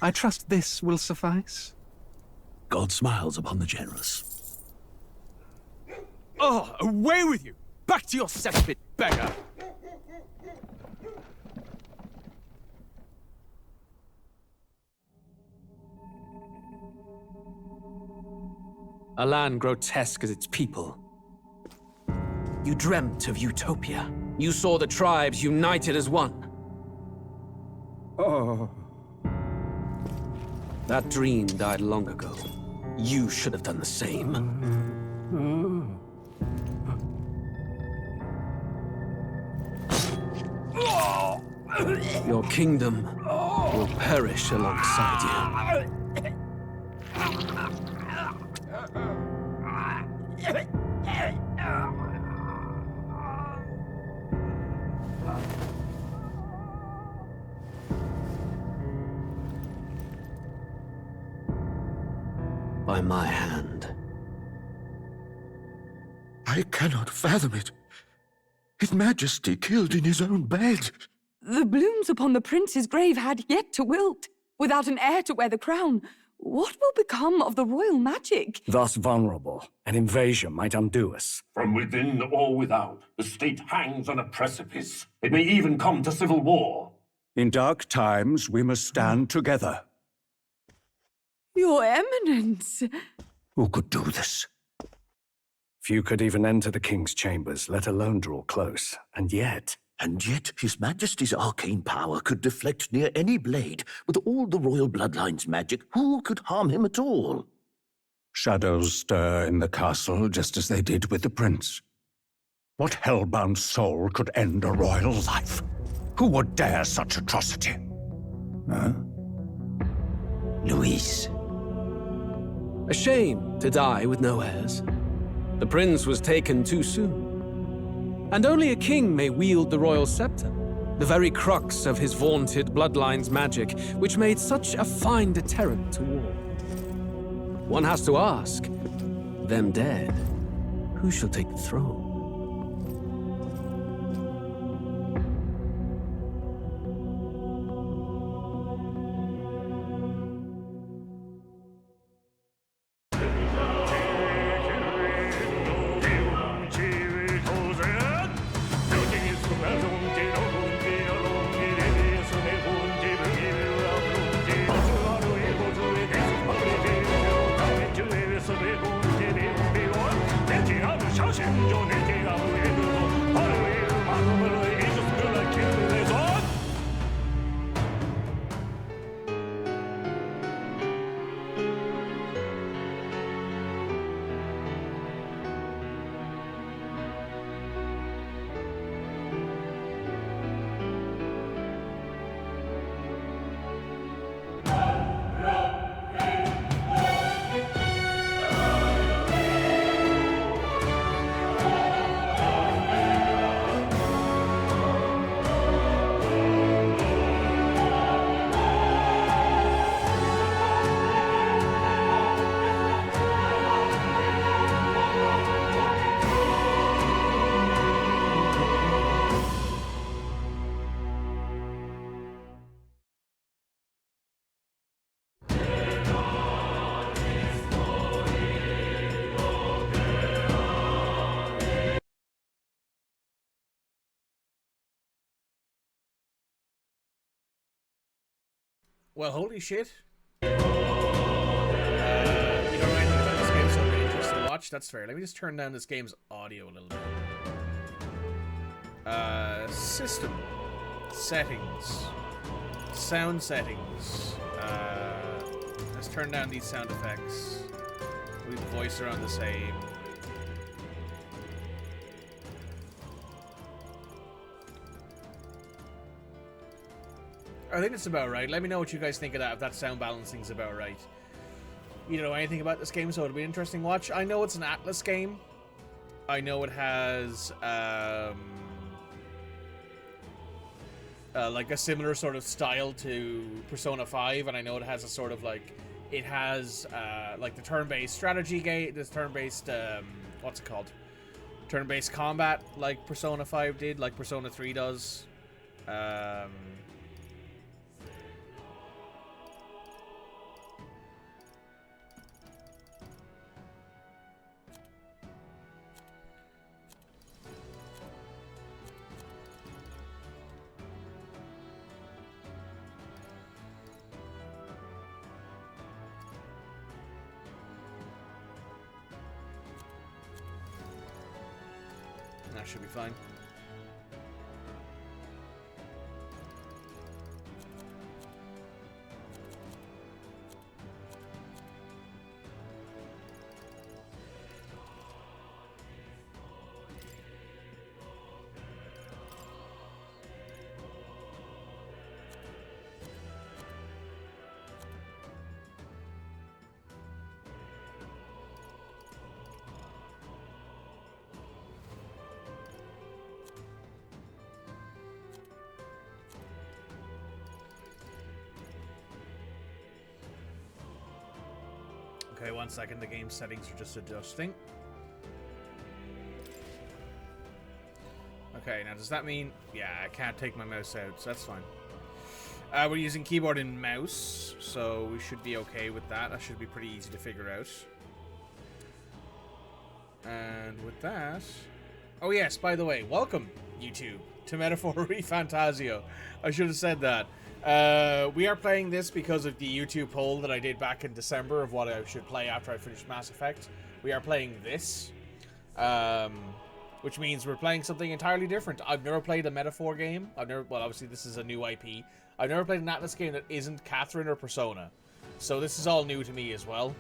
I trust this will suffice. God smiles upon the generous. Oh, away with you! Back to your cesspit, beggar! A land grotesque as its people. You dreamt of utopia. You saw the tribes united as one. Oh. That dream died long ago. You should have done the same. Your kingdom will perish alongside you. By my hand. I cannot fathom it. His Majesty killed in his own bed. The blooms upon the prince's grave had yet to wilt. Without an heir to wear the crown, what will become of the royal magic? Thus vulnerable, an invasion might undo us. From within or without, the state hangs on a precipice. It may even come to civil war. In dark times, we must stand together. Your Eminence! Who could do this? Few could even enter the king's chambers, let alone draw close. And yet His Majesty's arcane power could deflect near any blade. With all the royal bloodline's magic, who could harm him at all? shadows stir in the castle just as they did with the prince. What hellbound soul could end a royal life? Who would dare such atrocity? Huh? Louise. A shame to die with no heirs. The prince was taken too soon. And only a king may wield the royal scepter, the very crux of his vaunted bloodline's magic, which made such a fine deterrent to war. One has to ask, them dead, who shall take the throne? Well, holy shit. You don't know anything about this game, so I'm really interested to watch. That's fair. Let me just turn down this game's audio a little bit. System. Settings. Sound settings. Let's turn down these sound effects. Leave the voice around the same. I think it's about right. Let me know what you guys think of that, if that sound balancing's about right. You don't know anything about this game, so it'll be an interesting watch. I know it's an Atlas game. I know it has, like a similar sort of style to Persona 5, and I know it has a sort of like, it has, like the turn-based strategy game, this turn-based, what's it called? Turn-based combat, like Persona 5 did, like Persona 3 does. that should be fine. Okay, 1 second. The game settings are just adjusting. Okay, now does that mean... Yeah, I can't take my mouse out, so that's fine. We're using keyboard and mouse, so we should be okay with that. That should be pretty easy to figure out. And with that... Oh yes, by the way, welcome, YouTube, to Metaphor ReFantazio. I should have said that. We are playing this because of the YouTube poll that I did back in December of what I should play after I finish Mass Effect. We are playing this, which means we're playing something entirely different. I've never played a Metaphor game. Well, obviously this is a new IP. I've never played an Atlas game that isn't Catherine or Persona. So this is all new to me as well.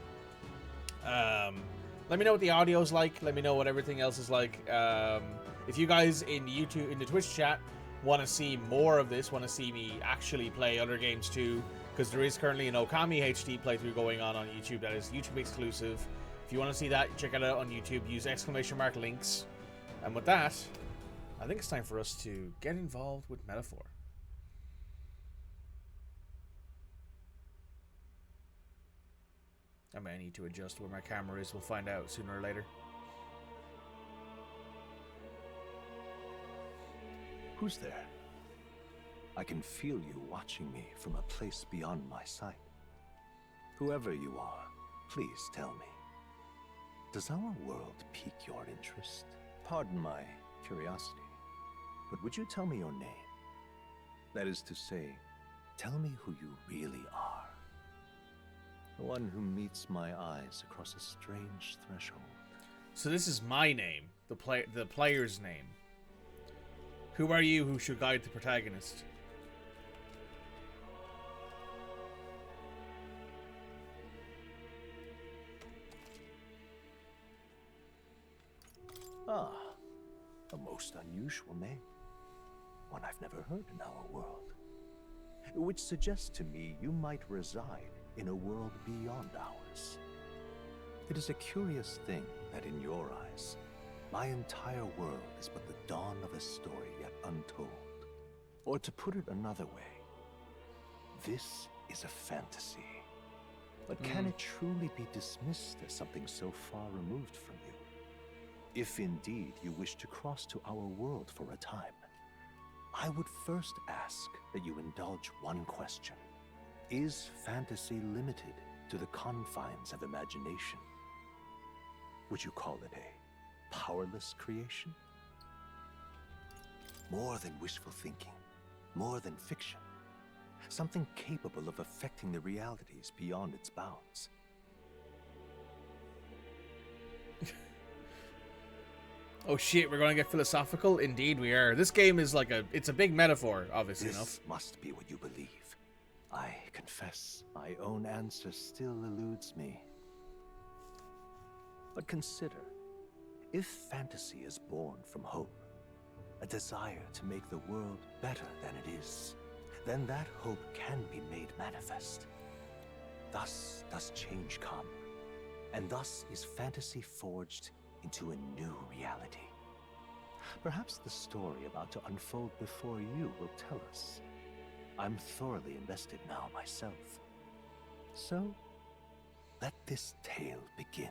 Let me know what the audio's like. Let me know what everything else is like. If you guys in the Twitch chat want to see more of this, want to see me actually play other games too, because there is currently an Okami HD playthrough going on YouTube that is YouTube exclusive. If you want to see that, check it out on YouTube. Use !links. And with that, I think it's time for us to get involved with Metaphor. I may need to adjust where my camera is. We'll find out sooner or later. Who's there? I can feel you watching me from a place beyond my sight. Whoever you are, please tell me. Does our world pique your interest? Pardon my curiosity, but would you tell me your name? That is to say, tell me who you really are. The one who meets my eyes across a strange threshold. So this is my name, the player's name. Who are you who should guide the protagonist? Ah, a most unusual name. One I've never heard in our world. Which suggests to me you might reside in a world beyond ours. It is a curious thing that in your eyes, my entire world is but the dawn of a story yet untold. Or to put it another way, this is a fantasy. But can it truly be dismissed as something so far removed from you? If indeed you wish to cross to our world for a time, I would first ask that you indulge one question. Is fantasy limited to the confines of imagination? Would you call it a powerless creation? More than wishful thinking, more than fiction. Something capable of affecting the realities beyond its bounds. Oh shit, we're gonna get philosophical? Indeed we are. This game is like it's a big metaphor, obviously enough. This must be what you believe. I confess, my own answer still eludes me. But consider, if fantasy is born from hope, a desire to make the world better than it is, then that hope can be made manifest. Thus does change come, and thus is fantasy forged into a new reality. Perhaps the story about to unfold before you will tell us. I'm thoroughly invested now myself. So, let this tale begin.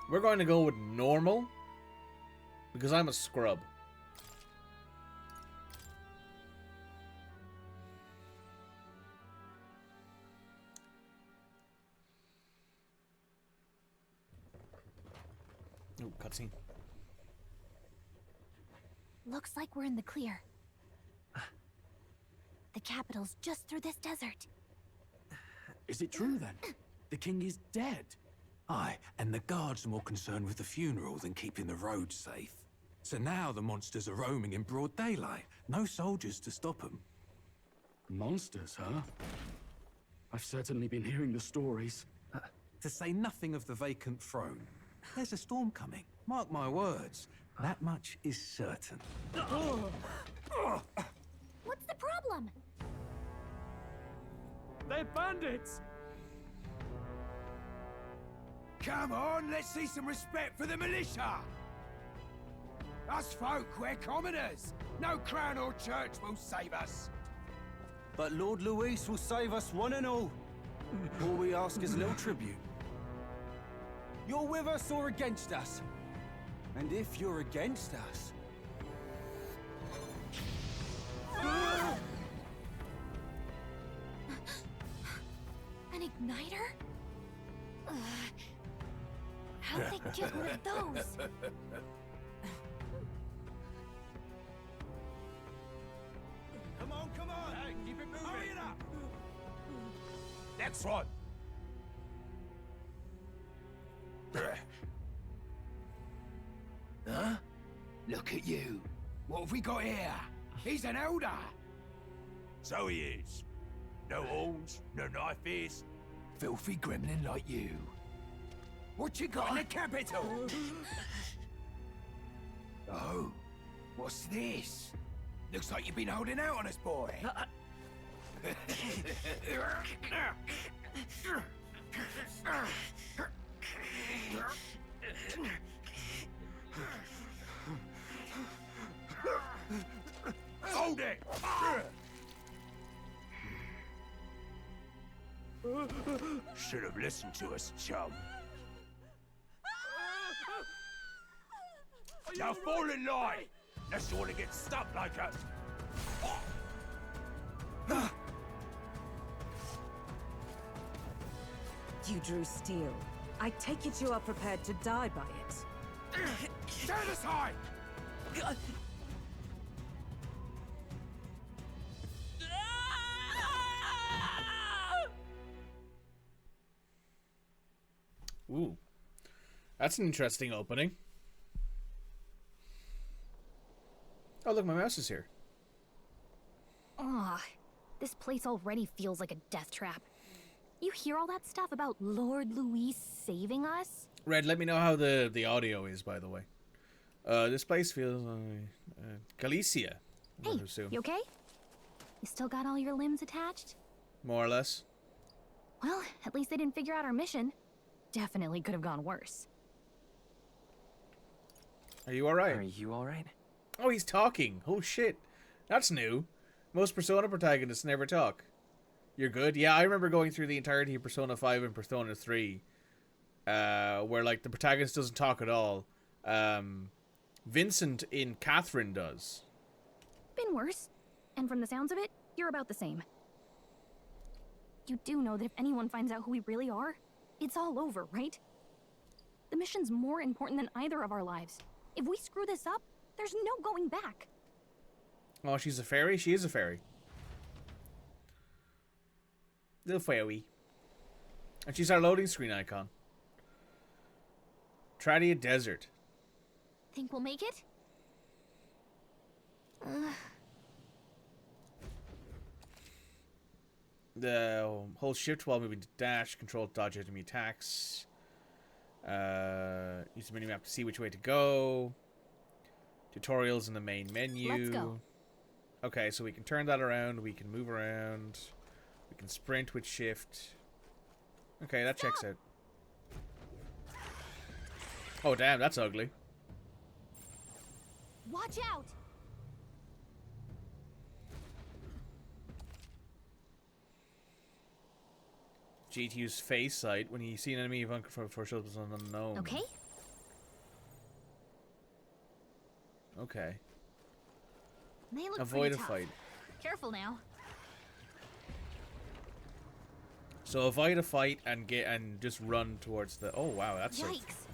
We're going to go with normal, because I'm a scrub. Ooh, cutscene. Looks like we're in the clear. The capital's just through this desert. Is it true then? The king is dead? Aye, and the guards are more concerned with the funeral than keeping the roads safe. So now the monsters are roaming in broad daylight. No soldiers to stop them. Monsters, huh? I've certainly been hearing the stories. To say nothing of the vacant throne. There's a storm coming. Mark my words. That much is certain. What's the problem? They're bandits! Come on, let's see some respect for the militia! Us folk, we're commoners! No crown or church will save us! But Lord Luis will save us one and all. All we ask is a little tribute. You're with us or against us? And if you're against us... An igniter? How'd they get one of those? Come on! Hey, keep it moving! Hurry it up! Next one! Huh? Look at you. What have we got here? He's an elder. So he is. No horns, no knife ears. Filthy gremlin like you. What you got in the capital? Oh, what's this? Looks like you've been holding out on us, boy. Hold it! Should have listened to us, chum. Now fall in line! Unless you want to get stuck like us. You drew steel. I take it you are prepared to die by it. Stand aside! Ooh. That's an interesting opening. Oh, look, my mouse is here. Ugh, this place already feels like a death trap. You hear all that stuff about Lord Luis saving us? Red, let me know how the audio is, by the way. This place feels Galicia. I would assume. You okay? You still got all your limbs attached? More or less. Well, at least they didn't figure out our mission. Definitely could have gone worse. Are you alright? Are you alright? Oh, he's talking. Oh, shit. That's new. Most Persona protagonists never talk. You're good? Yeah, I remember going through the entirety of Persona 5 and Persona 3. Where, like, the protagonist doesn't talk at all. Vincent in Catherine does. Been worse. And from the sounds of it, you're about the same. You do know that if anyone finds out who we really are, it's all over, right? The mission's more important than either of our lives. If we screw this up, there's no going back. Oh, she's a fairy? She is a fairy. Little fairy. And she's our loading screen icon. Tradia Desert. Think we'll make it? The hold shift while moving to dash, control dodge enemy attacks. Use the minimap to see which way to go. Tutorials in the main menu. Let's go. Okay, so we can turn that around. We can move around. We can sprint with shift. Okay, that checks out. Oh, damn, that's ugly. Watch out! G to use face sight when you see an enemy for shows was unknown. Okay. Okay. They look Avoid pretty a tough. fight. Careful now. So avoid a fight and just run towards the. Oh wow, that's Yikes!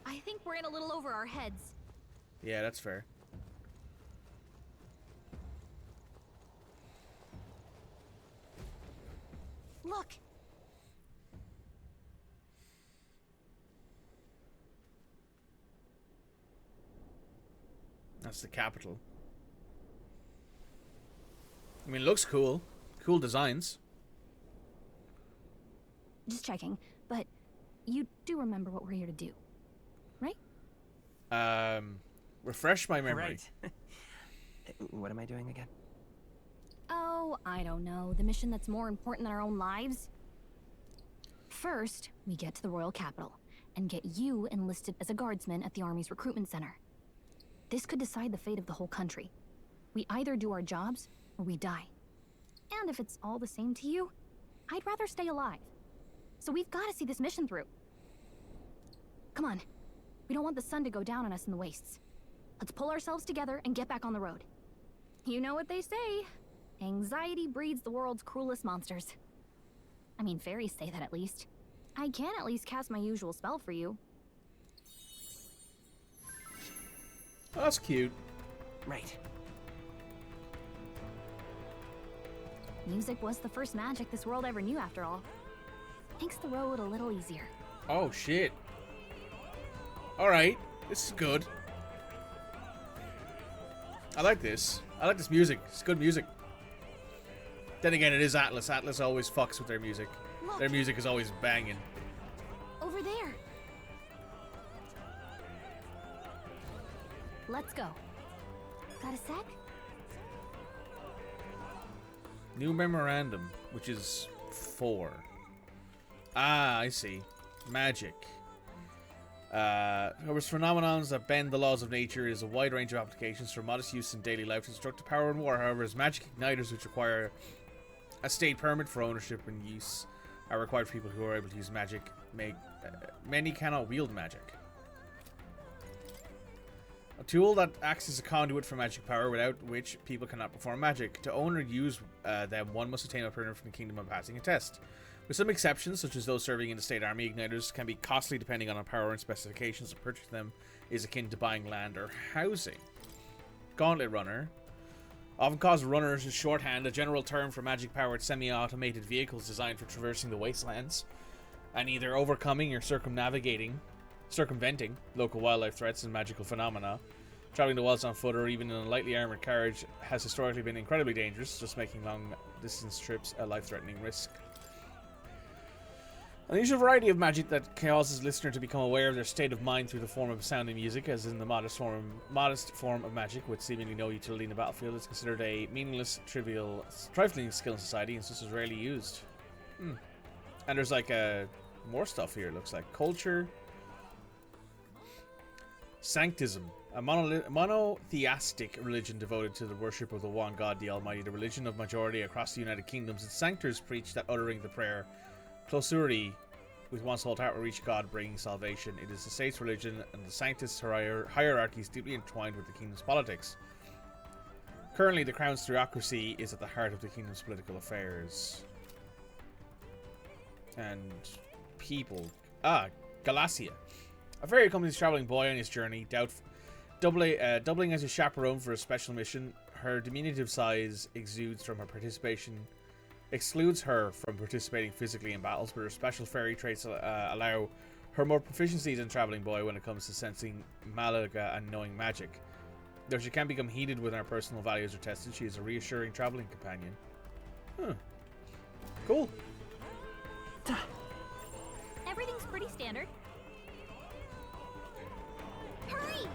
I think we're in a little over our heads. Yeah, that's fair. Look, That's the capital. I mean, it looks cool. Cool designs. Just checking, but you do remember what we're here to do, right? Refresh my memory. Right. What am I doing again? Oh, I don't know. The mission that's more important than our own lives? First, we get to the royal capital and get you enlisted as a guardsman at the army's recruitment center. This could decide the fate of the whole country. We either do our jobs or we die. And if it's all the same to you, I'd rather stay alive. So we've got to see this mission through. Come on. We don't want the sun to go down on us in the wastes. Let's pull ourselves together and get back on the road. You know what they say. Anxiety breeds the world's cruelest monsters. I mean, fairies say that at least. I can at least cast my usual spell for you. Oh, that's cute. Right. Music was the first magic this world ever knew, after all. Makes the road a little easier. Oh, shit. Alright, this is good. I like this. I like this music. It's good music. Then again, it is Atlas. Atlas always fucks with their music. Look. Their music is always banging. Over there. Let's go. Got a sec? New memorandum, which is 4. Ah, I see. Magic. Covers phenomenons that bend the laws of nature. Is a wide range of applications for modest use in daily life. Destructive power in war, however, is magic igniters, which require a state permit for ownership and use, are required for people who are able to use magic. Many cannot wield magic. A tool that acts as a conduit for magic power, without which people cannot perform magic. To own or use them, one must obtain a permit from the kingdom and passing a test. With some exceptions, such as those serving in the state army, igniters can be costly depending on power and specifications. To purchase them is akin to buying land or housing. Gauntlet Runner. Often calls runners as shorthand, a general term for magic-powered semi-automated vehicles designed for traversing the wastelands and either overcoming or circumventing local wildlife threats and magical phenomena. Traveling the wilds on foot or even in a lightly armored carriage has historically been incredibly dangerous, just making long-distance trips a life-threatening risk. An unusual variety of magic that causes listener to become aware of their state of mind through the form of sound and music, as in the modest form of magic with seemingly no utility in the battlefield, is considered a meaningless, trifling skill in society, and such is rarely used. And there's like more stuff here. It looks like culture, sanctism, a monotheistic religion devoted to the worship of the one God, the Almighty, the religion of majority across the United Kingdoms. Its sanctors preach that uttering the prayer Closurity with one's whole heart will reach God, bringing salvation. It is the state's religion, and the sanctus hierarchy is deeply entwined with the kingdom's politics. Currently, the crown's theocracy is at the heart of the kingdom's political affairs. And people. Galacia. A fairy accompanies a traveling boy on his journey, doubling as a chaperone for a special mission. Her diminutive size excludes her from participating physically in battles, but her special fairy traits allow her more proficiency than traveling boy when it comes to sensing malaga and knowing magic. Though she can become heated when her personal values are tested, she is a reassuring traveling companion. Cool. Everything's pretty standard. Hurry!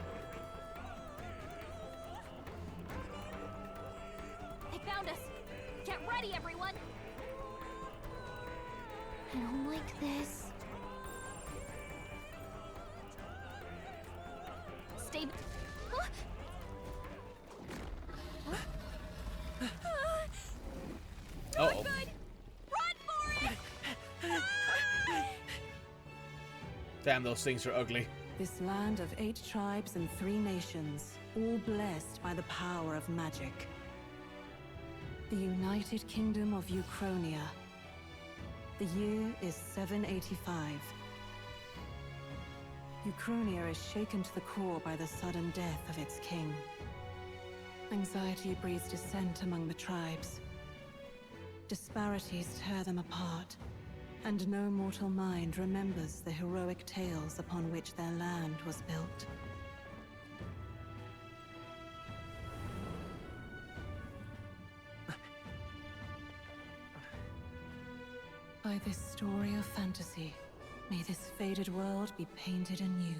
They found us. Get ready, everyone! I don't like this. Stay... Huh? Uh-oh. Not good! Run for it! Damn, those things are ugly. This land of 8 tribes and 3 nations, all blessed by the power of magic. The United Kingdom of Uchronia. The year is 785. Uchronia is shaken to the core by the sudden death of its king. Anxiety breeds dissent among the tribes. Disparities tear them apart, and no mortal mind remembers the heroic tales upon which their land was built. by this story of fantasy, may this faded world be painted anew.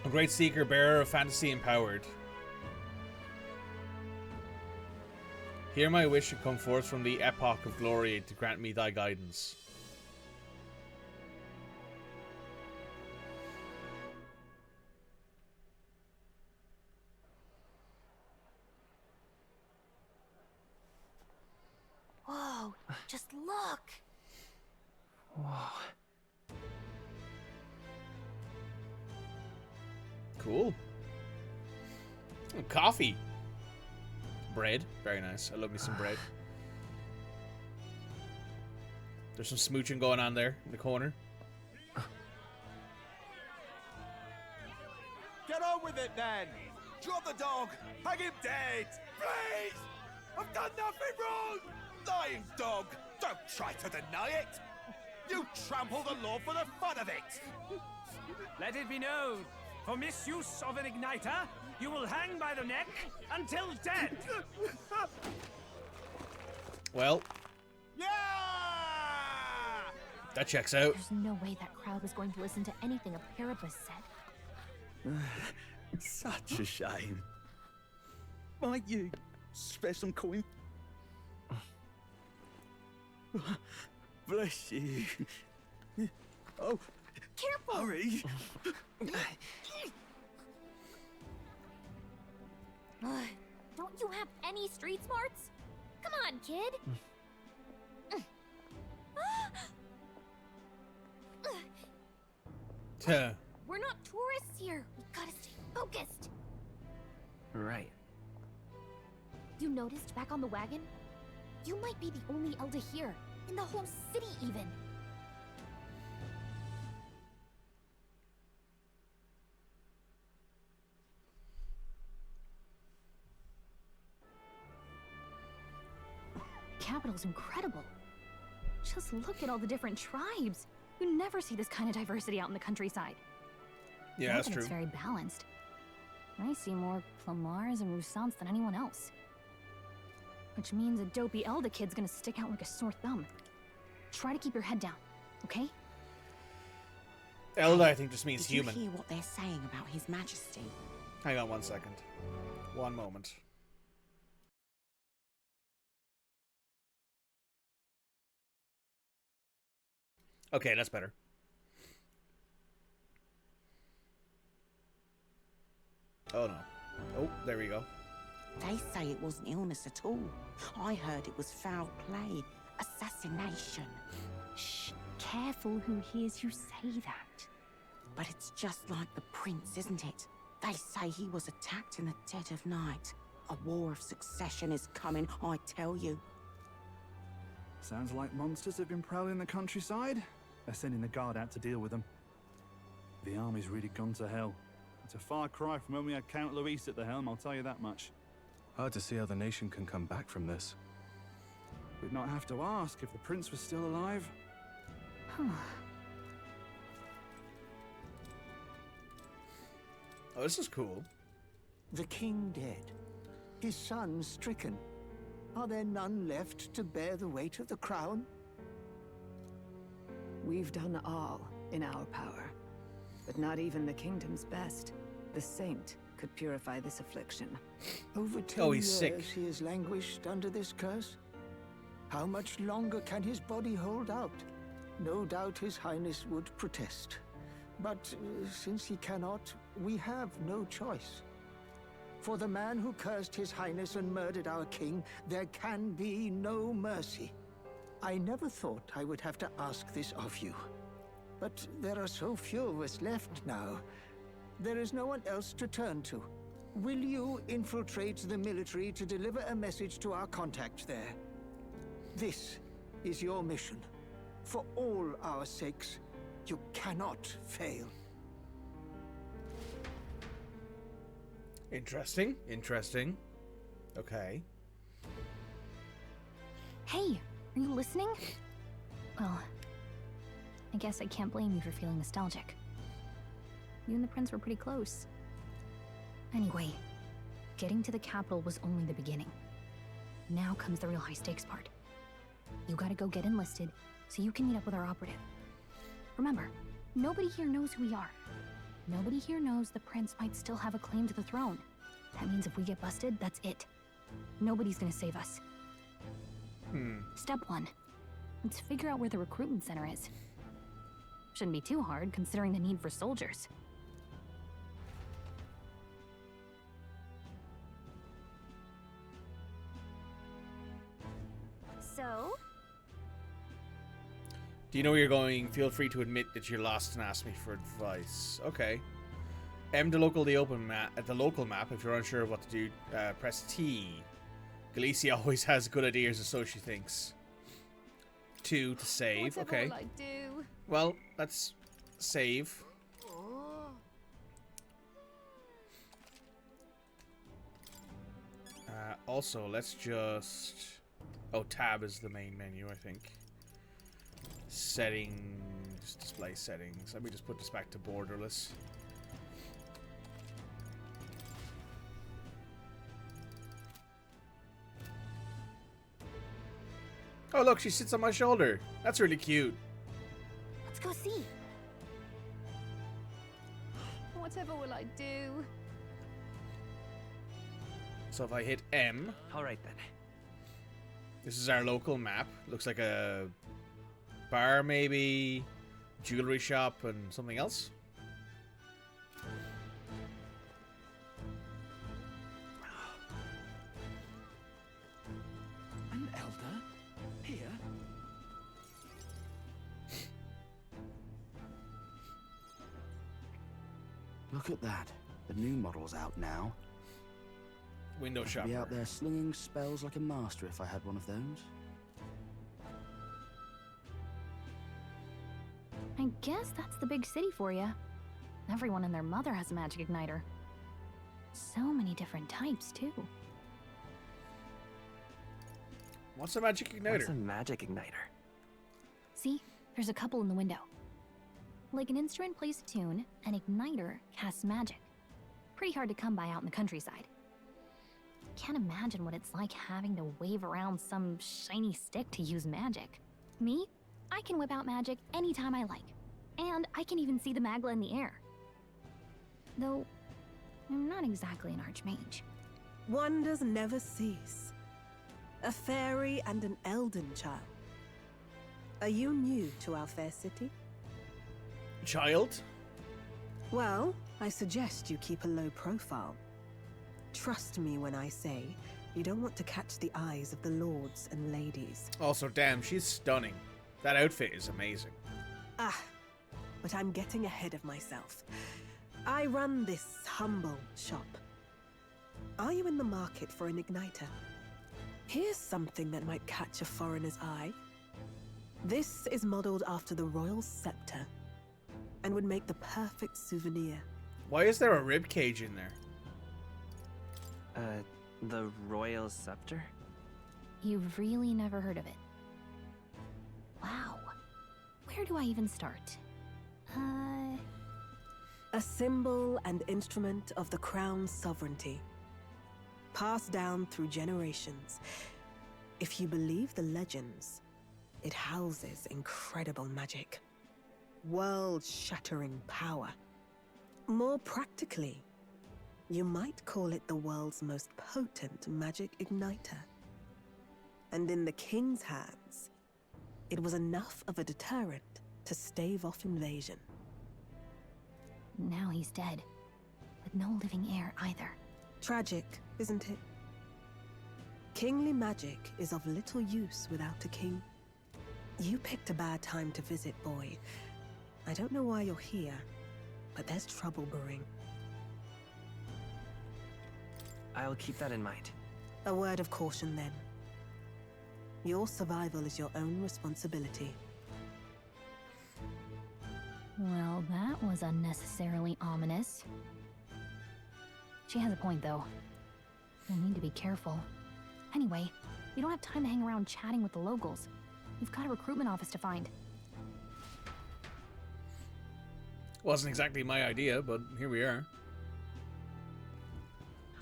A great seeker, bearer of fantasy empowered. Hear my wish to come forth from the epoch of glory to grant me thy guidance. Whoa, just look! Whoa. Cool. Oh, coffee. Bread. Very nice. I love me some bread. There's some smooching going on there in the corner. Get on with it, then! Drop the dog! Hang him dead! Please! I've done nothing wrong! Lying dog! Don't try to deny it! You trample the law for the fun of it! Let it be known, for misuse of an igniter, you will hang by the neck until dead! Well. Yeah! That checks out. There's no way that crowd was going to listen to anything a Paribus said. Such a shame. Might you spare some coin? Bless you. Oh, careful! Hurry! Don't you have any street smarts? Come on, kid! We're not tourists here. We gotta stay focused. Right. You noticed back on the wagon? You might be the only Elder here, in the whole city even. The capital's incredible. Just look at all the different tribes. You never see this kind of diversity out in the countryside. Yeah, that's true. It's very balanced. I see more Plamars and Roussants than anyone else. Which means a dopey Elder kid's gonna stick out like a sore thumb. Try to keep your head down, okay? Elder, I think, just means Did human. you hear what they're saying about His Majesty? Hang on 1 second. One moment. Okay, that's better. Oh no. Oh, there we go. They say it wasn't illness at all. I heard it was foul play, assassination. Shh, careful who hears you say that. But it's just like the prince, isn't it? They say he was attacked in the dead of night. A war of succession is coming, I tell you. Sounds like monsters have been prowling the countryside. They're sending the guard out to deal with them. The army's really gone to hell. It's a far cry from when we had Count Luis at the helm, I'll tell you that much. Hard to see how the nation can come back from this. We'd not have to ask if the prince was still alive. Oh, this is cool. The king dead, his son stricken. Are there none left to bear the weight of the crown? We've done all in our power, but not even the kingdom's best. The saint could purify this affliction. Over 10 he's years sick. he has languished under this curse. How much longer can his body hold out? No doubt his highness would protest. But since he cannot, we have no choice. For the man who cursed his highness and murdered our king, there can be no mercy. I never thought I would have to ask this of you. But there are so few of us left now. There is no one else to turn to. Will you infiltrate the military to deliver a message to our contact there? This is your mission. For all our sakes, you cannot fail. Interesting. Interesting. Okay. Hey, are you listening? Well, I guess I can't blame you for feeling nostalgic. You and the prince were pretty close. Anyway, Getting to the capital was only the beginning. Now comes the real high-stakes part. You gotta go get enlisted so you can meet up with our operative. Remember, nobody here knows who we are. Nobody here knows the prince might still have a claim to the throne. That means if we get busted, that's it. Nobody's gonna save us. Step 1. Let's figure out where the recruitment center is. Shouldn't be too hard, considering the need for soldiers. So? Do you know where you're going? Feel free to admit that you're lost and ask me for advice. Okay. M to local the open map at the local map. If you're unsure of what to do, press T. Galicia always has good ideas, or so she thinks. 2 to save. Whatever Okay. will I do? Well, let's save. Also, let's just... Oh, tab is the main menu, I think. Settings, display settings. Let me just put this back to borderless. Oh, look, she sits on my shoulder. That's really cute. Let's go see. Whatever will I do? So if I hit M... Alright then. This is our local map. Looks like a bar, maybe, jewelry shop, and something else. An elder? Here? Look at that. The new model's out now. Window shop. Be out there slinging spells like a master if I had one of those. I guess that's the big city for you. Everyone and their mother has a magic igniter. So many different types, too. What's a magic igniter? What's a magic igniter? See? There's a couple in the window. Like an instrument plays a tune, an igniter casts magic. Pretty hard to come by out in the countryside. Can't imagine what it's like having to wave around some shiny stick to use magic. Me? I can whip out magic anytime I like. And I can even see the magla in the air. Though, I'm not exactly an archmage. Wonders never cease. A fairy and an elden child. Are you new to our fair city? Child? Well, I suggest you keep a low profile. Trust me when I say you don't want to catch the eyes of the lords and ladies. Also, damn, she's stunning. That outfit is amazing. Ah, but I'm getting ahead of myself. I run this humble shop. Are you in the market for an igniter? Here's something that might catch a foreigner's eye. This is modeled after the royal scepter and would make the perfect souvenir. Why is there a rib cage in there? The royal scepter? You've really never heard of it. Wow. Where do I even start? A symbol and instrument of the crown's sovereignty. Passed down through generations. If you believe the legends, it houses incredible magic. World-shattering power. More practically, you might call it the world's most potent magic igniter. And in the king's hands, it was enough of a deterrent to stave off invasion. Now he's dead, with no living heir either. Tragic, isn't it? Kingly magic is of little use without a king. You picked a bad time to visit, boy. I don't know why you're here, but there's trouble brewing. I'll keep that in mind. A word of caution, then. Your survival is your own responsibility. Well, that was unnecessarily ominous. She has a point, though. We'll need to be careful. Anyway, we don't have time to hang around chatting with the locals. We've got a recruitment office to find. Wasn't exactly my idea, but here we are.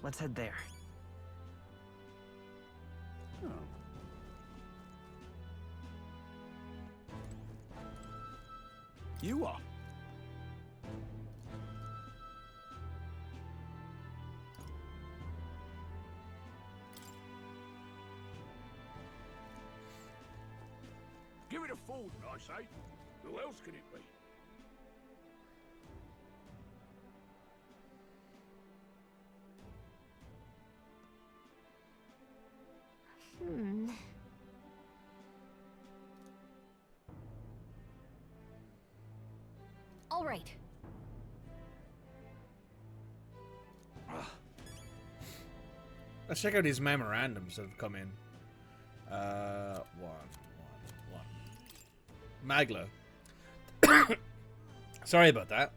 Let's head there. Oh. You are. Give it a forward, I say. Who else can it be? All right. Let's check out these memorandums that have come in. One. Magla. Sorry about that.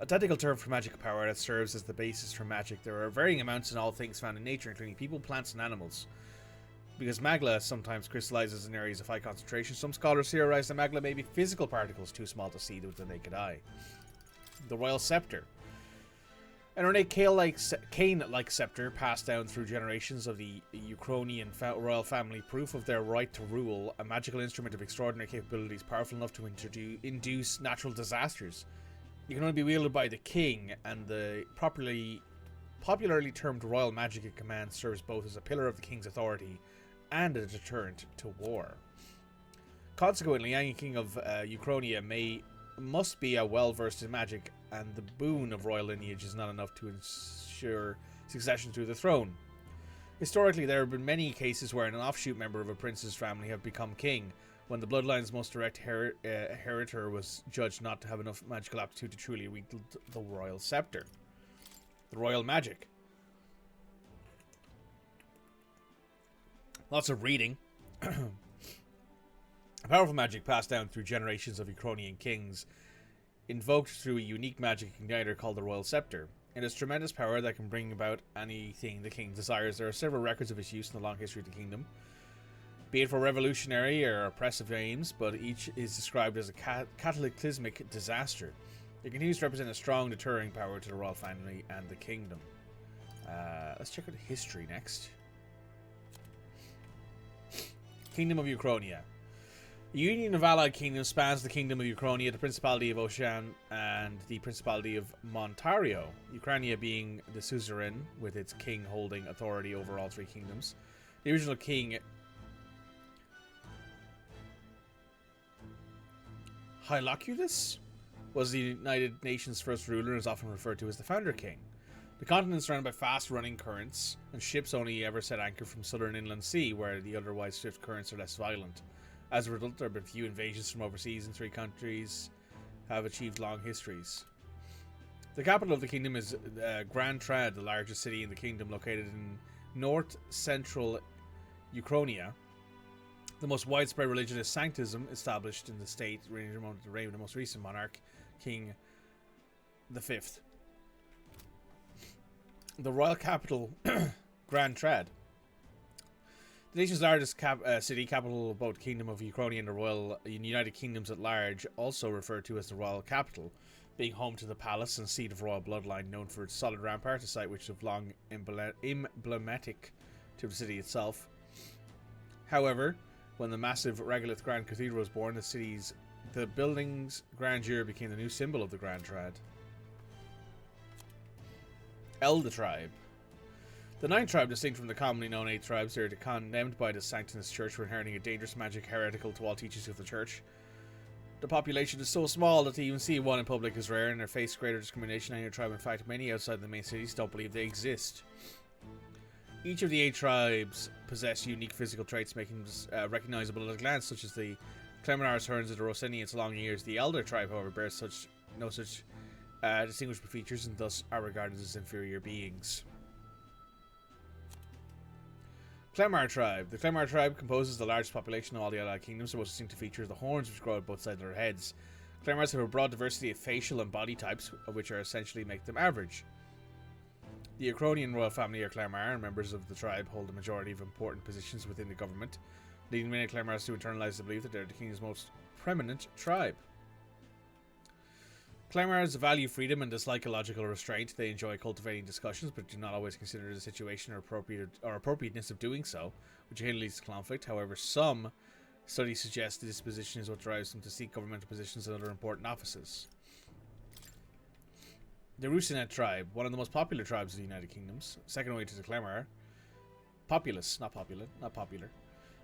A technical term for magic power that serves as the basis for magic. There are varying amounts in all things found in nature, including people, plants, and animals. Because magla sometimes crystallizes in areas of high concentration, some scholars theorize that magla may be physical particles too small to see with the naked eye. The Royal Scepter. An ornate cane-like scepter passed down through generations of the Ukrainian royal family, proof of their right to rule, a magical instrument of extraordinary capabilities powerful enough to induce natural disasters. It can only be wielded by the king, and the popularly termed royal magic it commands serves both as a pillar of the king's authority and a deterrent to war. Consequently, any king of Ukrainia must be well versed in magic, and the boon of royal lineage is not enough to ensure succession to the throne. Historically, there have been many cases where an offshoot member of a prince's family have become king, when the bloodline's most direct inheritor was judged not to have enough magical aptitude to truly wield the royal scepter. The royal magic. Lots of reading. A powerful magic passed down through generations of Ukrainian kings, invoked through a unique magic igniter called the Royal Scepter. It has tremendous power that can bring about anything the king desires. There are several records of its use in the long history of the kingdom, be it for revolutionary or oppressive aims, but each is described as a cataclysmic disaster. It continues to represent a strong deterring power to the royal family and the kingdom. Let's check out history next. Kingdom of Ukrainia. The union of allied kingdoms spans the Kingdom of Ukrainia, the Principality of Ocean, and the Principality of Montario, Ukrainia being the suzerain, with its king holding authority over all three kingdoms. The original king, Hyloculus, was the United Nations' first ruler and is often referred to as the Founder King. The continent is surrounded by fast-running currents, and ships only ever set anchor from southern inland sea, where the otherwise swift currents are less violent. As a result, there have been few invasions from overseas, and three countries have achieved long histories. The capital of the kingdom is Grand Trad, the largest city in the kingdom, located in north-central Ukrainia. The most widespread religion is Sanctism, established in the state during the reign of the most recent monarch, King V. The royal capital, Grand Trad. The nation's largest city, capital of both Kingdom of Ukrainia and the Royal United Kingdoms at large, also referred to as the royal capital, being home to the palace and seat of royal bloodline, known for its solid rampart, a site which is long emblematic to the city itself. However, when the massive regolith Grand Cathedral was born, the building's grandeur became the new symbol of the Grand Trad. Elder Tribe. The Ninth Tribe, distinct from the commonly known Eight Tribes, they are condemned by the Sanctinus Church for inheriting a dangerous magic heretical to all teachings of the Church. The population is so small that to even see one in public is rare, and they face greater discrimination than any tribe. In fact, many outside the main cities don't believe they exist. Each of the 8 tribes possess unique physical traits, making them recognizable at a glance, such as the Clemenar's horns and the Rosenian's long ears. The Elder Tribe, however, bears no such distinguishable features, and thus are regarded as inferior beings. Clemar Tribe. The Clemar Tribe composes the largest population of all the allied kingdoms. The most distinctive feature is the horns, which grow at both sides of their heads. Clemars have a broad diversity of facial and body types, which are essentially make them average. The Ukrainian royal family are Clemar, and members of the tribe hold the majority of important positions within the government, leading many Clemars to internalize the belief that they're the kingdom's most preeminent tribe. Clemars value freedom and dislike illogical restraint. They enjoy cultivating discussions, but do not always consider the situation or appropriateness of doing so, which again leads to conflict. However, some studies suggest the disposition is what drives them to seek governmental positions and other important offices. The Rusinet tribe, one of the most popular tribes of the United Kingdoms, second only to the Clemar. Populous, not popular.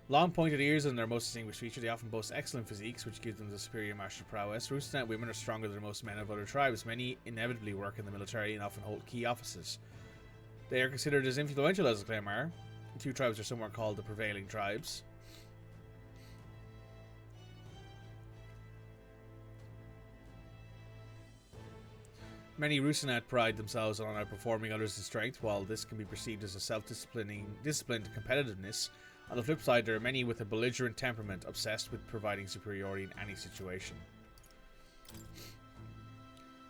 Long pointed ears and their most distinguished feature, they often boast excellent physiques, which gives them the superior martial prowess. Rusinet women are stronger than most men of other tribes. Many inevitably work in the military and often hold key offices. They are considered as influential as the Clemar. The two tribes are somewhat called the prevailing tribes. Many Rusinet pride themselves on outperforming others in strength, while this can be perceived as a disciplined competitiveness. On the flip side, there are many with a belligerent temperament, obsessed with providing superiority in any situation.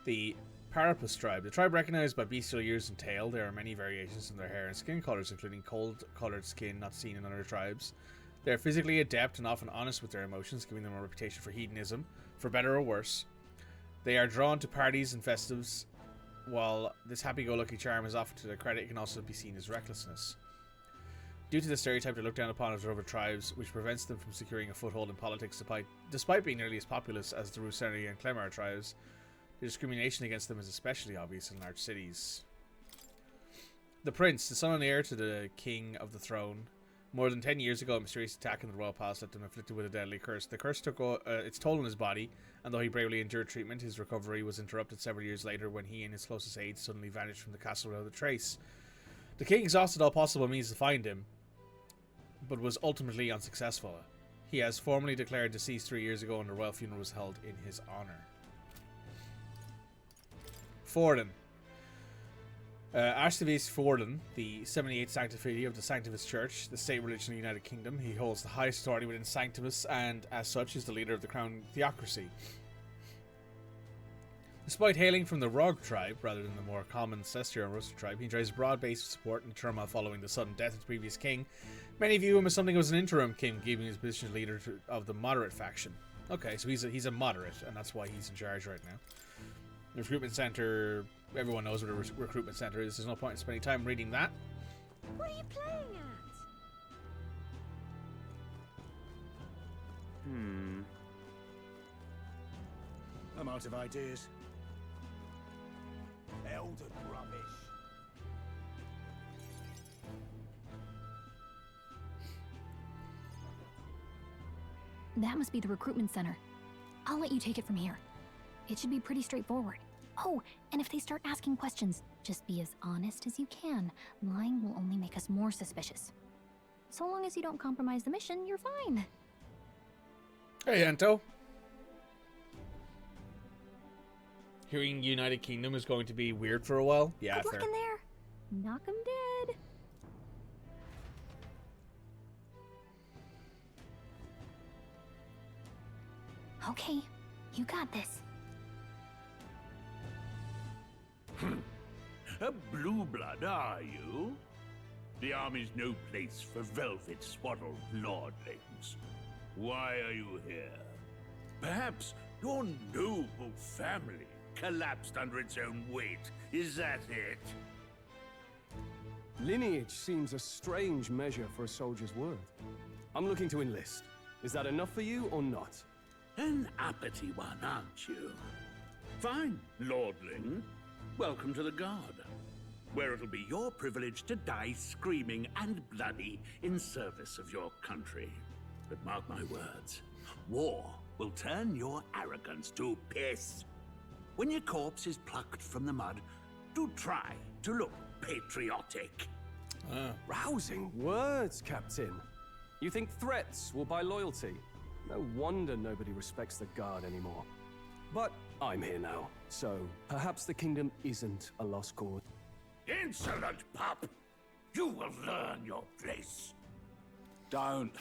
The Parapus tribe. The tribe recognized by bestial ears and tail. There are many variations in their hair and skin colors, including cold-colored skin not seen in other tribes. They are physically adept and often honest with their emotions, giving them a reputation for hedonism, for better or worse. They are drawn to parties and festives. While this happy-go-lucky charm is often to their credit, it can also be seen as recklessness. Due to the stereotype, they look down upon as other tribes, which prevents them from securing a foothold in politics despite being nearly as populous as the Ruseni and Clemar tribes. The discrimination against them is especially obvious in large cities. The prince, the son and heir to the king of the throne. More than 10 years ago, a mysterious attack in the royal palace left him afflicted with a deadly curse. The curse took its toll on his body, and though he bravely endured treatment, his recovery was interrupted several years later when he and his closest aides suddenly vanished from the castle without a trace. The king exhausted all possible means to find him, but was ultimately unsuccessful. He has formally declared deceased 3 years ago, and a royal funeral was held in his honor. Forden. Archivist Forden, the 78th Sanctifity of the Sanctivus Church, the state religion of the United Kingdom. He holds the highest authority within Sanctivus, and as such is the leader of the Crown Theocracy. Despite hailing from the Rog tribe, rather than the more common Cester and Ruster tribe, he enjoys a broad base of support in the turmoil following the sudden death of the previous king. Many view him as something of an interim king, giving his position as leader of the moderate faction. Okay, so he's a moderate, and that's why he's in charge right now. The recruitment center, everyone knows what a recruitment center is. There's no point in spending time reading that. What are you playing at? I'm out of ideas. Elder rubbish. That must be the recruitment center. I'll let you take it from here. It should be pretty straightforward. Oh, and if they start asking questions, just be as honest as you can. Lying will only make us more suspicious. So long as you don't compromise the mission, you're fine. Hey, Ento. Hearing United Kingdom is going to be weird for a while. Yeah, Good luck in there. Knock 'em dead. Okay, you got this. A blue blood, are you? The army's no place for velvet-swaddled lordlings. Why are you here? Perhaps your noble family collapsed under its own weight. Is that it? Lineage seems a strange measure for a soldier's worth. I'm looking to enlist. Is that enough for you or not? An uppity one, aren't you? Fine, lordling. Welcome to the Guard, where it'll be your privilege to die screaming and bloody in service of your country. But mark my words, war will turn your arrogance to piss. When your corpse is plucked from the mud, do try to look patriotic. Rousing words, Captain. You think threats will buy loyalty? No wonder nobody respects the Guard anymore. But I'm here now, so perhaps the kingdom isn't a lost cause. Insolent pup! You will learn your place. Don't.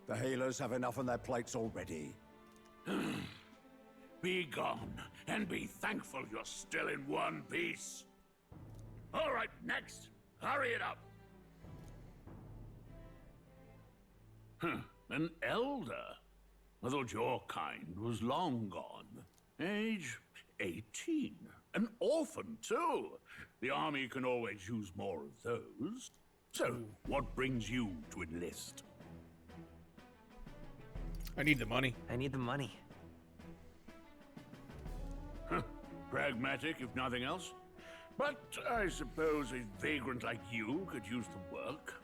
The healers have enough on their plates already. Be gone, and be thankful you're still in one piece. All right, next. Hurry it up. An elder? I thought your kind was long gone. Age 18. An orphan, too. The army can always use more of those. So, what brings you to enlist? I need the money. I need the money. Huh. Pragmatic, if nothing else. But I suppose a vagrant like you could use the work.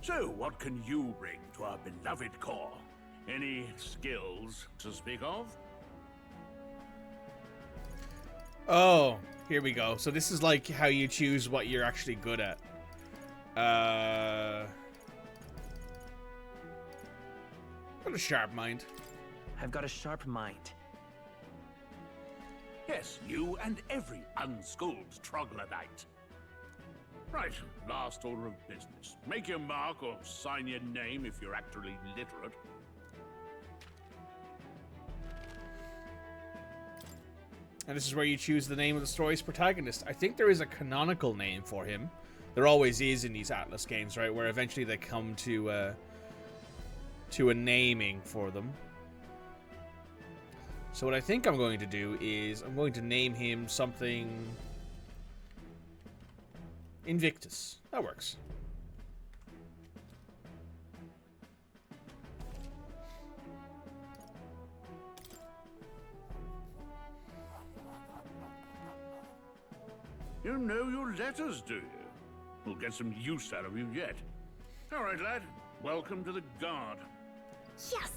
So, what can you bring to our beloved corps? Any skills to speak of? Oh, here we go. So this is like how you choose what you're actually good at. Got a sharp mind. I've got a sharp mind. Yes, you and every unschooled troglodyte. Right, last order of business. Make your mark or sign your name if you're actually literate. And this is where you choose the name of the story's protagonist. I think there is a canonical name for him. There always is in these Atlas games, right? Where eventually they come to a naming for them. So what I think I'm going to do is I'm going to name him something Invictus. That works. You know your letters, do you? We'll get some use out of you yet. All right, lad. Welcome to the Guard. Yes!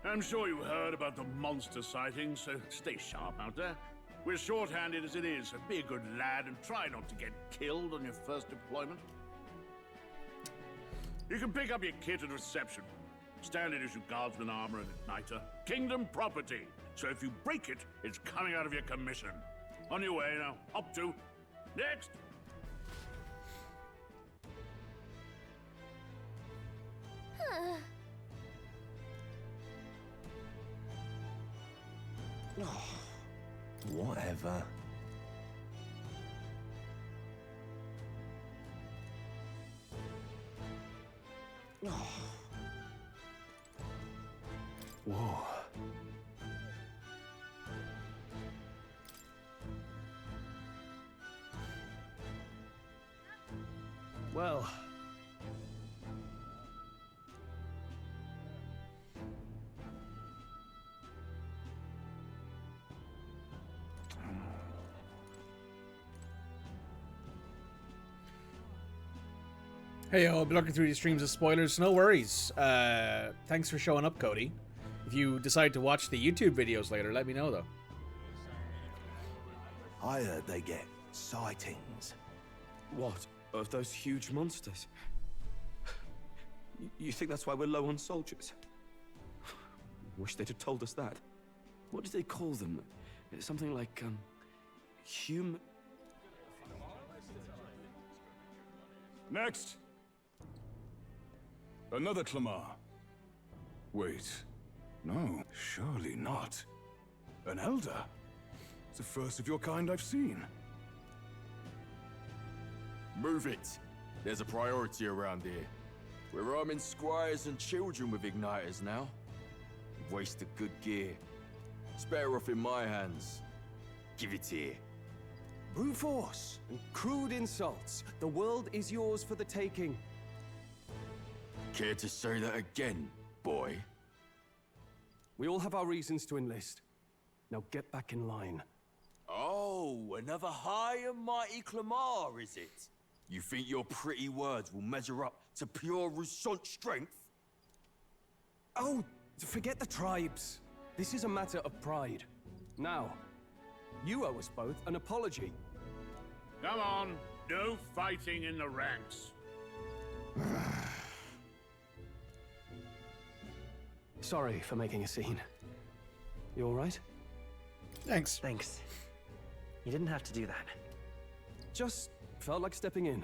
I'm sure you heard about the monster sightings, so stay sharp out there. We're short-handed as it is, so be a good lad and try not to get killed on your first deployment. You can pick up your kit at reception. Standard issue guardsman armor and igniter. Kingdom property, so if you break it, it's coming out of your commission. On your way now. Up to. Next! Whatever. Whoa. Well. Hey, I'll be looking through these streams of spoilers. No worries. Thanks for showing up, Cody. If you decide to watch the YouTube videos later, let me know, though. I heard they get sightings. What? Of those huge monsters? You think that's why we're low on soldiers? Wish they'd have told us that. What did they call them? Something like, human... Next! Another Clamar. Wait. No, surely not. An Elder? It's the first of your kind I've seen. Move it. There's a priority around here. We're arming squires and children with igniters now. Waste of good gear. It's better off in my hands. Give it here. Brute force and crude insults. The world is yours for the taking. Care to say that again, boy? We all have our reasons to enlist. Now get back in line. Oh, another high and mighty Clamar, is it? You think your pretty words will measure up to pure Rousant strength? Oh, forget the tribes. This is a matter of pride. Now, you owe us both an apology. Come on, no fighting in the ranks. Sorry for making a scene. You all right? Thanks. Thanks. You didn't have to do that. Just felt like stepping in.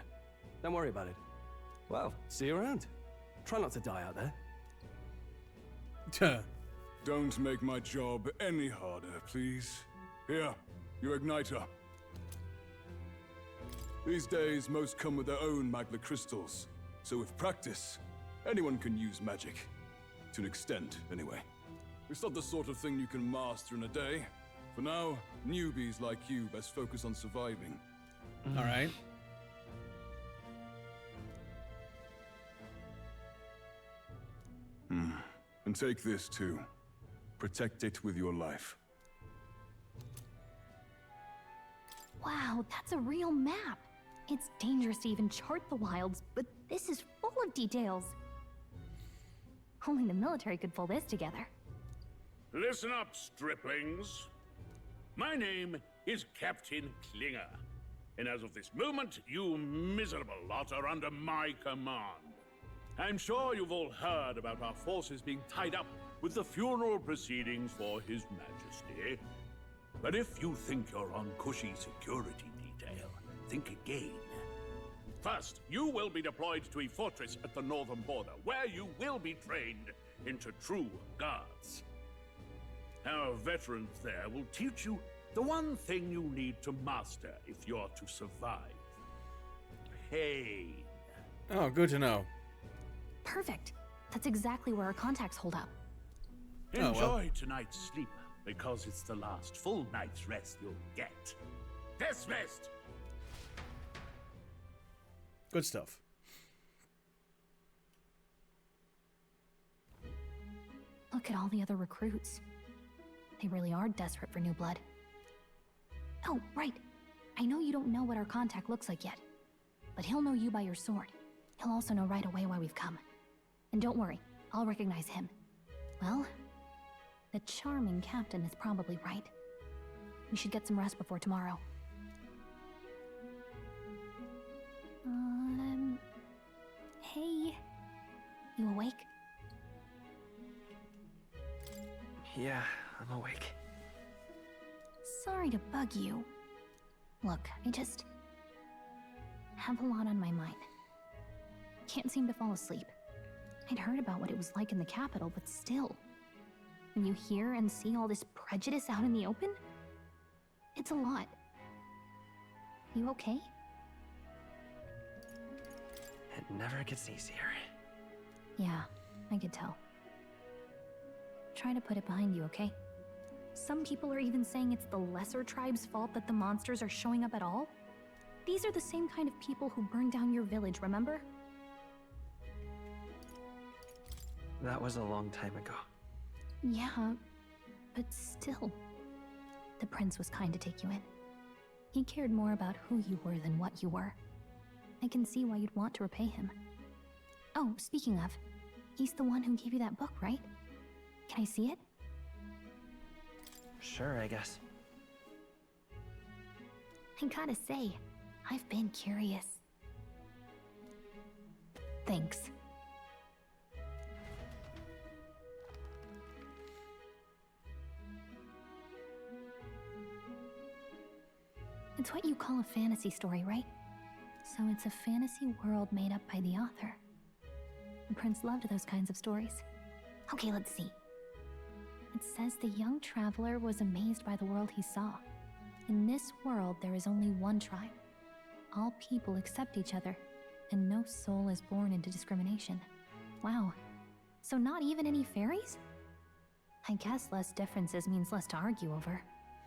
Don't worry about it. Well, see you around. Try not to die out there. Don't make my job any harder, please. Here, your igniter. These days, most come with their own magna crystals. So with practice, anyone can use magic. To an extent, anyway. It's not the sort of thing you can master in a day. For now, newbies like you best focus on surviving. All right. And take this too. Protect it with your life. Wow, that's a real map. It's dangerous to even chart the wilds, but this is full of details. Only the military could pull this together. Listen up, striplings. My name is Captain Klinger, and as of this moment, you miserable lot are under my command. I'm sure you've all heard about our forces being tied up with the funeral proceedings for His Majesty. But if you think you're on cushy security detail, think again. First, you will be deployed to a fortress at the northern border, where you will be trained into true guards. Our veterans there will teach you the one thing you need to master if you're to survive. Pain. Oh, good to know. Perfect. That's exactly where our contacts hold up. Enjoy tonight's sleep, because it's the last full night's rest you'll get. Dismissed! Good stuff. Look at all the other recruits. They really are desperate for new blood. Oh, right. I know you don't know what our contact looks like yet, but he'll know you by your sword. He'll also know right away why we've come. And don't worry, I'll recognize him. Well, the charming captain is probably right. We should get some rest before tomorrow. Hey. You awake? Yeah, I'm awake. Sorry to bug you. Look, I just have a lot on my mind. Can't seem to fall asleep. I'd heard about what it was like in the capital, but still. When you hear and see all this prejudice out in the open, it's a lot. You okay? It never gets easier. Yeah, I could tell. Try to put it behind you, okay? Some people are even saying it's the lesser tribe's fault that the monsters are showing up at all. These are the same kind of people who burned down your village, remember? That was a long time ago. Yeah, but still. The prince was kind to take you in. He cared more about who you were than what you were. I can see why you'd want to repay him. Oh, speaking of, he's the one who gave you that book, right? Can I see it? Sure, I guess. I gotta say, I've been curious. Thanks. It's what you call a fantasy story, right? So it's a fantasy world made up by the author. The prince loved those kinds of stories. Okay, let's see. It says the young traveler was amazed by the world he saw. In this world, there is only one tribe. All people accept each other, and no soul is born into discrimination. Wow. So not even any fairies? I guess less differences means less to argue over.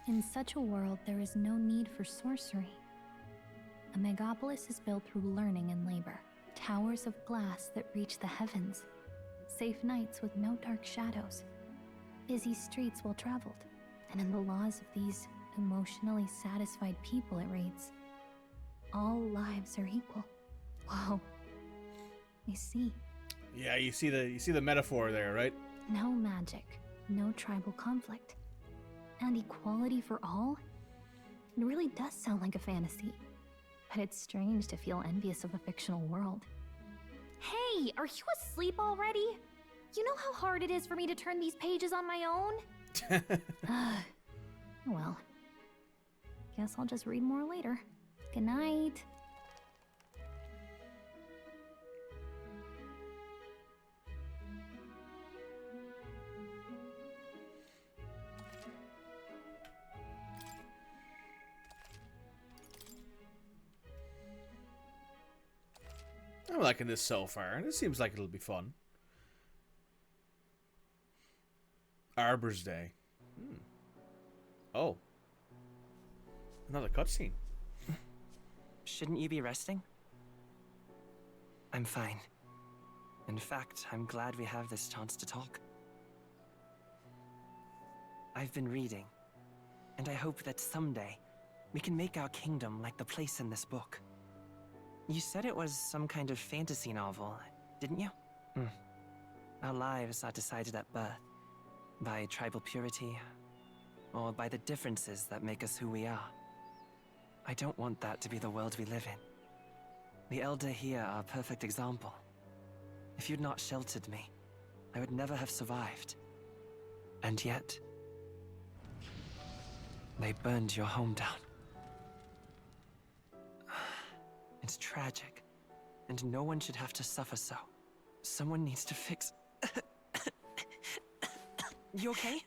In such a world, there is no need for sorcery. A megapolis is built through learning and labor. Towers of glass that reach the heavens. Safe nights with no dark shadows. Busy streets well traveled. And in the laws of these emotionally satisfied people, it reads, all lives are equal. Whoa. I see. Yeah, you see the metaphor there, right? No magic, no tribal conflict, and equality for all? It really does sound like a fantasy. But it's strange to feel envious of a fictional world. Hey, are you asleep already? You know how hard it is for me to turn these pages on my own? Well, guess I'll just read more later. Good night. I'm liking this so far. This seems like it'll be fun. Arbor's Day. Oh. Another cutscene. Shouldn't you be resting? I'm fine. In fact, I'm glad we have this chance to talk. I've been reading, and I hope that someday we can make our kingdom like the place in this book. You said it was some kind of fantasy novel, didn't you? Our lives are decided at birth, by tribal purity, or by the differences that make us who we are. I don't want that to be the world we live in. The Elder here are a perfect example. If you'd not sheltered me, I would never have survived. And yet, they burned your home down. It's tragic, and no one should have to suffer so. Someone needs to fix... You okay?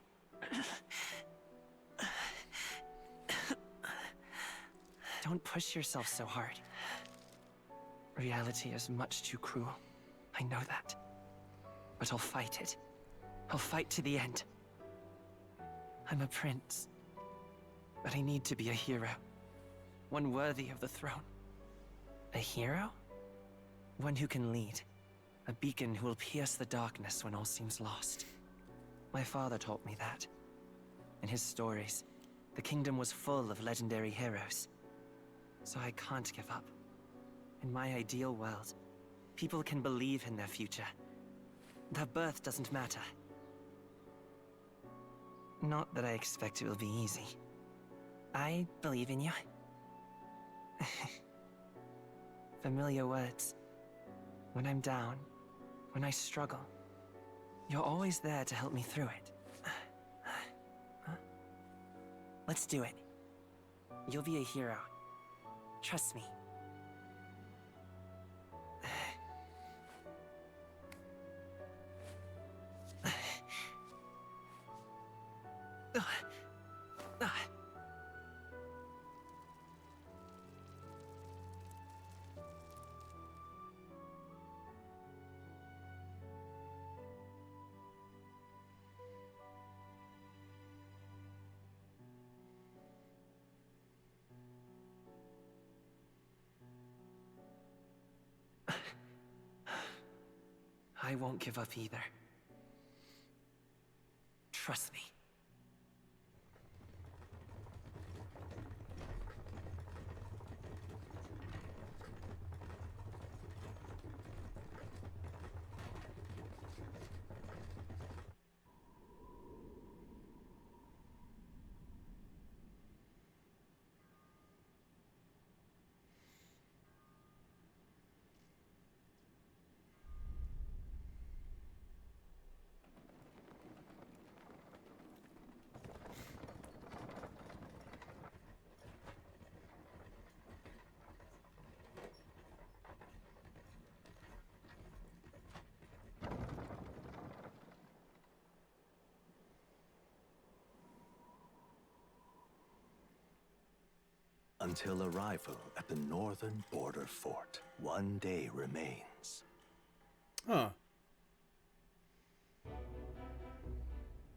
Don't push yourself so hard. Reality is much too cruel. I know that. But I'll fight it. I'll fight to the end. I'm a prince. But I need to be a hero. One worthy of the throne. A hero? One who can lead. A beacon who will pierce the darkness when all seems lost. My father taught me that. In his stories, the kingdom was full of legendary heroes. So I can't give up. In my ideal world, people can believe in their future. Their birth doesn't matter. Not that I expect it will be easy. I believe in you. Familiar words. When I'm down, when I struggle, you're always there to help me through it. Let's do it. You'll be a hero. Trust me. I won't give up either. Trust me. Until arrival at the northern border fort, one day remains. Huh.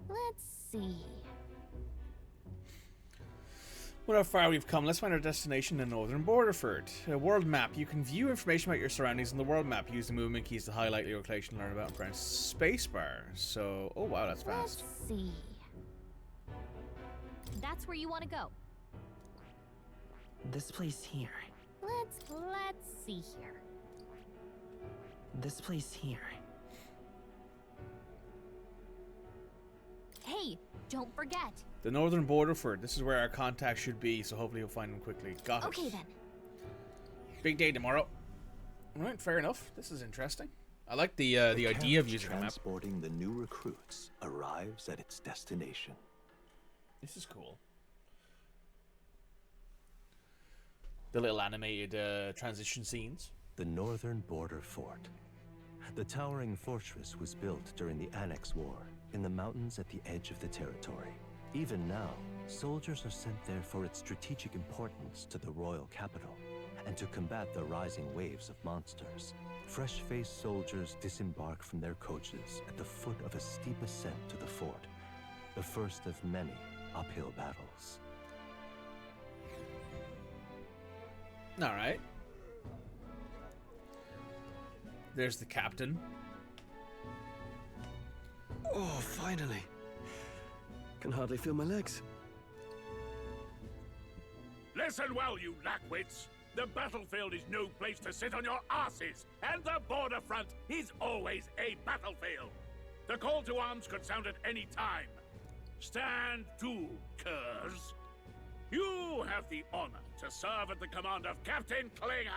Let's see. Well, how far we've come. Let's find our destination in Northern Borderford. A world map. You can view information about your surroundings in the world map. Use the movement keys to highlight your location and learn about and press spacebar. So, oh wow, that's fast. Let's see. That's where you want to go. This place here. Let's see here. This place here. Hey, don't forget. The Northern Borderford. This is where our contact should be, so hopefully you'll find them quickly. Got it. Okay then. Big day tomorrow. Alright, fair enough. This is interesting. I like the idea of using a map. Transporting the new recruits arrives at its destination. This is cool. The little animated transition scenes. The northern border fort. The towering fortress was built during the Annex War in the mountains at the edge of the territory. Even now, soldiers are sent there for its strategic importance to the royal capital and to combat the rising waves of monsters. Fresh-faced soldiers disembark from their coaches at the foot of a steep ascent to the fort, the first of many uphill battles. All right. There's the captain. Oh, finally. Can hardly feel my legs. Listen well, you lackwits. The battlefield is no place to sit on your asses, and the border front is always a battlefield. The call to arms could sound at any time. Stand to, curs. You have the honor to serve at the command of Captain Klinger,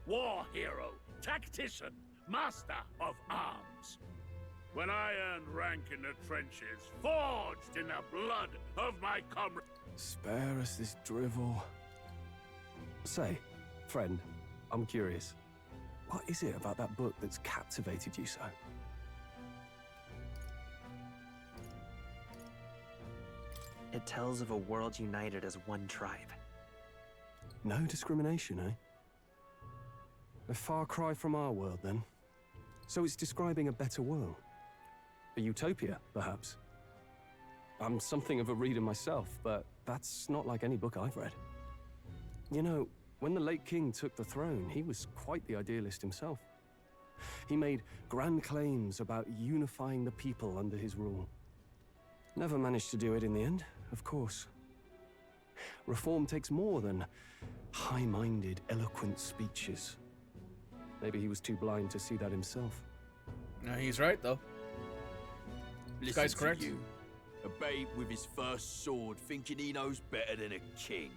war hero, tactician, master of arms. When I earned rank in the trenches, forged in the blood of my comrades. Spare us this drivel. Say, friend, I'm curious. What is it about that book that's captivated you so? It tells of a world united as one tribe. No discrimination, eh? A far cry from our world, then. So it's describing a better world. A utopia, perhaps. I'm something of a reader myself, but that's not like any book I've read. You know, when the late king took the throne, he was quite the idealist himself. He made grand claims about unifying the people under his rule. Never managed to do it in the end, of course. Reform takes more than high-minded, eloquent speeches. Maybe he was too blind to see that himself. No, he's right, though. This Listen guy's correct. to you, a babe with his first sword, thinking he knows better than a king.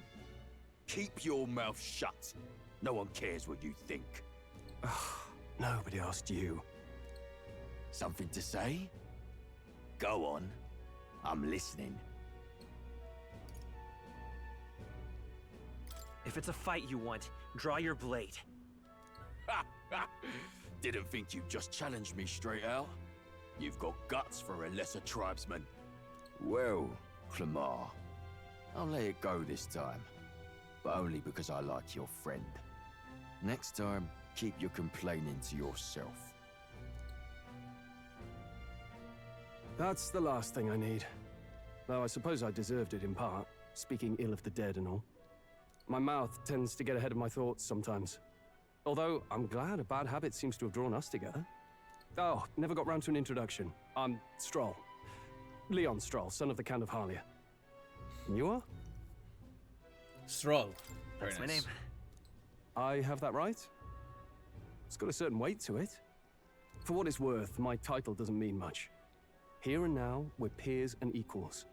Keep your mouth shut. No one cares what you think. Nobody asked you. Something to say? Go on. I'm listening. If it's a fight you want, draw your blade. Didn't think you'd just challenge me straight out. You've got guts for a lesser tribesman. Well, Clemar, I'll let it go this time. But only because I like your friend. Next time, keep your complaining to yourself. That's the last thing I need. Though I suppose I deserved it in part, speaking ill of the dead and all. My mouth tends to get ahead of my thoughts sometimes. Although, I'm glad a bad habit seems to have drawn us together. Oh, never got round to an introduction. I'm Stroll. Leon Stroll, son of the Count of Harlia. And you are? Stroll. That's my name. I have that right? It's got a certain weight to it. For what it's worth, my title doesn't mean much. Here and now, we're peers and equals.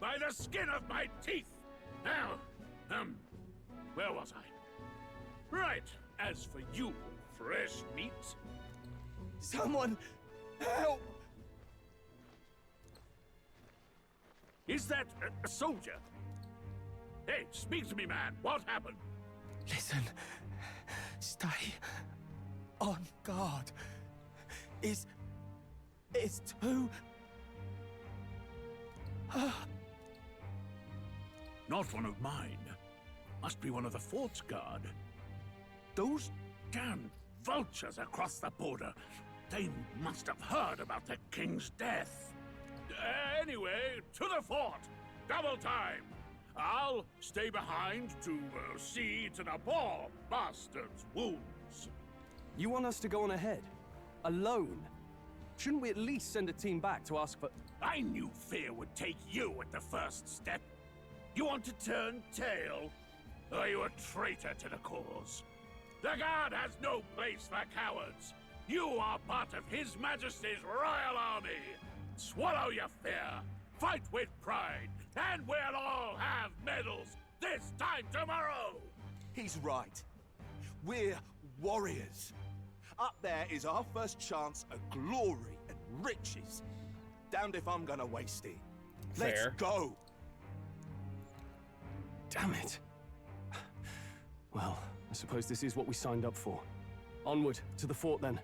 By the skin of my teeth! Now, where was I? Right, as for you, fresh meat. Someone help! Is that a soldier? Hey, speak to me, man. What happened? Listen. Stay on guard. It's too... Not one of mine. Must be one of the fort's guard. Those damn vultures across the border. They must have heard about the king's death. Anyway, to the fort. Double time. I'll stay behind to see to the poor bastard's wounds. You want us to go on ahead? Alone? Shouldn't we at least send a team back to ask for... I knew fear would take you at the first step. You want to turn tail? Are you a traitor to the cause? The Guard has no place for cowards. You are part of His Majesty's Royal Army. Swallow your fear, fight with pride, and we'll all have medals this time tomorrow! He's right. We're warriors. Up there is our first chance at glory and riches. Damned if I'm gonna waste it. Let's Fair. go! Damn it. Well, I suppose this is what we signed up for. Onward, to the fort then.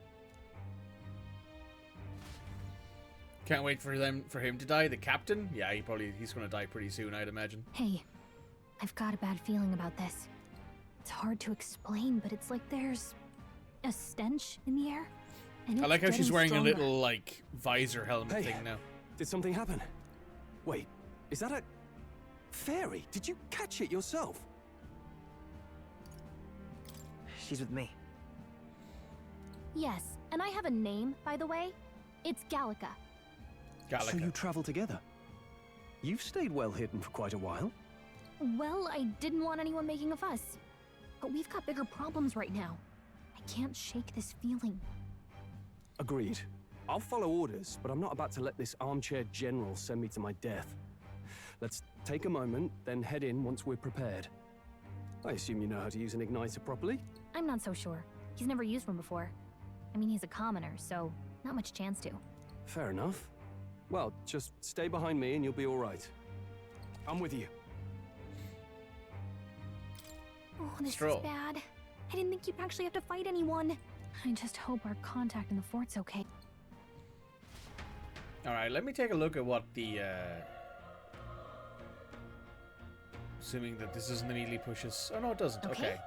Can't wait for him to die. The captain? Yeah, he's gonna die pretty soon, I'd imagine. Hey, I've got a bad feeling about this. It's hard to explain, but it's like there's a stench in the air. And I like how it's she's getting wearing stronger. a little, like, visor helmet thing now. Did something happen? Wait, is that a fairy? Did you catch it yourself? She's with me. Yes, and I have a name, by the way. It's Gallica. So you travel together? You've stayed well hidden for quite a while. Well, I didn't want anyone making a fuss. But we've got bigger problems right now. I can't shake this feeling. Agreed. I'll follow orders, but I'm not about to let this armchair general send me to my death. Let's take a moment, then head in once we're prepared. I assume you know how to use an igniter properly? I'm not so sure. He's never used one before. I mean, he's a commoner, so not much chance to. Fair enough. Well, just stay behind me and you'll be all right. I'm with you. Oh, this is bad. I didn't think you'd actually have to fight anyone. I just hope our contact in the fort's okay. Alright, let me take a look at what the, assuming that this doesn't immediately push us. Oh, no, it doesn't. Okay.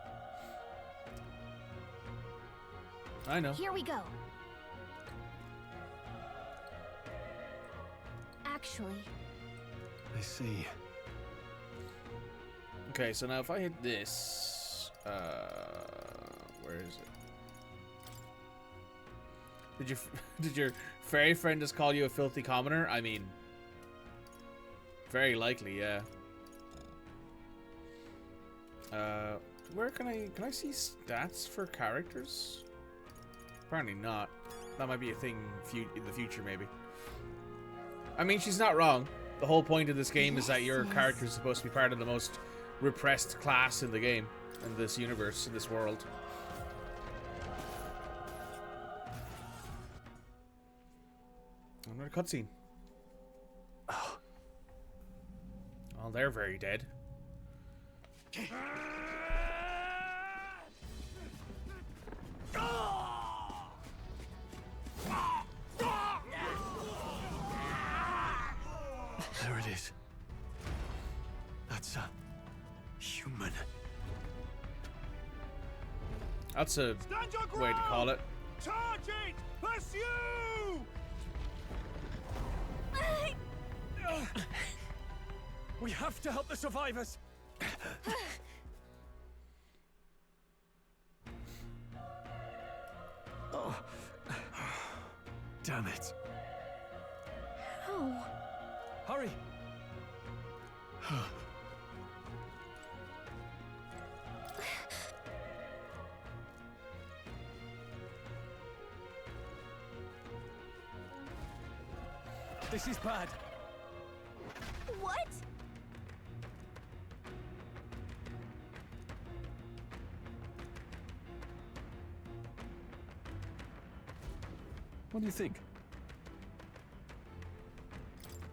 I know. Here we go. Actually. I see. Okay, so now if I hit this, where is it? Did your fairy friend just call you a filthy commoner? I mean, very likely, yeah. Where can I see stats for characters? Apparently not. That might be a thing in the future, maybe. I mean, she's not wrong. The whole point of this game is that your character is supposed to be part of the most repressed class in the game, in this universe, in this world. Another cutscene. Oh, they're very dead. There it is. That's a human. That's a way to call it. Charge it! Pursue! We have to help the survivors. Oh. Damn it. How? Hurry. This is bad. What? What do you think?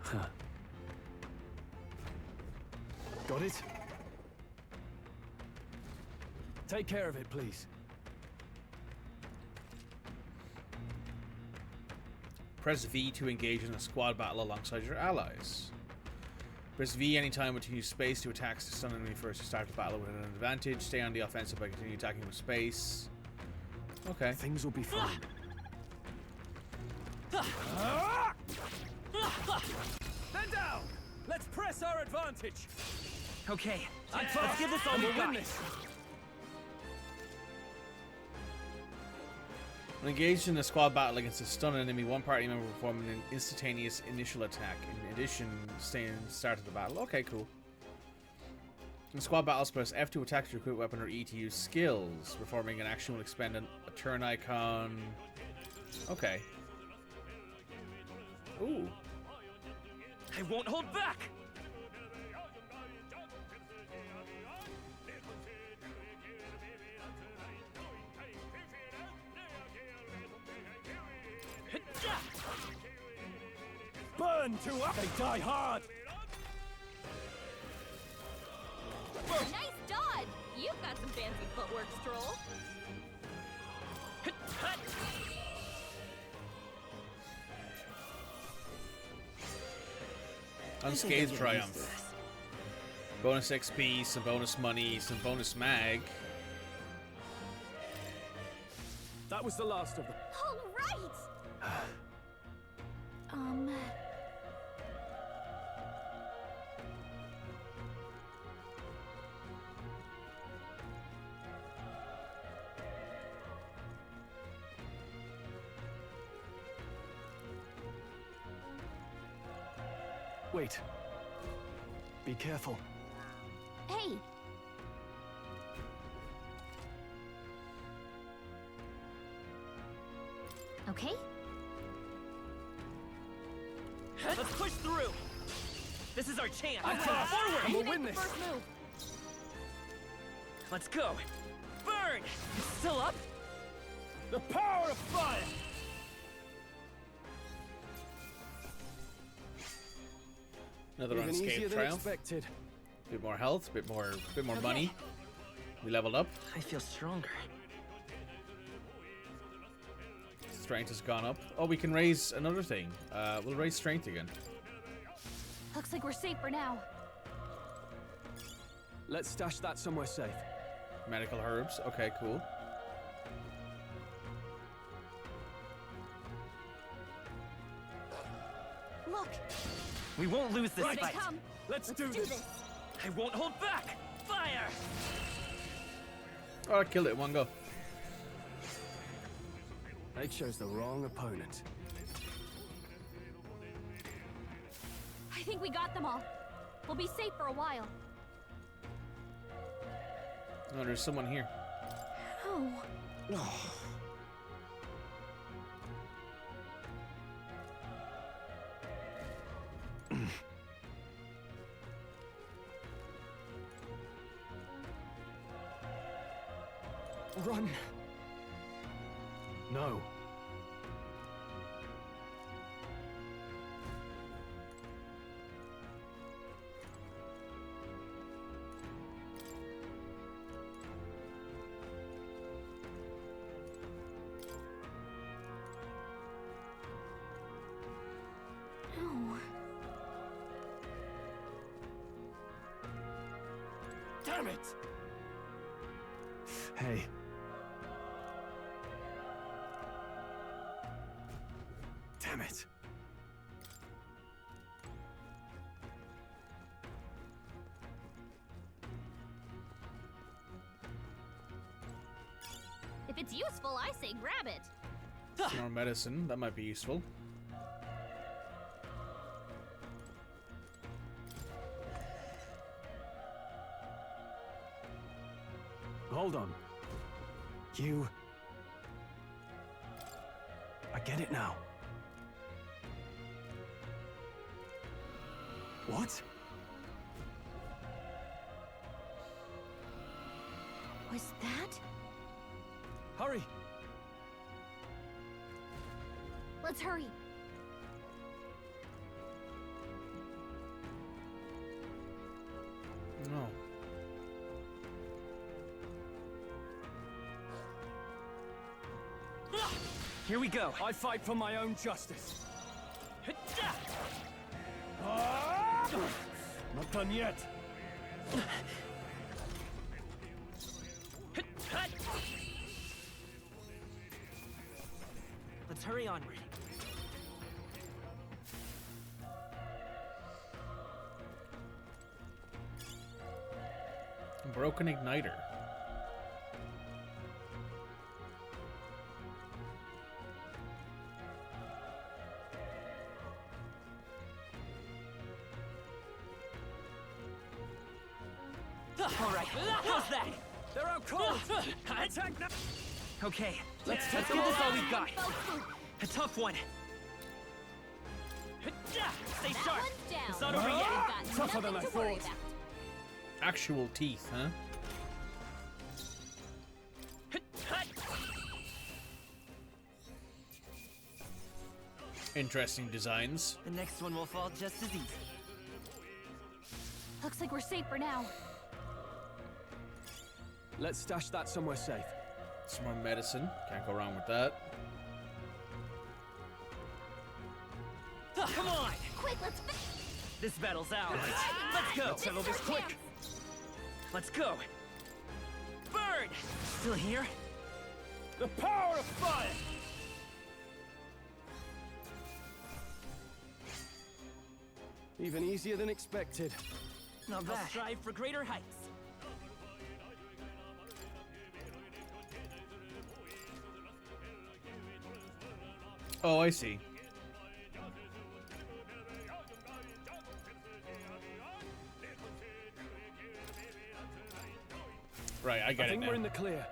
Huh. Got it? Take care of it, please. Press V to engage in a squad battle alongside your allies. Press V anytime when you use space to attack to stun enemy first to start the battle with an advantage. Stay on the offensive by continuing attacking with space. Okay. Things will be fine. Stand down! Let's press our advantage! Okay, Let's give this all we got. When engaged in a squad battle against a stun enemy, one party member will perform an instantaneous initial attack. In addition, stay in the start of the battle. Okay, cool. In squad battles, press F to attack your equipped weapon or E to use skills. Performing an action will expend a turn icon. Okay. Ooh. I won't hold back! Burn to up! They die hard! Nice dodge! You've got some fancy footwork, Stroll. Unscathed triumph. Bonus XP, some bonus money, some bonus mag. That was the last of them. All right! Wait. Be careful. Hey! Okay? Let's push through! This is our chance! Forward! And we'll win this! First move. Let's go! Burn! It's still up? The power of fire! Another Even easier unscathed than triumph. expected. Bit more health, bit more money. We leveled up. I feel stronger. Strength has gone up. Oh, we can raise another thing. We'll raise strength again. Looks like we're safe for now. Let's stash that somewhere safe. Medical herbs. Okay, cool. Look! We won't lose this Right. fight. Come. Let's do this. I won't hold back! Fire! Oh, I killed it in one go. They chose the wrong opponent. I think we got them all. We'll be safe for a while. Oh, there's someone here. Oh. Run! No. No. Damn it! Hey. Damn it. If it's useful, I say grab it. Some more medicine. That might be useful. Hold on. You... I get it now. What? Was that? Hurry! Let's hurry. No. Here we go. I fight for my own justice. Not done yet. Let's hurry onward. Broken igniter. All right, how's that? They're out cold. Attack now. Okay, let's give this all we've got. A tough one. Stay sharp. It's not over yet. Tougher than I thought. Actual teeth, huh? Interesting designs. The next one will fall just as easy. Looks like we're safe for now. Let's stash that somewhere safe. Some more medicine. Can't go wrong with that. Come on! Quick, let's This battle's ours. Let's go. Let's settle this quick. Let's go. Burn! Still here? The power of fire! Even easier than expected. Not bad. I'll strive for greater heights. Oh, I see. Right, I get it think now. we're in the clear.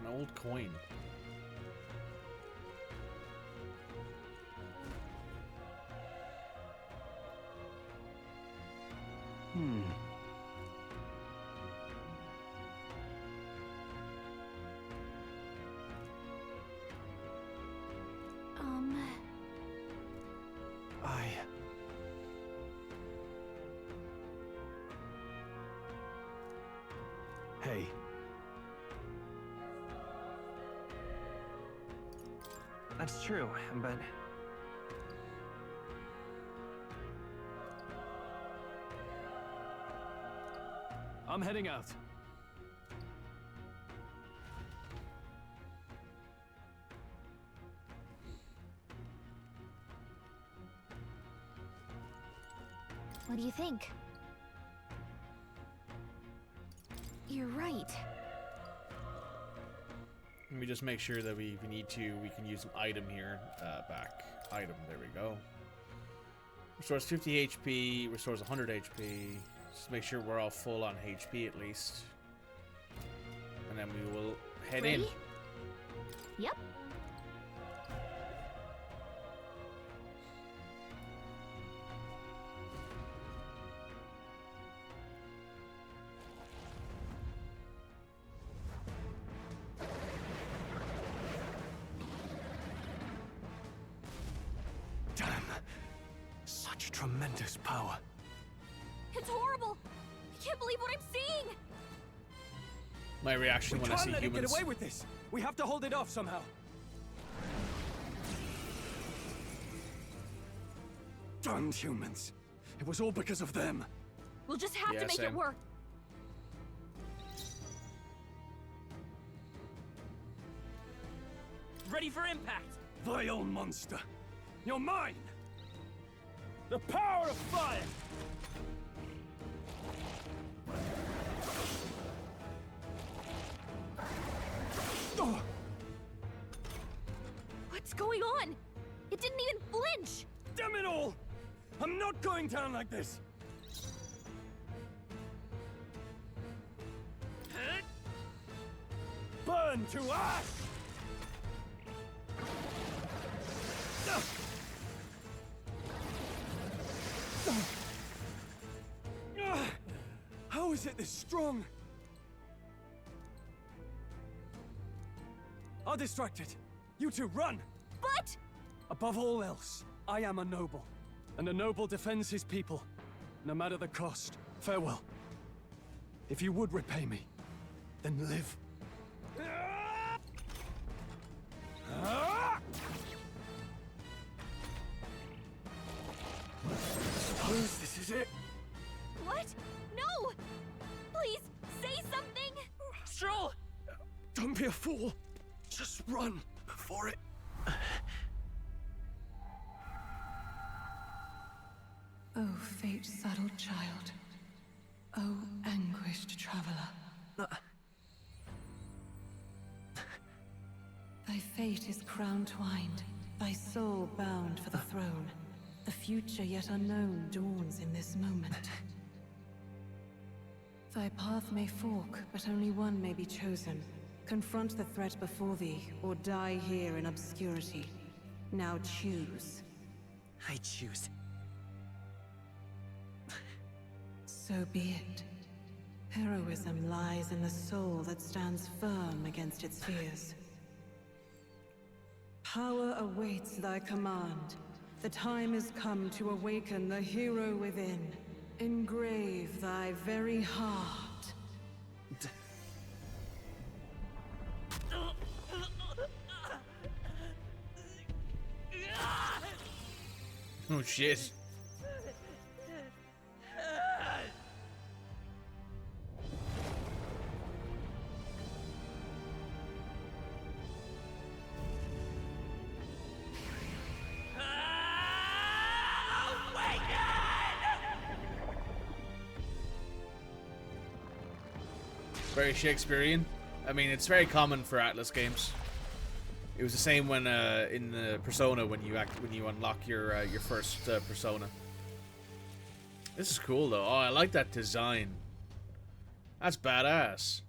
An old coin. Hey. That's true, but... I'm heading out. What do you think? You're right. Let me just make sure that if we need to, we can use an item here. Back. Item, there we go. Restores 50 HP, restores 100 HP. Just make sure we're all full on HP at least. And then we will head in. Yep. Damn. Such tremendous power. It's horrible. I can't believe what I'm seeing. My reaction when I see Can't let it humans. get away with this. We have to hold it off somehow. Damned humans. It was all because of them. We'll just have to make it work. Ready for impact! Vile monster! You're mine! The power of fire! Oh. What's going on? It didn't even flinch. Damn it all! I'm not going down like this! Burn to ash! How is it this strong? I'll distract it. You two, run! But... Above all else, I am a noble. And a noble defends his people, no matter the cost. Farewell. If you would repay me, then live. Suppose this is it. What? No! Please, say something! Stroll! Don't be a fool. Just run before it... Oh, fate-saddled child. Oh, anguished traveler. Thy fate is crown-twined, thy soul bound for the throne. The future yet unknown dawns in this moment. Thy path may fork, but only one may be chosen. Confront the threat before thee, or die here in obscurity. Now choose. I choose. So be it. Heroism lies in the soul that stands firm against its fears. Power awaits thy command. The time is come to awaken the hero within. Engrave thy very heart. Oh shit. Very Shakespearean. I mean, it's very common for Atlas games. It was the same when in the Persona when you unlock your first Persona. This is cool though. Oh, I like that design. That's badass.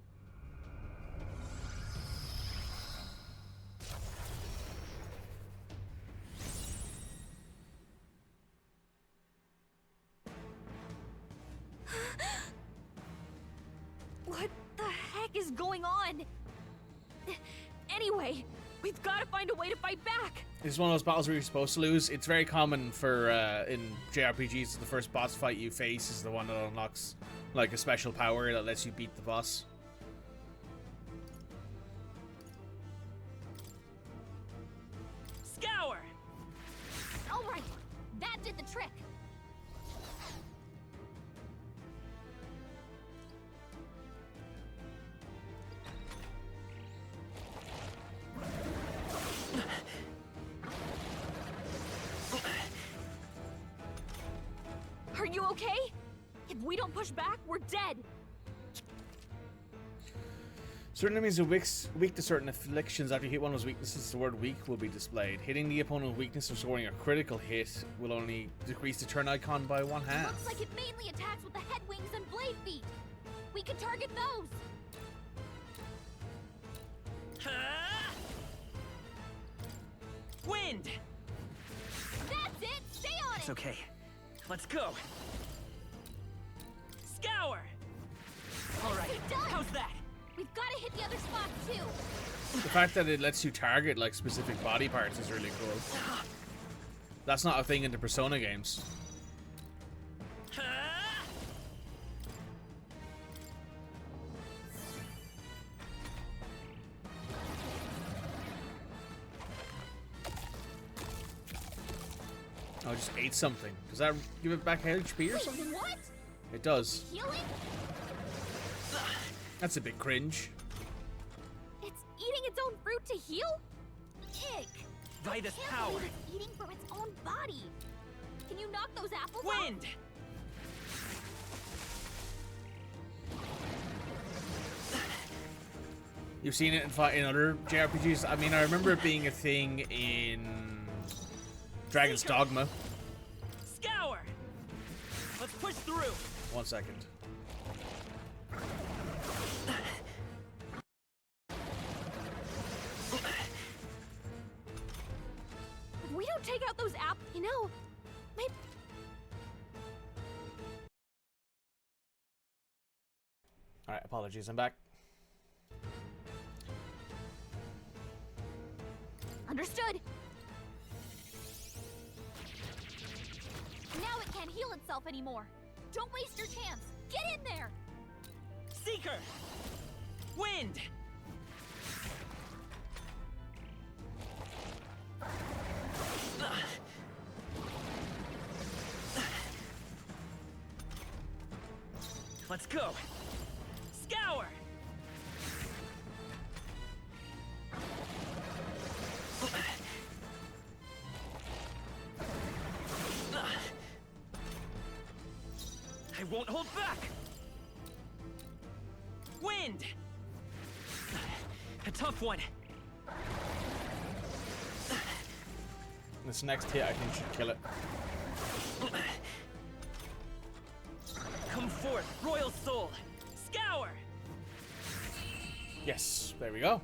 What the heck is going on? Anyway, we've got to find a way to fight back. This is one of those battles where you're supposed to lose. It's very common for in JRPGs. The first boss fight you face is the one that unlocks like a special power that lets you beat the boss. Scour. All right, that did the trick. Are you okay? If we don't push back, we're dead. Certain enemies are weak to certain afflictions. After you hit one of those weaknesses, the word weak will be displayed. Hitting the opponent with weakness or scoring a critical hit will only decrease the turn icon by 1 half. Looks like it mainly attacks with the head wings and blade feet. We could target those. Wind! That's it. Stay on It's it. okay. Let's go. Scour! Alright, how's that? We've got to hit the other spots too. The fact that it lets you target like specific body parts is really cool. That's not a thing in the Persona games. Oh, I just ate something. Does that give it back HP or something? What? It does. Healing? That's a bit cringe. It's eating its own fruit to heal? Ick. By this Can't power. believe it's eating from its own body. Can you knock those apples Wind! You've seen it in other JRPGs. I mean, I remember it being a thing in Dragon's Dogma. Scour! Let's push through. 1 second. If we don't take out those apples, you know, maybe... Alright, apologies, I'm back. Understood. Now it can't heal itself anymore. Don't waste your chance. Get in there. Seeker! Wind! Let's go. Scour! I won't hold back! Wind! A tough one. This next hit I think should kill it. Come forth, Royal Soul! Scour! Yes, there we go.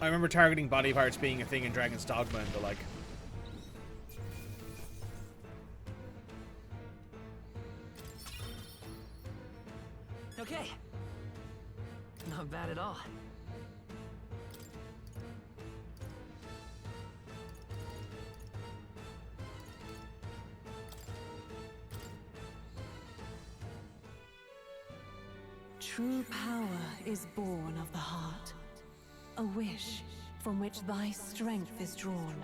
I remember targeting body parts being a thing in Dragon's Dogma and the like. Okay. Not bad at all. True power is born of the heart, a wish from which thy strength is drawn.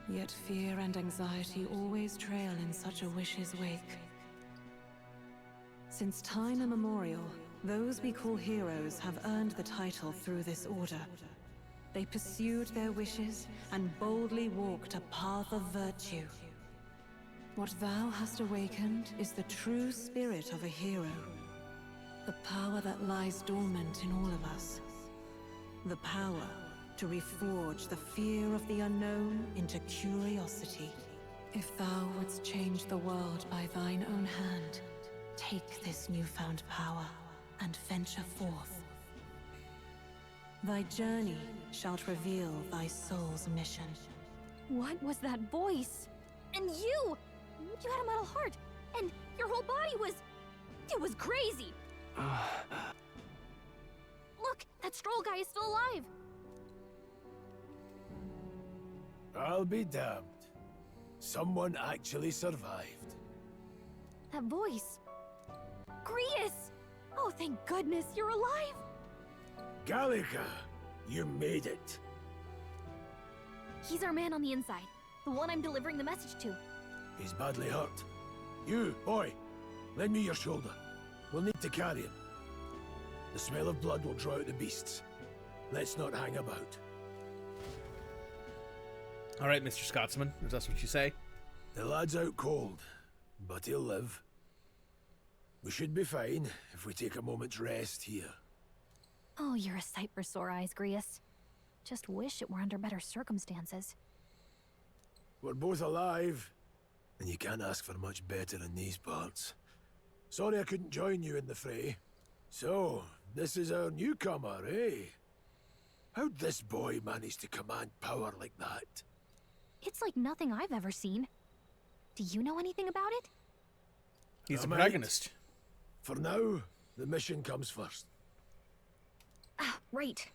Yet fear and anxiety always trail in such a wish's wake. Since time immemorial, those we call heroes have earned the title through this order. They pursued their wishes and boldly walked a path of virtue. What thou hast awakened is the true spirit of a hero. The power that lies dormant in all of us. The power to reforge the fear of the unknown into curiosity. If thou wouldst change the world by thine own hand, take this newfound power and venture forth. Thy journey shalt reveal thy soul's mission. What was that voice? And you! You had a metal heart, and your whole body was... It was crazy! Look, that Stroll guy is still alive! I'll be damned. Someone actually survived. That voice... Grius! Oh, thank goodness, you're alive! Gallica, you made it. He's our man on the inside, the one I'm delivering the message to. He's badly hurt. You, boy, lend me your shoulder. We'll need to carry him. The smell of blood will draw out the beasts. Let's not hang about. All right, Mr. Scotsman, if that's what you say. The lad's out cold, but he'll live. We should be fine if we take a moment's rest here. Oh, you're a sight for sore eyes, Grius. Just wish it were under better circumstances. We're both alive, and you can't ask for much better in these parts. Sorry I couldn't join you in the fray. So, this is our newcomer, eh? How'd this boy manage to command power like that? It's like nothing I've ever seen. Do you know anything about it? He's a protagonist. For now, the mission comes first. Ah, right.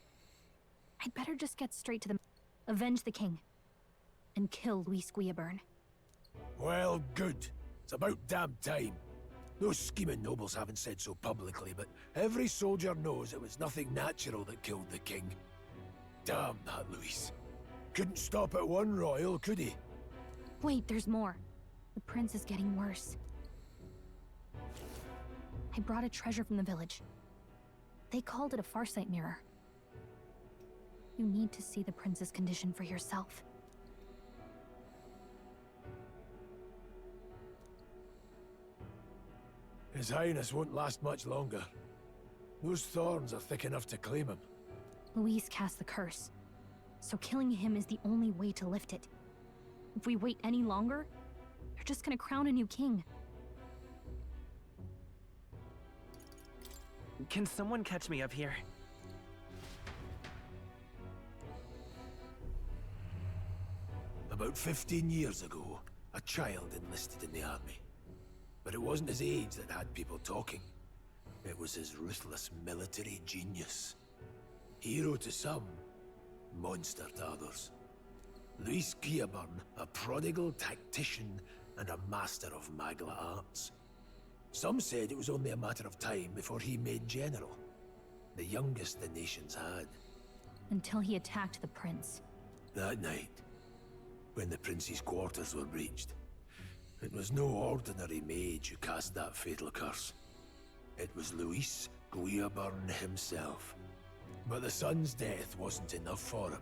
I'd better just get straight to the... Avenge the king. And kill Luis Guillaburn. Well, good. It's about damn time. Those scheming nobles haven't said so publicly, but every soldier knows it was nothing natural that killed the king. Damn that Luis. Couldn't stop at one royal, could he? Wait, there's more. The prince is getting worse. I brought a treasure from the village. They called it a farsight mirror. You need to see the prince's condition for yourself. His Highness won't last much longer. Those thorns are thick enough to claim him. Luis cast the curse, so killing him is the only way to lift it. If we wait any longer, they're just gonna crown a new king. Can someone catch me up here? About 15 years ago, a child enlisted in the army. But it wasn't his age that had people talking. It was his ruthless military genius. Hero to some, monster to others. Luis Guillaburn, a prodigal tactician and a master of Magla arts. Some said it was only a matter of time before he made general. The youngest the nations had. Until he attacked the prince. That night, when the prince's quarters were breached, it was no ordinary mage who cast that fatal curse. It was Luis Guillaburn himself. But the son's death wasn't enough for him.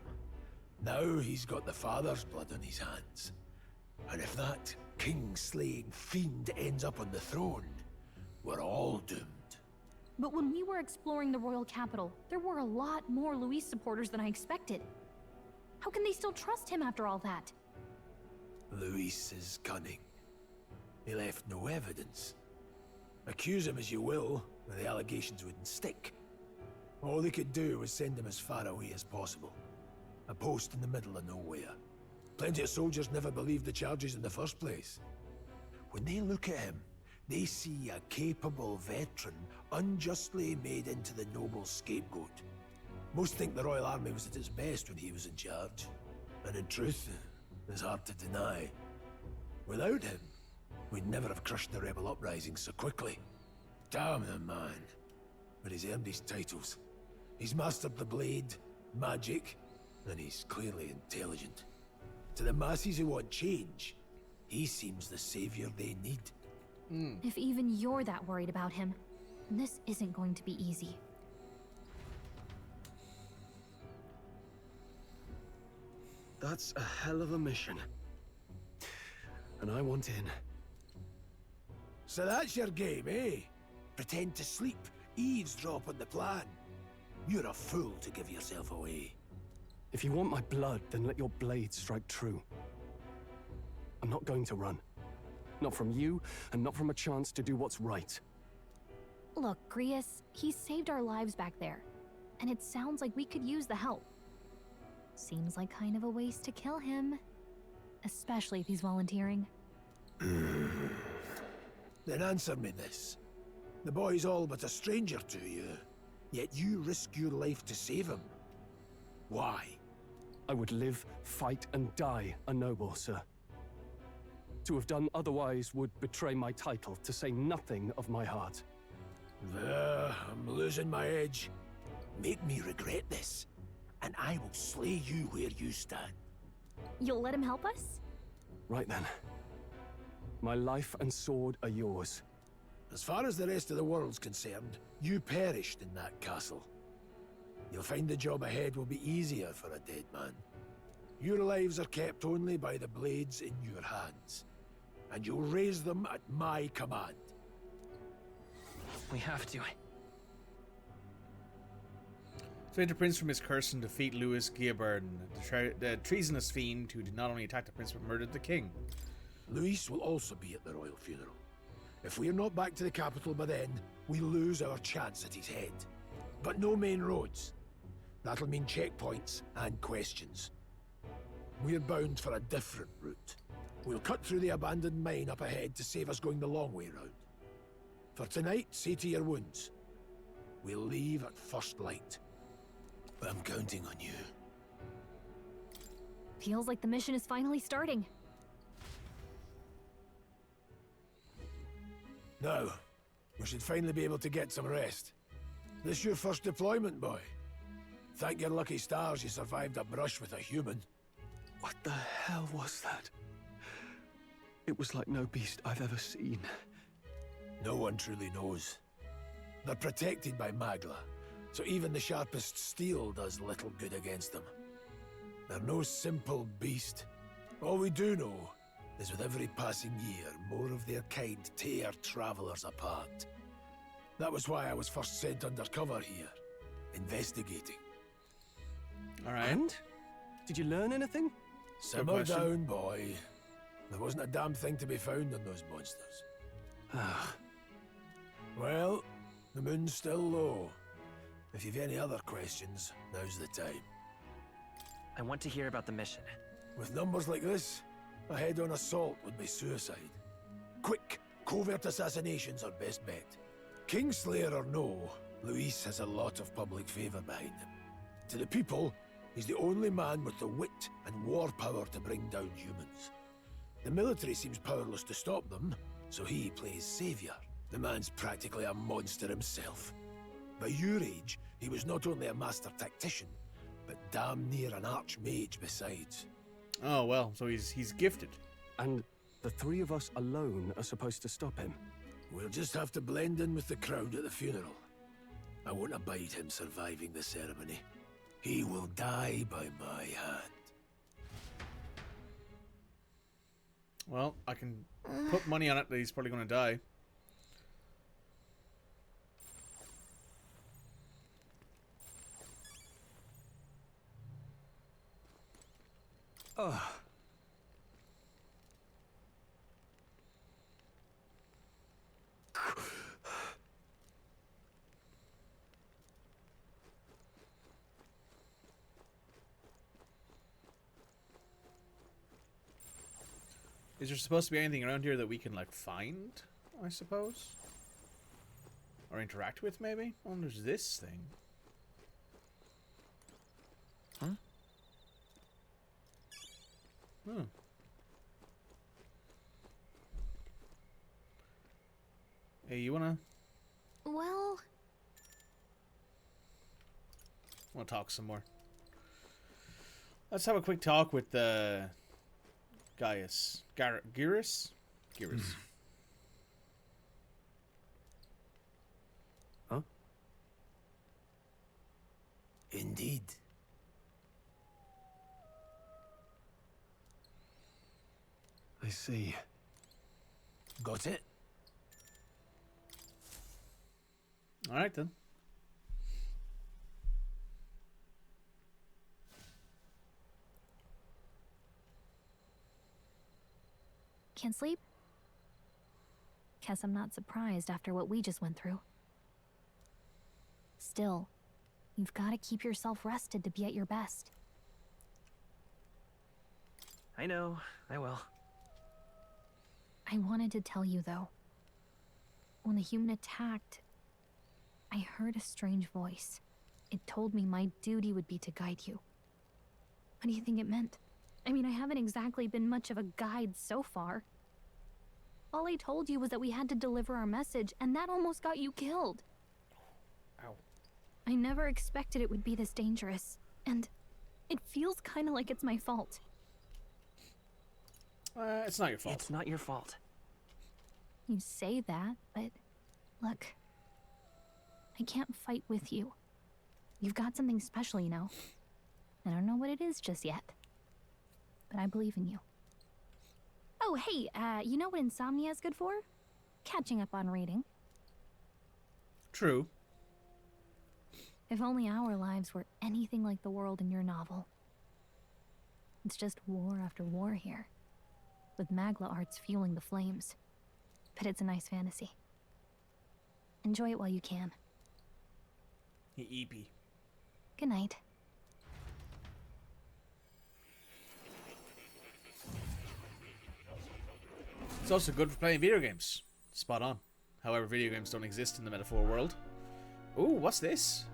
Now he's got the father's blood on his hands. And if that king-slaying fiend ends up on the throne, we're all doomed. But when we were exploring the royal capital, there were a lot more Luis supporters than I expected. How can they still trust him after all that? Luis is cunning. He left no evidence. Accuse him as you will, the allegations wouldn't stick. All they could do was send him as far away as possible. A post in the middle of nowhere. Plenty of soldiers never believed the charges in the first place. When they look at him, they see a capable veteran unjustly made into the noble scapegoat. Most think the Royal Army was at its best when he was in charge. And in truth, it's hard to deny. Without him, we'd never have crushed the rebel uprising so quickly. Damn the man. But he's earned his titles. He's mastered the blade, magic, and he's clearly intelligent. To the masses who want change, he seems the savior they need. If even you're that worried about him, then this isn't going to be easy. That's a hell of a mission. And I want in. So that's your game, eh? Pretend to sleep, Eavesdrop on the plan. You're a fool to give yourself away. If you want my blood, then let your blade strike true. I'm not going to run. Not from you, and not from a chance to do what's right. Look, Grius, he saved our lives back there, and it sounds like we could use the help. Seems like kind of a waste to kill him, especially if he's volunteering. Then answer me this. The boy's all but a stranger to you, yet you risk your life to save him. Why? I would live, fight, and die a noble, sir. To have done otherwise would betray my title, to say nothing of my heart. I'm losing my edge. Make me regret this, and I will slay you where you stand. You'll let him help us? Right then. My life and sword are yours. As far as the rest of the world's concerned, you perished in that castle. You'll find the job ahead will be easier for a dead man. Your lives are kept only by the blades in your hands, and you'll raise them at my command. We have to. Save the prince from his curse and defeat Louis Guilbert, the treasonous fiend who did not only attack the prince but murdered the king. Louis will also be at the royal funeral. If we're not back to the capital by then, we lose our chance at his head. But no main roads. That'll mean checkpoints and questions. We're bound for a different route. We'll cut through the abandoned mine up ahead to save us going the long way round. For tonight, see to your wounds. We'll leave at first light. I'm counting on you. Feels like the mission is finally starting. Now, we should finally be able to get some rest. This your first deployment, boy? Thank your lucky stars you survived a brush with a human. What the hell was that? It was like no beast I've ever seen. No one truly knows. They're protected by Magla, so even the sharpest steel does little good against them. They're no simple beast. All we do know is with every passing year, more of their kind tear travelers apart. That was why I was first sent undercover here, investigating. All right. And? Did you learn anything? Simmer down, boy. There wasn't a damn thing to be found on those monsters. Well, the moon's still low. If you've any other questions, now's the time. I want to hear about the mission. With numbers like this, a head-on assault would be suicide. Quick, covert assassinations are best bet. Kingslayer or no, Luis has a lot of public favor behind him. To the people, he's the only man with the wit and war power to bring down humans. The military seems powerless to stop them, so he plays savior. The man's practically a monster himself. By your age, he was not only a master tactician, but damn near an archmage besides. Oh, well, so he's gifted. And the three of us alone are supposed to stop him. We'll just have to blend in with the crowd at the funeral. I won't abide him surviving the ceremony. He will die by my hand. Well, I can put money on it that he's probably going to die. Ugh. Is there supposed to be anything around here that we can, like, find, I suppose? Or interact with, maybe? Oh, there's this thing. Huh? Hmm. Hey, you wanna Well... talk some more? Let's have a quick talk with Gaius. Gyrus? Huh? Indeed. I see. Got it? All right, then. Can't sleep? Guess I'm not surprised after what we just went through. Still, you've got to keep yourself rested to be at your best. I know, I will. I wanted to tell you, though. When the human attacked, I heard a strange voice. It told me my duty would be to guide you. What do you think it meant? I mean, I haven't exactly been much of a guide so far. All I told you was that we had to deliver our message, and that almost got you killed. Ow. I never expected it would be this dangerous, and it feels kind of like it's my fault. It's not your fault. It's not your fault. You say that, but look, I can't fight with you. You've got something special, you know. I don't know what it is just yet, but I believe in you. Oh, hey, you know what insomnia is good for? Catching up on reading. True. If only our lives were anything like the world in your novel. It's just war after war here, with Magla arts fueling the flames. But it's a nice fantasy. Enjoy it while you can. EP. Good night. It's also good for playing video games. Spot on. However, video games don't exist in the Metaphor world. Ooh, what's this?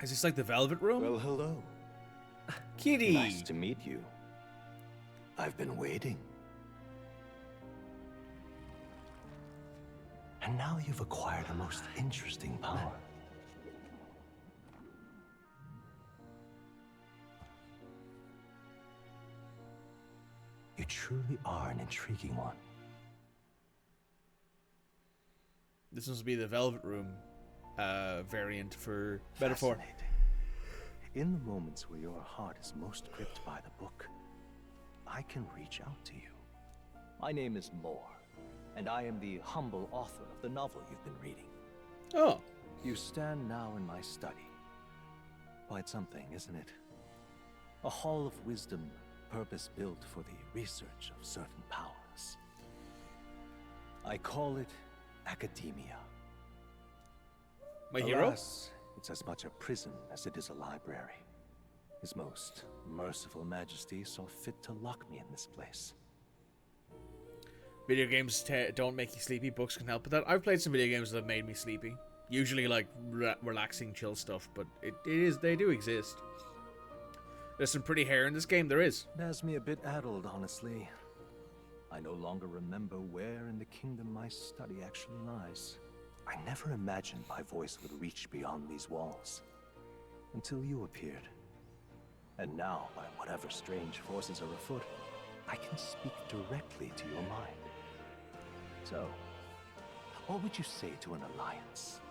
Is this like the Velvet Room? Well, hello. Kitty! Nice to meet you. I've been waiting. And now you've acquired a most interesting power. You truly are an intriguing one. This must be the Velvet Room variant for Metaphor. Fascinating. In the moments where your heart is most gripped by the book, I can reach out to you. My name is Moore, and I am the humble author of the novel you've been reading. Oh. You stand now in my study. Quite something, isn't it? A hall of wisdom, purpose-built for the research of certain powers. I call it academia. My hero? Alas, it's as much a prison as it is a library. His most merciful majesty saw fit to lock me in this place. Video games don't make you sleepy. Books can help with that. I've played some video games that have made me sleepy. Usually like relaxing, chill stuff, but they do exist. There's some pretty hair in this game, there is. It has me a bit addled, honestly. I no longer remember where in the kingdom my study actually lies. I never imagined my voice would reach beyond these walls. Until you appeared. And now, by whatever strange forces are afoot, I can speak directly to your mind. So, what would you say to an alliance?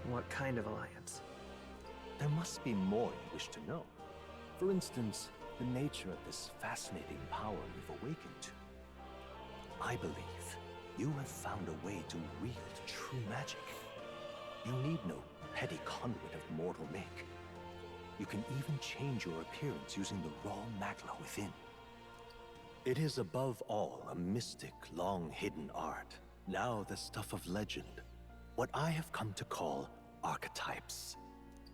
What kind of alliance? There must be more you wish to know. For instance, the nature of this fascinating power you've awakened to. I believe you have found a way to wield true magic. You need no petty conduit of mortal make. You can even change your appearance using the raw magla within. It is above all a mystic, long-hidden art, now the stuff of legend. What I have come to call archetypes.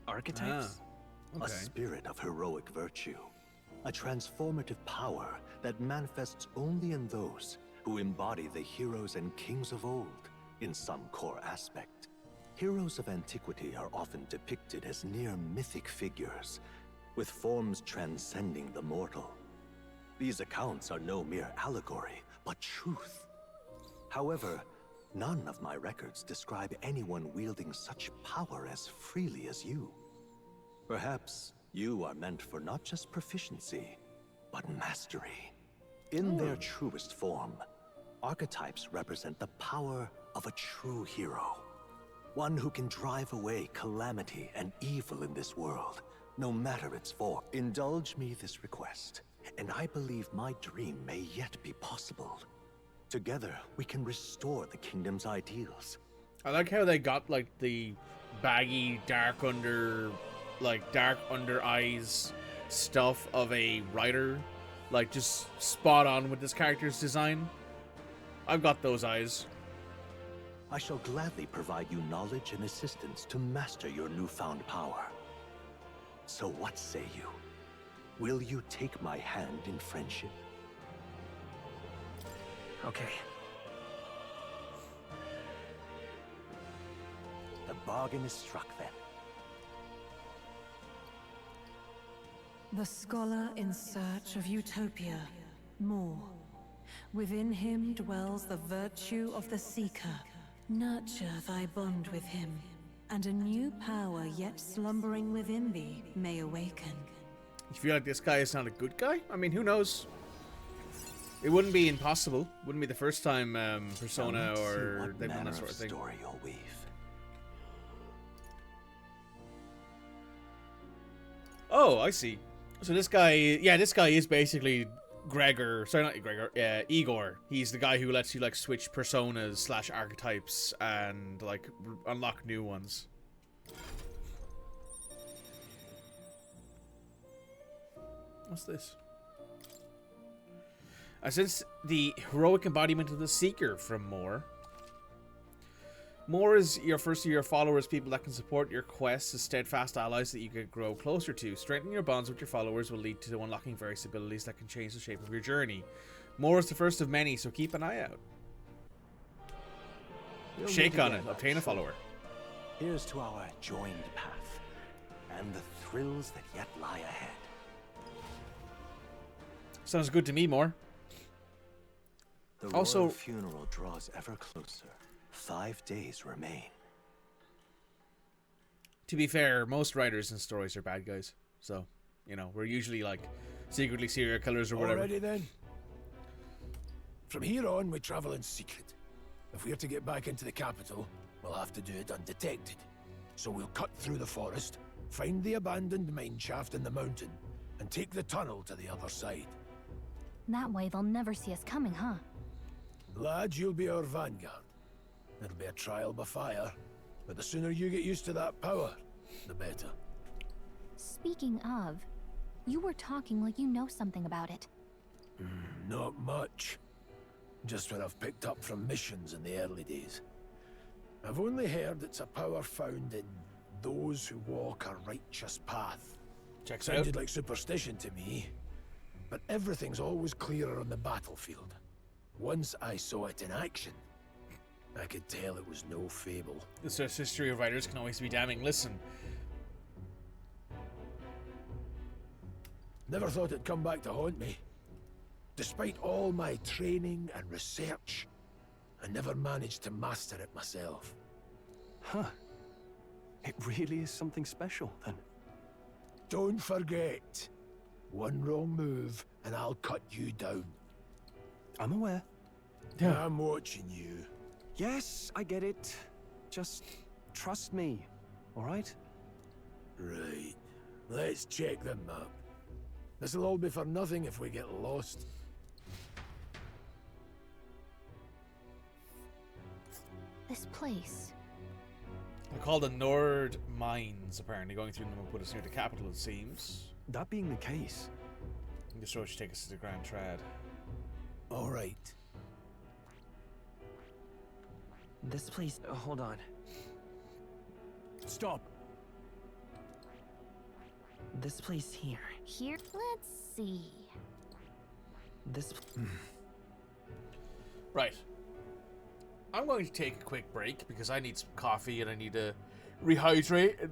Archetypes? A spirit of heroic virtue. A transformative power that manifests only in those who embody the heroes and kings of old in some core aspect. Heroes of antiquity are often depicted as near mythic figures, with forms transcending the mortal. These accounts are no mere allegory, but truth. However, none of my records describe anyone wielding such power as freely as you. Perhaps you are meant for not just proficiency, but mastery. In their truest form, archetypes represent the power of a true hero. One who can drive away calamity and evil in this world, no matter its form. Indulge me this request, and I believe my dream may yet be possible. Together, we can restore the kingdom's ideals. I like how they got like the baggy, dark under eyes stuff of a writer, like just spot on with this character's design. I've got those eyes. I shall gladly provide you knowledge and assistance to master your newfound power. So what say you? Will you take my hand in friendship? Okay. The bargain is struck then. The scholar in search of utopia. More. Within him dwells the virtue of the seeker. Nurture thy bond with him, and a new power yet slumbering within thee may awaken. You feel like this guy is not a good guy? I mean, who knows? It wouldn't be impossible. Wouldn't be the first time Persona or they've done that sort of thing. Story you'll weave. Oh, I see. So this guy, yeah, this guy is basically Gregor. Sorry, not Gregor. Igor. He's the guy who lets you like switch personas / archetypes and like unlock new ones. What's this? I sense the heroic embodiment of the Seeker from Moore. Moore is your first of your followers, people that can support your quests as steadfast allies that you can grow closer to. Strengthening your bonds with your followers will lead to unlocking various abilities that can change the shape of your journey. Moore is the first of many, so keep an eye out. Shake on it, obtain a follower. Here's to our joined path, and the thrills that yet lie ahead. Sounds good to me, Moore. The also, royal funeral draws ever closer. 5 days remain. To be fair, most writers and stories are bad guys. So, you know, we're usually like secretly serial killers or whatever. Already then. From here on, we travel in secret. If we're to get back into the capital, we'll have to do it undetected. So we'll cut through the forest, find the abandoned mine shaft in the mountain, and take the tunnel to the other side. That way they'll never see us coming, huh? Lad, you'll be our vanguard. It'll be a trial by fire, but the sooner you get used to that power, the better. Speaking of, you were talking like you know something about it. Not much. Just what I've picked up from missions in the early days. I've only heard it's a power found in those who walk a righteous path. Sounded like superstition to me, but everything's always clearer on the battlefield. Once I saw it in action, I could tell it was no fable. This history of writers can always be damning. Listen. Never thought it'd come back to haunt me. Despite all my training and research, I never managed to master it myself. Huh. It really is something special, then. Don't forget. One wrong move, and I'll cut you down. I'm aware. Yeah. I'm watching you. Yes, I get it. Just trust me, all right? Right. Let's check the map. This'll all be for nothing if we get lost. This place. They're called the Nord Mines, apparently. Going through them will put us near the capital, it seems. That being the case. This road should take us to the Grand Trad. All right. This place... hold on. Stop. This place here. Here? Let's see. This... Right. I'm going to take a quick break because I need some coffee and I need to rehydrate and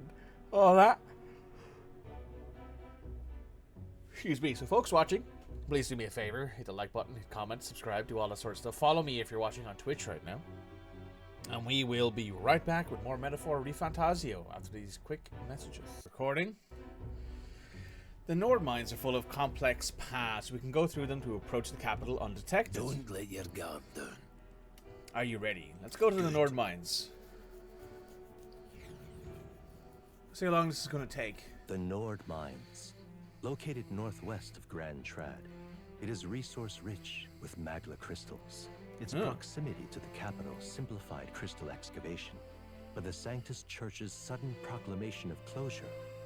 all that. Excuse me. So folks watching, please do me a favor. Hit the like button, hit comment, subscribe, do all that sort of stuff. Follow me if you're watching on Twitch right now. And we will be right back with more Metaphor ReFantazio after these quick messages. Recording. The Nord mines are full of complex paths. We can go through them to approach the capital undetected. Don't let your guard down. Are you ready? Let's go to the Nord mines. See how long this is going to take. The Nord Mines, located northwest of Grand Trad. It is resource-rich with magla crystals. Its proximity to the capital simplified crystal excavation, but the Sanctus Church's sudden proclamation of closure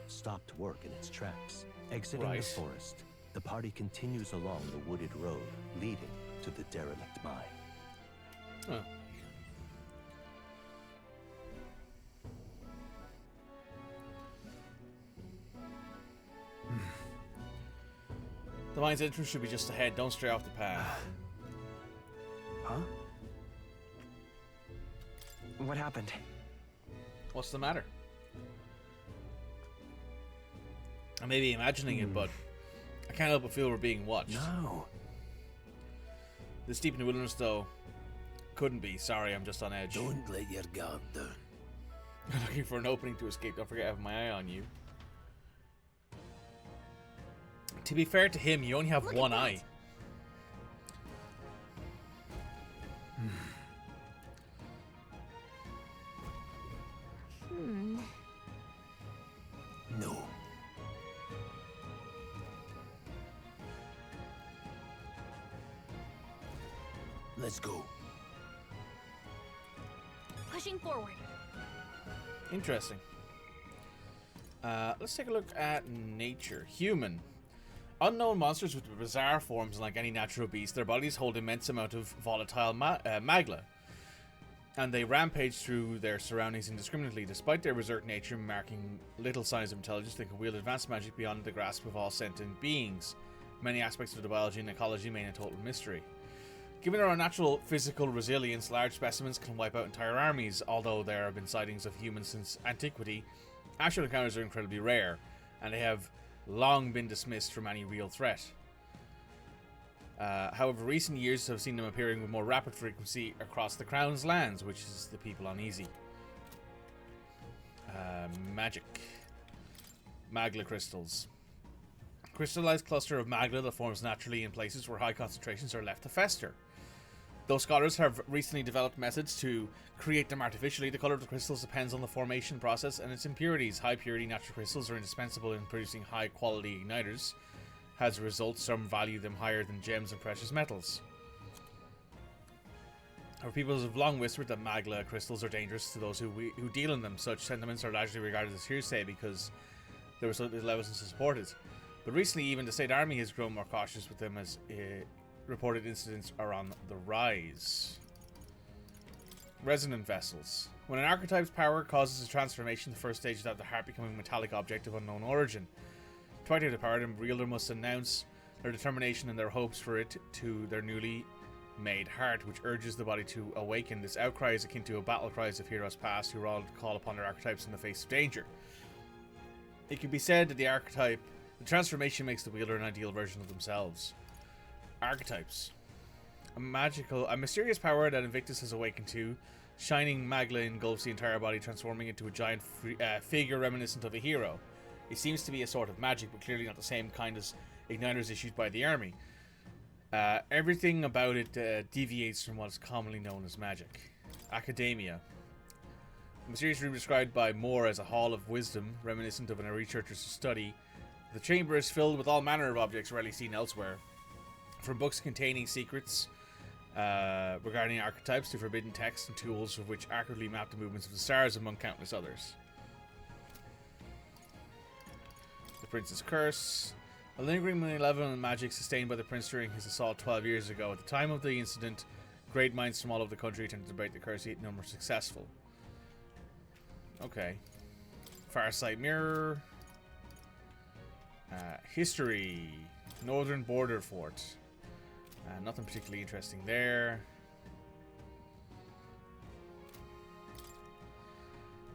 stopped work in its tracks. Exiting the forest, the party continues along the wooded road leading to the derelict mine. Huh. The mine's entrance should be just ahead. Don't stray off the path. Huh? What happened? What's the matter? I may be imagining it, but I can't help but feel we're being watched. No. This deep in the wilderness, though, couldn't be. Sorry, I'm just on edge. Don't let your guard down. I'm looking for an opening to escape. Don't forget I have my eye on you. To be fair to him, you only have one eye. No. Let's go. Pushing forward. Interesting. Let's take a look at nature. Human. Unknown monsters with bizarre forms, like any natural beast, their bodies hold immense amount of volatile magla, and they rampage through their surroundings indiscriminately. Despite their berserk nature marking little signs of intelligence, they can wield advanced magic beyond the grasp of all sentient beings. Many aspects of the biology and ecology remain a total mystery. Given their unnatural physical resilience, large specimens can wipe out entire armies. Although there have been sightings of humans since antiquity, actual encounters are incredibly rare, and they have long been dismissed from any real threat. However, recent years have seen them appearing with more rapid frequency across the Crown's lands, which is the people uneasy. Magic. Magla crystals. Crystallized cluster of magla that forms naturally in places where high concentrations are left to fester. Though scholars have recently developed methods to create them artificially, the color of the crystals depends on the formation process and its impurities. High purity natural crystals are indispensable in producing high quality igniters. As a result, some value them higher than gems and precious metals. Our peoples have long whispered that magla crystals are dangerous to those who deal in them. Such sentiments are largely regarded as hearsay because there was so little evidence to support it. But recently, even the State Army has grown more cautious with them, as reported incidents are on the rise. Resonant vessels. When an archetype's power causes a transformation, the first stage is that the heart becoming a metallic object of unknown origin. To activate the power, the wielder must announce their determination and their hopes for it to their newly made heart, which urges the body to awaken. This outcry is akin to a battle cries of heroes past who are all to call upon their archetypes in the face of danger. It can be said that the transformation makes the wielder an ideal version of themselves. Archetypes. A mysterious power that Invictus has awakened to. Shining magla engulfs the entire body, transforming it into a giant figure reminiscent of a hero. It seems to be a sort of magic, but clearly not the same kind as igniters issued by the army. Everything about it deviates from what is commonly known as magic. Academia. A mysterious room described by Moore as a hall of wisdom, reminiscent of a researcher's study. The chamber is filled with all manner of objects rarely seen elsewhere. From books containing secrets regarding archetypes to forbidden texts and tools of which accurately map the movements of the stars, among countless others. The Prince's Curse. A lingering malevolent magic sustained by the Prince during his assault 12 years ago. At the time of the incident, great minds from all over the country attempted to break the curse, yet none were successful. Okay. Farsight Mirror. History. Northern Border Fort. Nothing particularly interesting there.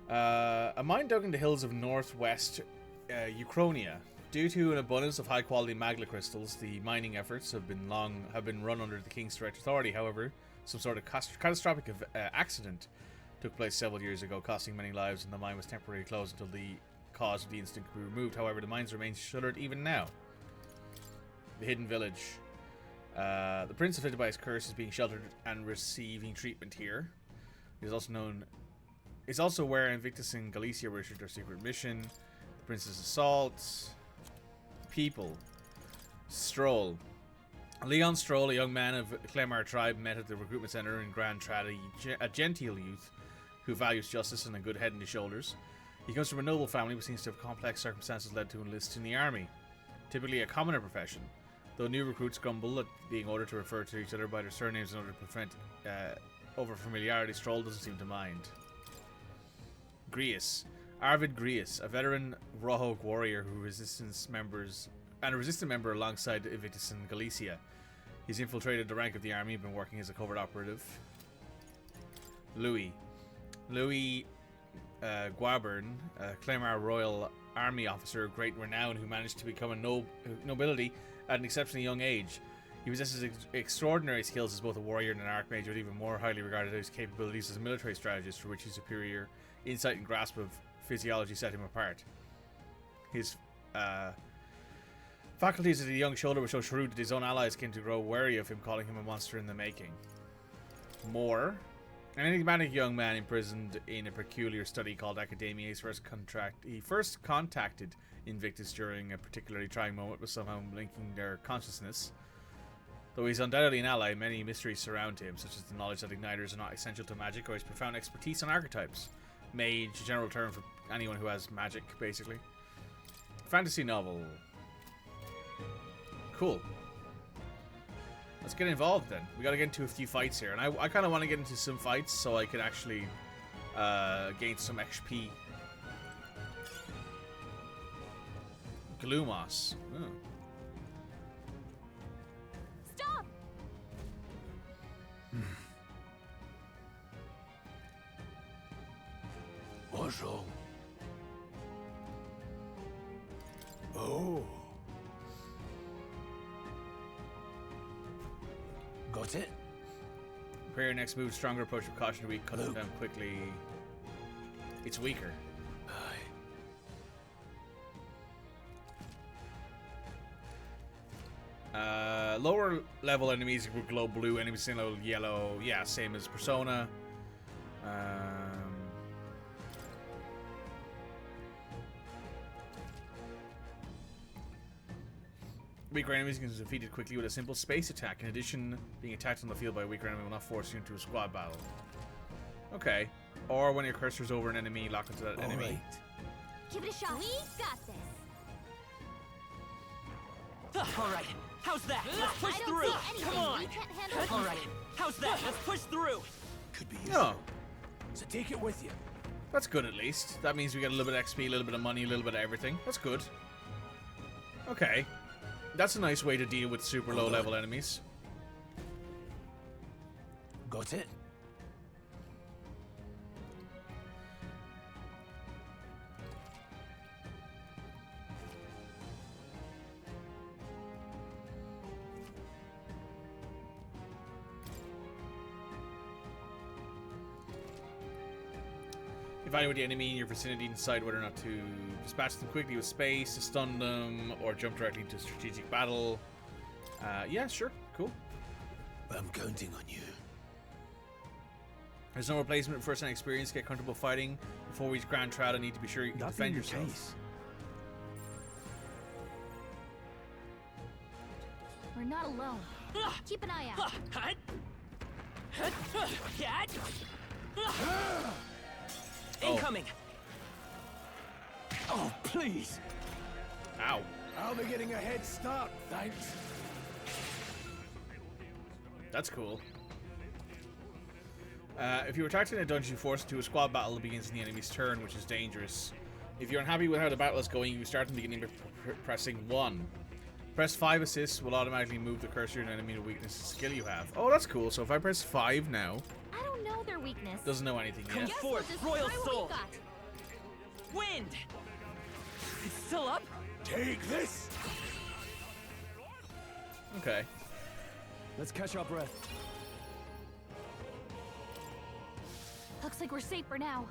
A mine dug in the hills of northwest Ukrainia. Due to an abundance of high-quality magla crystals, the mining efforts have been run under the King's direct authority. However, some sort of catastrophic accident took place several years ago, costing many lives, and the mine was temporarily closed until the cause of the incident could be removed. However, the mines remain shuttered even now. The Hidden Village. The Prince, afflicted by his curse, is being sheltered and receiving treatment here. It is also where Invictus and Galicia were issued their secret mission. The Prince's assault. People. Stroll. Leon Stroll, a young man of Clemar tribe, met at the recruitment center in Grand Trad, a genteel youth who values justice and a good head on his shoulders. He comes from a noble family, but seems to have complex circumstances led to enlist in the army. Typically a commoner profession, though new recruits grumble at being ordered to refer to each other by their surnames in order to prevent over familiarity. Stroll doesn't seem to mind. Grius. Arvid Grius, a veteran Rohog warrior who resistant member alongside Ivitus in Galicia. He's infiltrated the rank of the army, been working as a covert operative. Louis Guabern, a Clemar Royal Army officer of great renown who managed to become a nobility at an exceptionally young age. He possesses extraordinary skills as both a warrior and an archmage, but even more highly regarded his capabilities as a military strategist, for which his superior insight and grasp of physiology set him apart. His faculties as a young shoulder were so shrewd that his own allies came to grow wary of him, calling him a monster in the making. Moore, an enigmatic young man imprisoned in a peculiar study called Academia. He first contacted Invictus during a particularly trying moment, with somehow linking their consciousness. Though he's undoubtedly an ally, many mysteries surround him, such as the knowledge that igniters are not essential to magic, or his profound expertise on archetypes. Mage, a general term for anyone who has magic, basically. Fantasy novel. Cool. Let's get involved then. We gotta get into a few fights here, and I kind of want to get into some fights so I can actually gain some XP. Glumos. Oh. Stop! What's wrong? Oh. Got it? Prepare your next move. Stronger approach with caution to weak. Cut it down quickly. It's weaker. Lower level enemies will glow blue. Enemies in yellow. Yeah, same as Persona. Weaker enemies can be defeated quickly with a simple space attack. In addition, being attacked on the field by a weaker enemy will not force you into a squad battle. Okay. Or when your cursor's over an enemy, lock into that enemy. Right. Give it a shot. We got this. All right. How's that? Let's push I don't through. see anything. Come on. We can't handle All right. How's that? Let's push through. Could be Oh. So take it with you. That's good at least. That means we get a little bit of XP, a little bit of money, a little bit of everything. That's good. Okay. That's a nice way to deal with super low level enemies. Got it? Evaluate the enemy in your vicinity and decide whether or not to dispatch them quickly with space, to stun them, or jump directly into strategic battle. Yeah, sure. Cool. I'm counting on you. There's no replacement for first-hand experience. Get comfortable fighting. Before we reach Grand Trad, I need to be sure you can defend yourself. We're not alone. Keep an eye out. Incoming. Oh, please. Ow. I'll be getting a head start, thanks. That's cool. If you're attacked in a dungeon, forced into a squad battle, it begins in the enemy's turn, which is dangerous. If you're unhappy with how the battle is going, you start in the beginning by pressing 1. Press 5 assists will automatically move the cursor to an enemy to weakness skill you have. Oh, that's cool. So if I press 5 now... I don't know their weakness. Doesn't know anything yet. Come forth, Royal Soul. Wind. It's still up. Take this. Okay. Let's catch our breath. Looks like we're safe for now.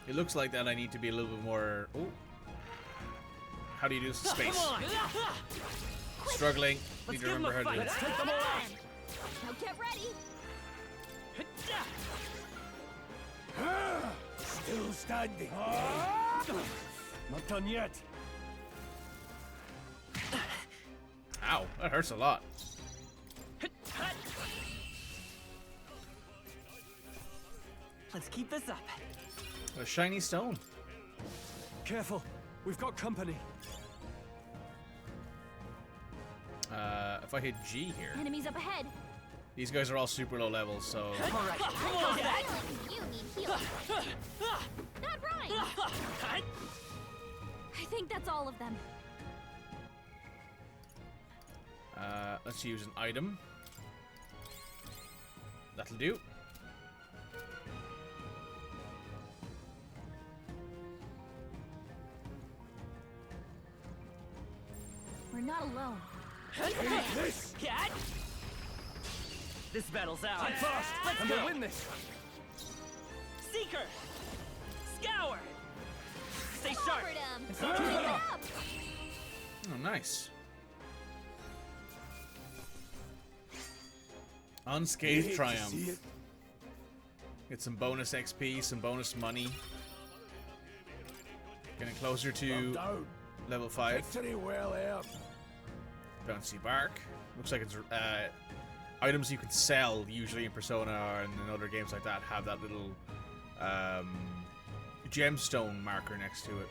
It looks like that I need to be a little bit more... Oh. How do you do this in space? Come on. Struggling. Need to give remember them a how to do fight. it. Let's take them on. Now get ready. Still standing. Not done yet. That hurts a lot. Let's keep this up. A shiny stone. Careful, we've got company. If I hit G here, Enemies up ahead. these guys are all super low levels, so. All right, come on, Dad. You need healing. That rhymes. I think that's all of them. Let's use an item. That'll do. We're not alone. This cat. This battle's out. I'm fast. Let's I'm go. gonna win this. Seeker. Scour. Stay sharp. Forward 'em. It's Keep not it too up. Oh, nice. Unscathed Triumph. Get some bonus XP, some bonus money. Getting closer to level 5. Victory well earned. Bouncy bark. Looks like it's items you can sell usually in Persona and in other games like that have that little gemstone marker next to it.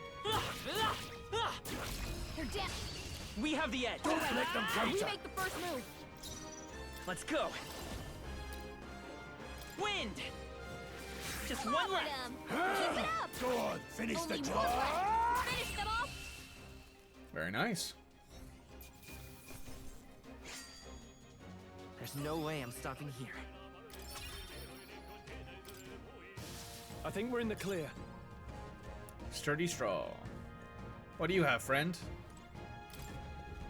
They're dead. We have the edge. Don't let them We counter. make the first move. Let's go. Wind. Just one Forward left. 'em. Keep it up. Go on, finish Only the one job. left. Finish them off. Very nice. There's no way I'm stopping here. I think we're in the clear. Sturdy straw. What do you have, friend?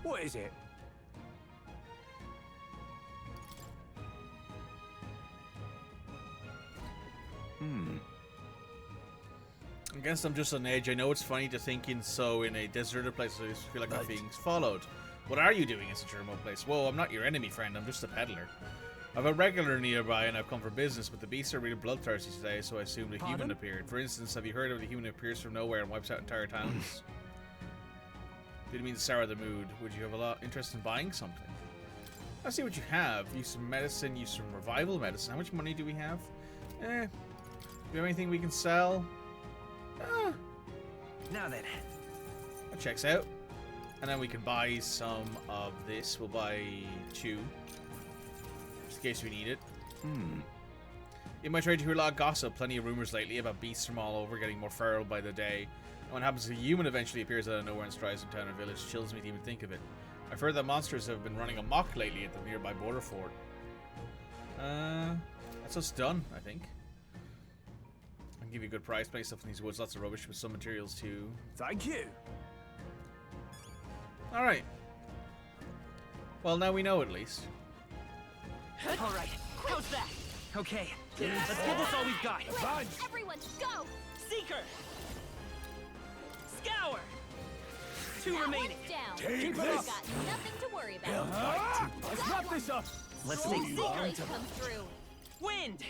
What is it? I guess I'm just on edge. I know it's funny to think in a deserted place. I just feel like I'm being followed. What are you doing in such a remote place? Whoa, I'm not your enemy, friend. I'm just a peddler. I've a regular nearby and I've come for business, but the beasts are really bloodthirsty today, so I assumed a human appeared. For instance, have you heard of the human who appears from nowhere and wipes out entire towns? Didn't mean to sour the mood. Would you have a lot of interest in buying something? I see what you have. Use some medicine, use some revival medicine. How much money do we have? Do we have anything we can sell? Now then. That checks out. And then we can buy some of this. We'll buy 2. Just in case we need it. In my trade, you hear a lot of gossip. Plenty of rumors lately about beasts from all over getting more feral by the day. And when happens, a human eventually appears out of nowhere and strides in town or village. Chills me to even think of it. I've heard that monsters have been running amok lately at the nearby border fort. That's us done, I think. I can give you a good price. Plenty of stuff in these woods. Lots of rubbish with some materials too. Thank you. Alright. Well, now we know at least. All right. How's that? Okay. Let's give this all we've got. Quick, everyone, go. Seeker. Scour. 2 That remaining. one's down. Take We've this. got nothing to worry about. Let's wrap this up. Let's So take Seekers come through. Wind.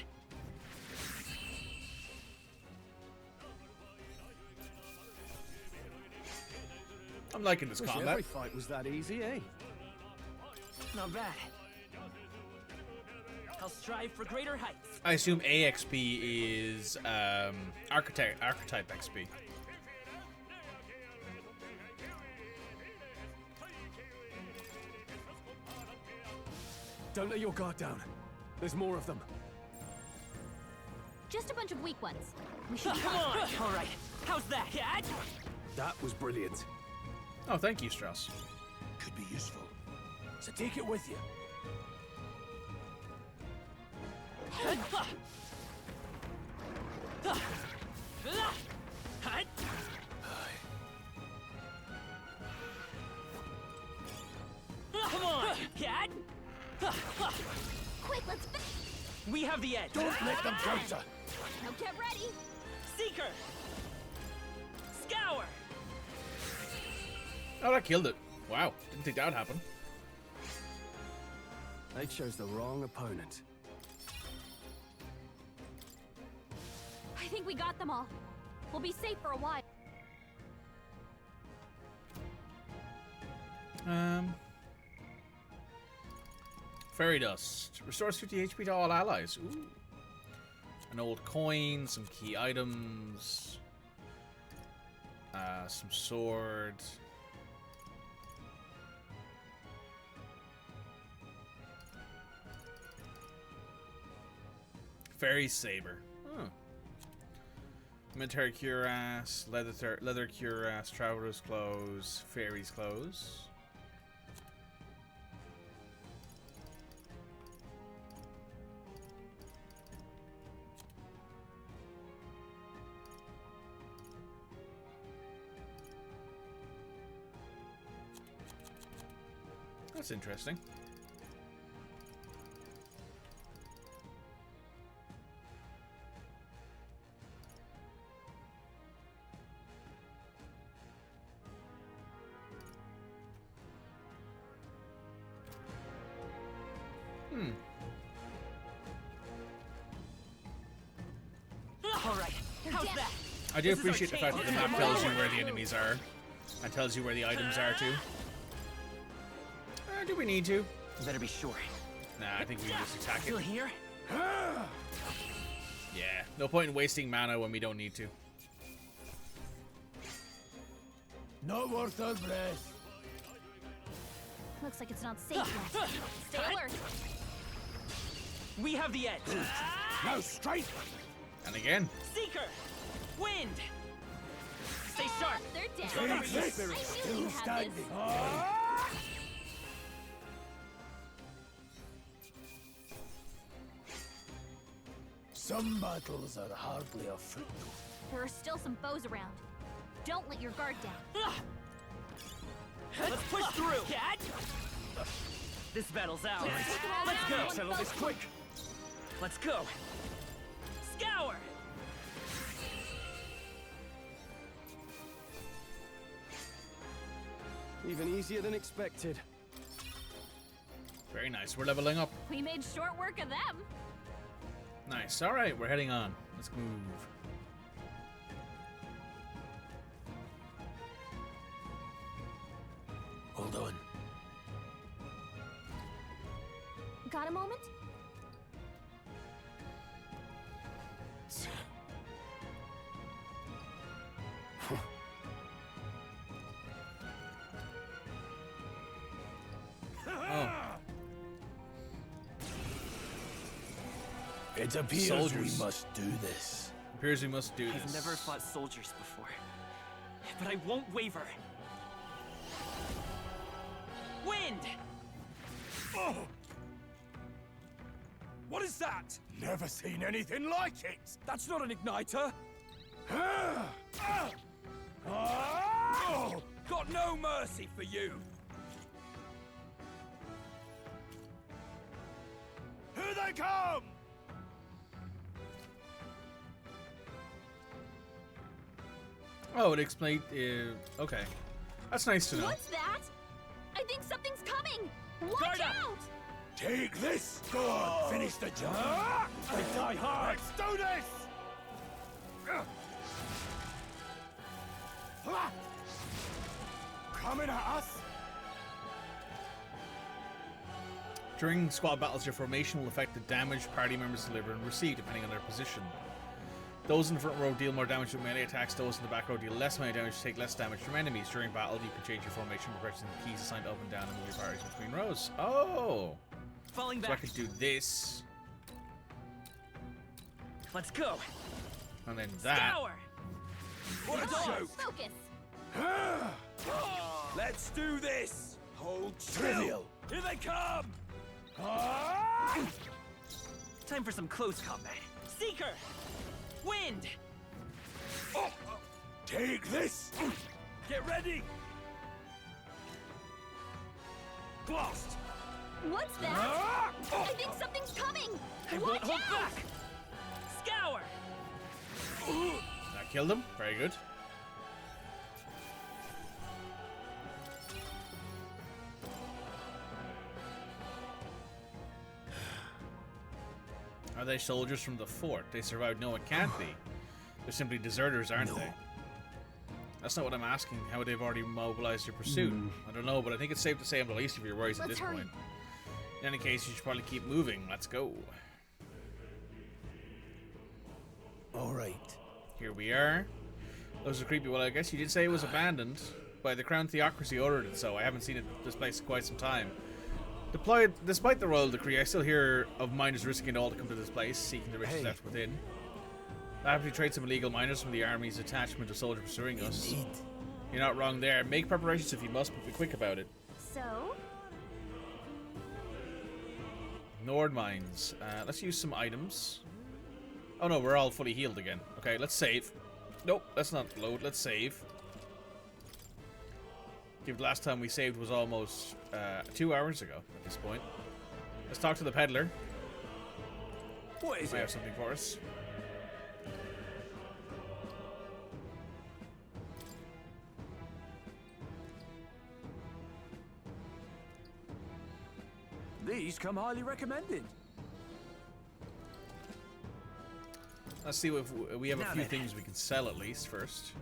I'm liking this Wish combat. every fight was that easy, eh? Not bad. I'll strive for greater heights. I assume AXP is archetype XP. Don't let your guard down. There's more of them. Just a bunch of weak ones. We should be Come fine. on. All right. How's that, Cat? That was brilliant. Oh, thank you, Strauss. Could be useful. So take it with you. Come on, Cat. Quick, let's We have the edge. Don't let them counter. Now get ready. Seeker. Scour. Oh, that killed it. Wow, didn't think that would happen. They chose the wrong opponent. I think we got them all. We'll be safe for a while. Fairy dust. Restores 50 HP to all allies. Ooh. An old coin, some key items. Some sword. Fairy saber. Oh. Military cuirass, leather cuirass, traveler's clothes, fairy's clothes. That's interesting. All right. How's that? I do appreciate the fact that the map tells you where the enemies are and tells you where the items are too. Do we need to? You better be sure. Nah, I think we can just attack it. Still here? Yeah, no point in wasting mana when we don't need to. Not worth a breath. Looks like it's not safe yet. Stay alert. We have the edge. Now straight. And again. Seeker! Wind! Stay sharp! They're down. Take this. I knew Still you had standing. this. Some battles are hardly a footnote. There are still some foes around. Don't let your guard down. Let's push through! This battle's ours. Let's go! Settle this quick. Let's go! Scour! Even easier than expected. Very nice. We're leveling up. We made short work of them. Nice. All right, we're heading on. Let's move. Hold on. Got a moment? It appears Soldiers. we must do this. Appears we must do this. I've never fought soldiers before, but I won't waver. Wind! Oh! What is that? Never seen anything like it. That's not an igniter. Oh! Got no mercy for you. Here they come! Oh, it explained. Okay, that's nice to know. What's that? I think something's coming. Watch out! Take this! Go on, finish the job! I die hard! Let's do this! Coming at us! During squad battles, your formation will affect the damage party members deliver and receive, depending on their position. Those in the front row deal more damage with melee attacks, those in the back row deal less melee damage, take less damage from enemies. During battle, you can change your formation by pressing the keys assigned up and down and move your parties between rows. Oh! Falling So back. I could do this. Let's go. And then that. Scour! What a Oh, joke! focus. Let's do this. Hold trivial! Here they come. Time for some close combat. Seeker! Wind! Take this! Get ready. Blast! What's that? I think something's coming. I won't Watch hold out! back. Scour! That killed him. Very good. Are they soldiers from the fort? They survived? No, it can't be. They're simply deserters, aren't they? That's not what I'm asking. How they've already mobilized your pursuit. I don't know, but I think it's safe to say I'm the least of your worries at Let's this hurry. point. In any case, you should probably keep moving. Let's go. Alright. Here we are. Those are creepy. Well, I guess you did say it was abandoned. By the Crown Theocracy ordered it so. I haven't seen this place in quite some time. Despite the royal decree, I still hear of miners risking it all to come to this place, seeking the riches left within. I happily trade some illegal miners from the army's detachment of soldiers pursuing us. You're not wrong there. Make preparations if you must, but be quick about it. So? Nord mines. Let's use some items. Oh no, we're all fully healed again. Okay, let's save. Nope, let's not load. Let's save. The last time we saved was almost 2 hours ago at this point. Let's talk to the peddler. What is Might it? have something for us. These come highly recommended. Let's see if we have a few things we can sell at least first.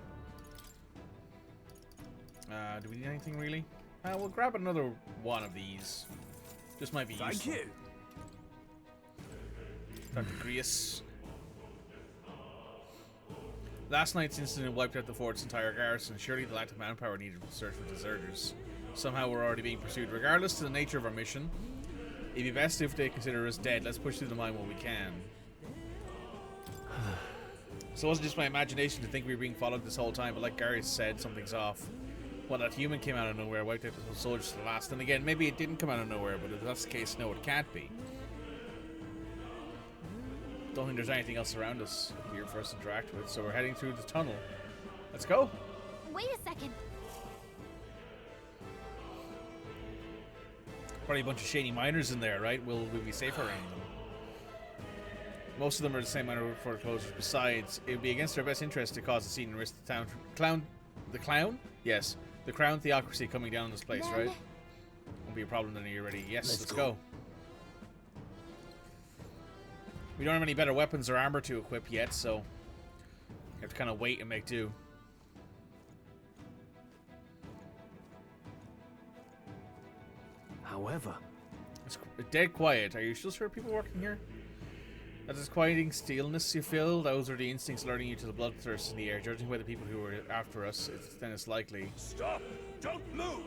Do we need anything really? We'll grab another one of these. This might be useful. Thank you. Dr. Grius. Last night's incident wiped out the fort's entire garrison. Surely the lack of manpower needed to search for deserters. Somehow we're already being pursued. Regardless of the nature of our mission, it'd be best if they consider us dead. Let's push through the mine while we can. So it wasn't just my imagination to think we were being followed this whole time, but like Gary said, something's off. Well, that human came out of nowhere, wiped out the soldiers to the last. And again, maybe it didn't come out of nowhere, but if that's the case, no, it can't be. Don't think there's anything else around us here for us to interact with, so we're heading through the tunnel. Let's go. Wait a second. Probably a bunch of shady miners in there, right? Will we be safe around them? Most of them are the same miner foreclosures. Besides, it would be against our best interest to cause a scene and risk the town... The clown? Yes. The Crown Theocracy coming down on this place, right? Won't be a problem then. Are you ready? Yes, let's go. We don't have any better weapons or armor to equip yet, so we have to kind of wait and make do. However, it's dead quiet. Are you still sure people working here? That disquieting stillness you feel, those are the instincts alerting you to the bloodthirst in the air. Judging by the people who are after us, then it's likely. Stop! Don't move!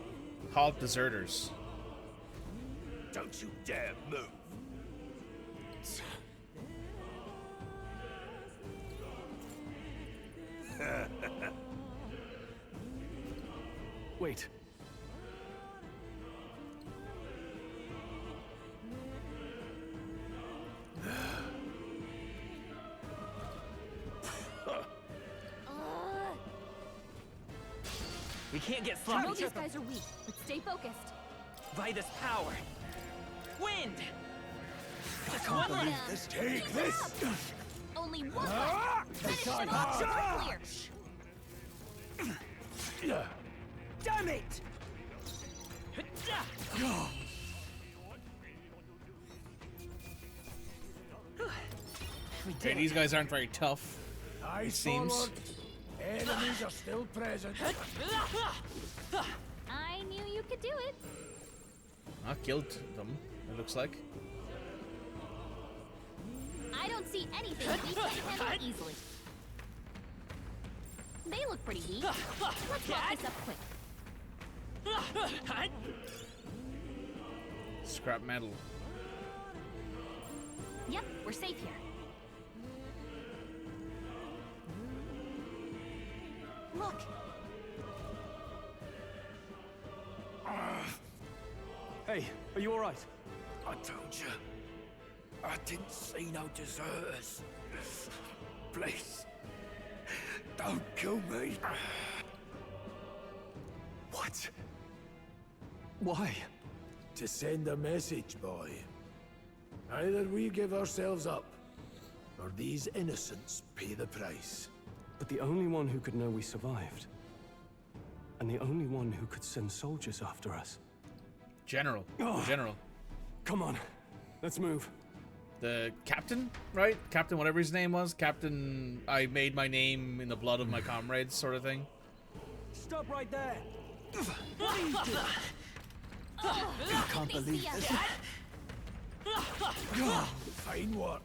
Halt deserters. Don't you dare move! Wait. We can't get I sloppy. know these guys are weak, but stay focused. By this power. Wind! I can't believe this. Take this! Only one left. Finish them off. Clear. Damn it! Okay, these guys aren't very tough. It seems. Forward. Enemies are still present. I knew you could do it. I killed them, it looks like. I don't see anything we can't handle easily. They look pretty weak. Let's wrap this up quick. Scrap metal. Yep, we're safe here. Look. Hey, are you alright? I told you. I didn't see no deserters. Please. Don't kill me. What? Why? To send a message, boy. Either we give ourselves up, or these innocents pay the price. But the only one who could know we survived. And the only one who could send soldiers after us. General. Oh. General. Come on. Let's move. The captain, right? Captain, whatever his name was. Captain, I made my name in the blood of my comrades, sort of thing. Stop right there! I can't believe this. Fine work.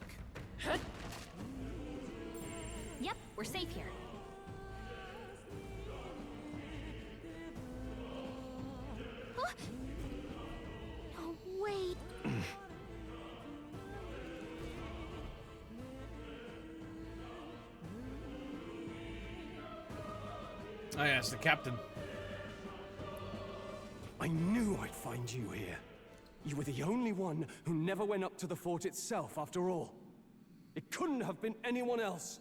Yep, we're safe here. Huh? No, wait. Oh yeah, it's the captain. I knew I'd find you here. You were the only one who never went up to the fort itself, after all. It couldn't have been anyone else.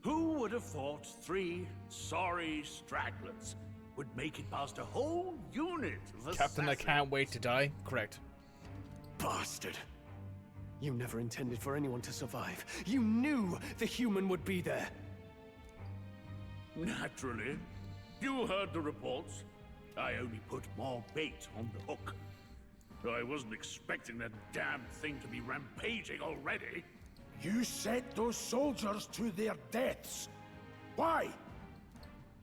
Who would have thought 3 sorry stragglers would make it past a whole unit of Captain, I assassins? can't wait to die. Correct. Bastard. You never intended for anyone to survive. You knew the human would be there. Naturally. You heard the reports. I only put more bait on the hook. I wasn't expecting that damn thing to be rampaging already. You sent those soldiers to their deaths. Why?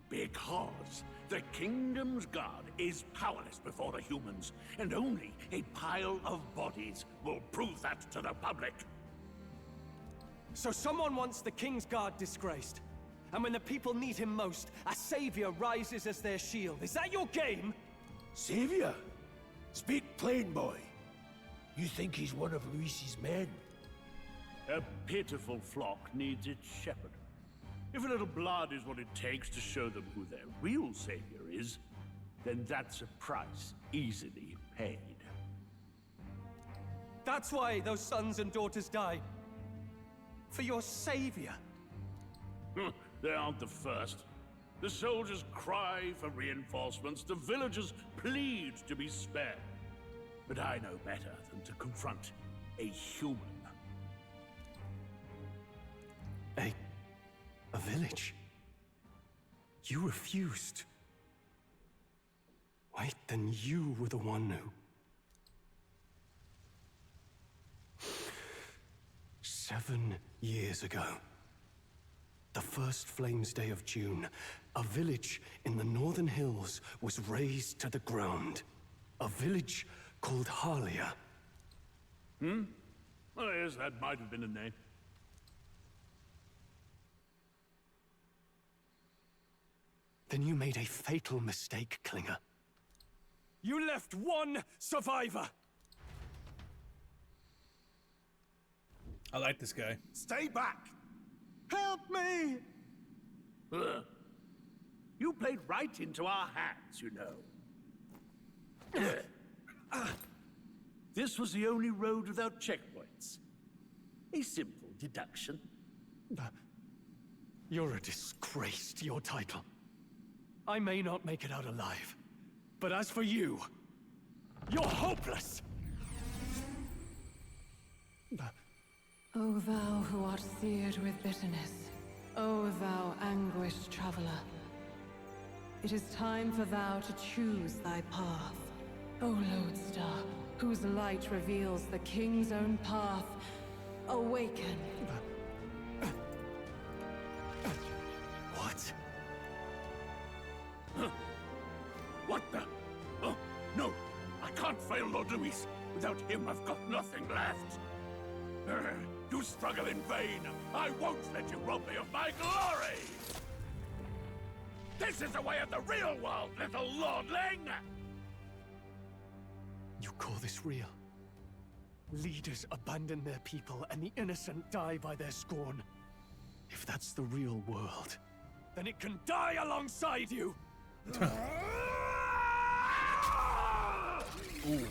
Because the Kingdom's Guard is powerless before the humans, and only a pile of bodies will prove that to the public. So someone wants the King's Guard disgraced. And when the people need him most, a savior rises as their shield. Is that your game? Savior? Speak plain, boy. You think he's one of Luis's men? A pitiful flock needs its shepherd. If a little blood is what it takes to show them who their real savior is, then that's a price easily paid. That's why those sons and daughters died. For your savior. They aren't the first. The soldiers cry for reinforcements, the villagers plead to be spared. But I know better than to confront a human. A village? You refused. Wait, then you were the one who... 7 years ago. The first Flames Day of June, a village in the northern hills was razed to the ground. A village called Harlia. Oh, yes, that might have been a name. Then you made a fatal mistake, Klinger. You left one survivor! I like this guy. Stay back! Help me! You played right into our hands, you know. This was the only road without checkpoints. A simple deduction. You're a disgrace to your title. I may not make it out alive, but as for you, you're hopeless! O thou who art seared with bitterness, O thou anguished traveler, it is time for thou to choose thy path. O lodestar, whose light reveals the king's own path, awaken. What? What the? Oh, no! I can't fail Lord Luis. Without him, I've got nothing left. You struggle in vain. I won't let you rob me of my glory! This is the way of the real world, little lordling! You call this real? Leaders abandon their people and the innocent die by their scorn. If that's the real world, then it can die alongside you! Ooh.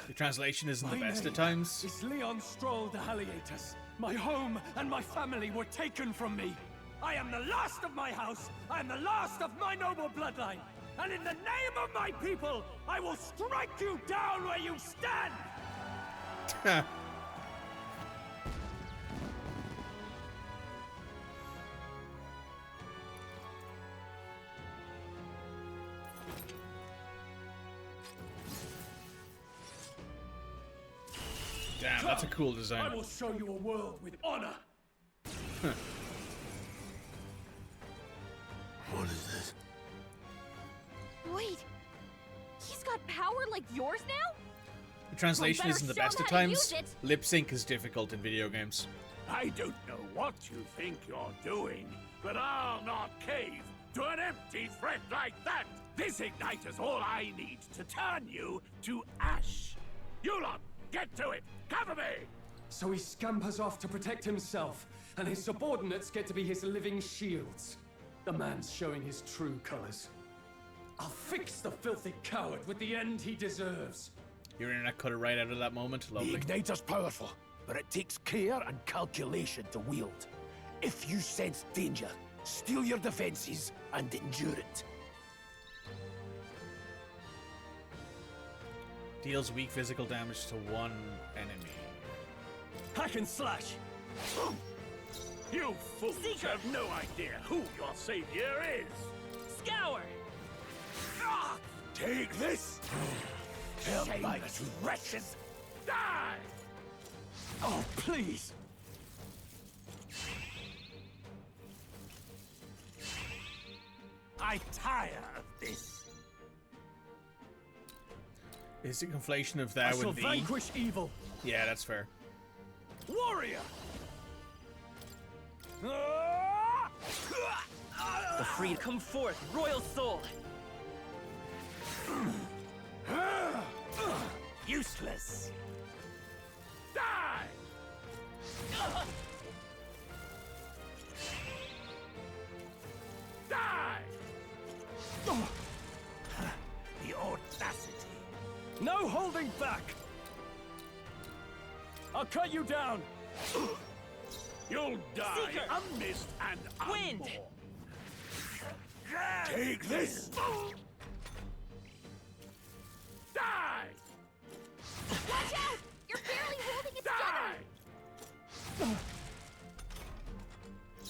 The translation isn't the best at times. Is Leon Stroll de Halietus. My home and my family were taken from me. I am the last of my house. I am the last of my noble bloodline. And in the name of my people, I will strike you down where you stand! Damn, that's a cool design. I will show you a world with honor. What is this? Wait, he's got power like yours now? The translation Well, isn't the better best show at him how to times. use it. Lip sync is difficult in video games. I don't know what you think you're doing, but I'll not cave to an empty threat like that! This igniter's all I need to turn you to ash. You lot, get to it! Cover me! So he scampers off to protect himself, and his subordinates get to be his living shields. The man's showing his true colors. I'll fix the filthy coward with the end he deserves. Your internet cut it right out of that moment. Lovely. The igniter's powerful, but it takes care and calculation to wield. If you sense danger, steel your defenses and endure it. Deals weak physical damage to one enemy. Hack and slash! You fools have no idea who your savior is! Scour! Take this! Shameless wretches! Die! Oh, please! I tire of this. Is it conflation of thou I shall and thee? vanquish evil! Yeah, that's fair. Warrior! The free come forth, royal soul! Useless! Die! Die! The audacity! No holding back! I'll cut you down! You'll die Seeker! unmissed and Wind! unborn. Take this! Die! Watch out! You're barely holding it Die! together!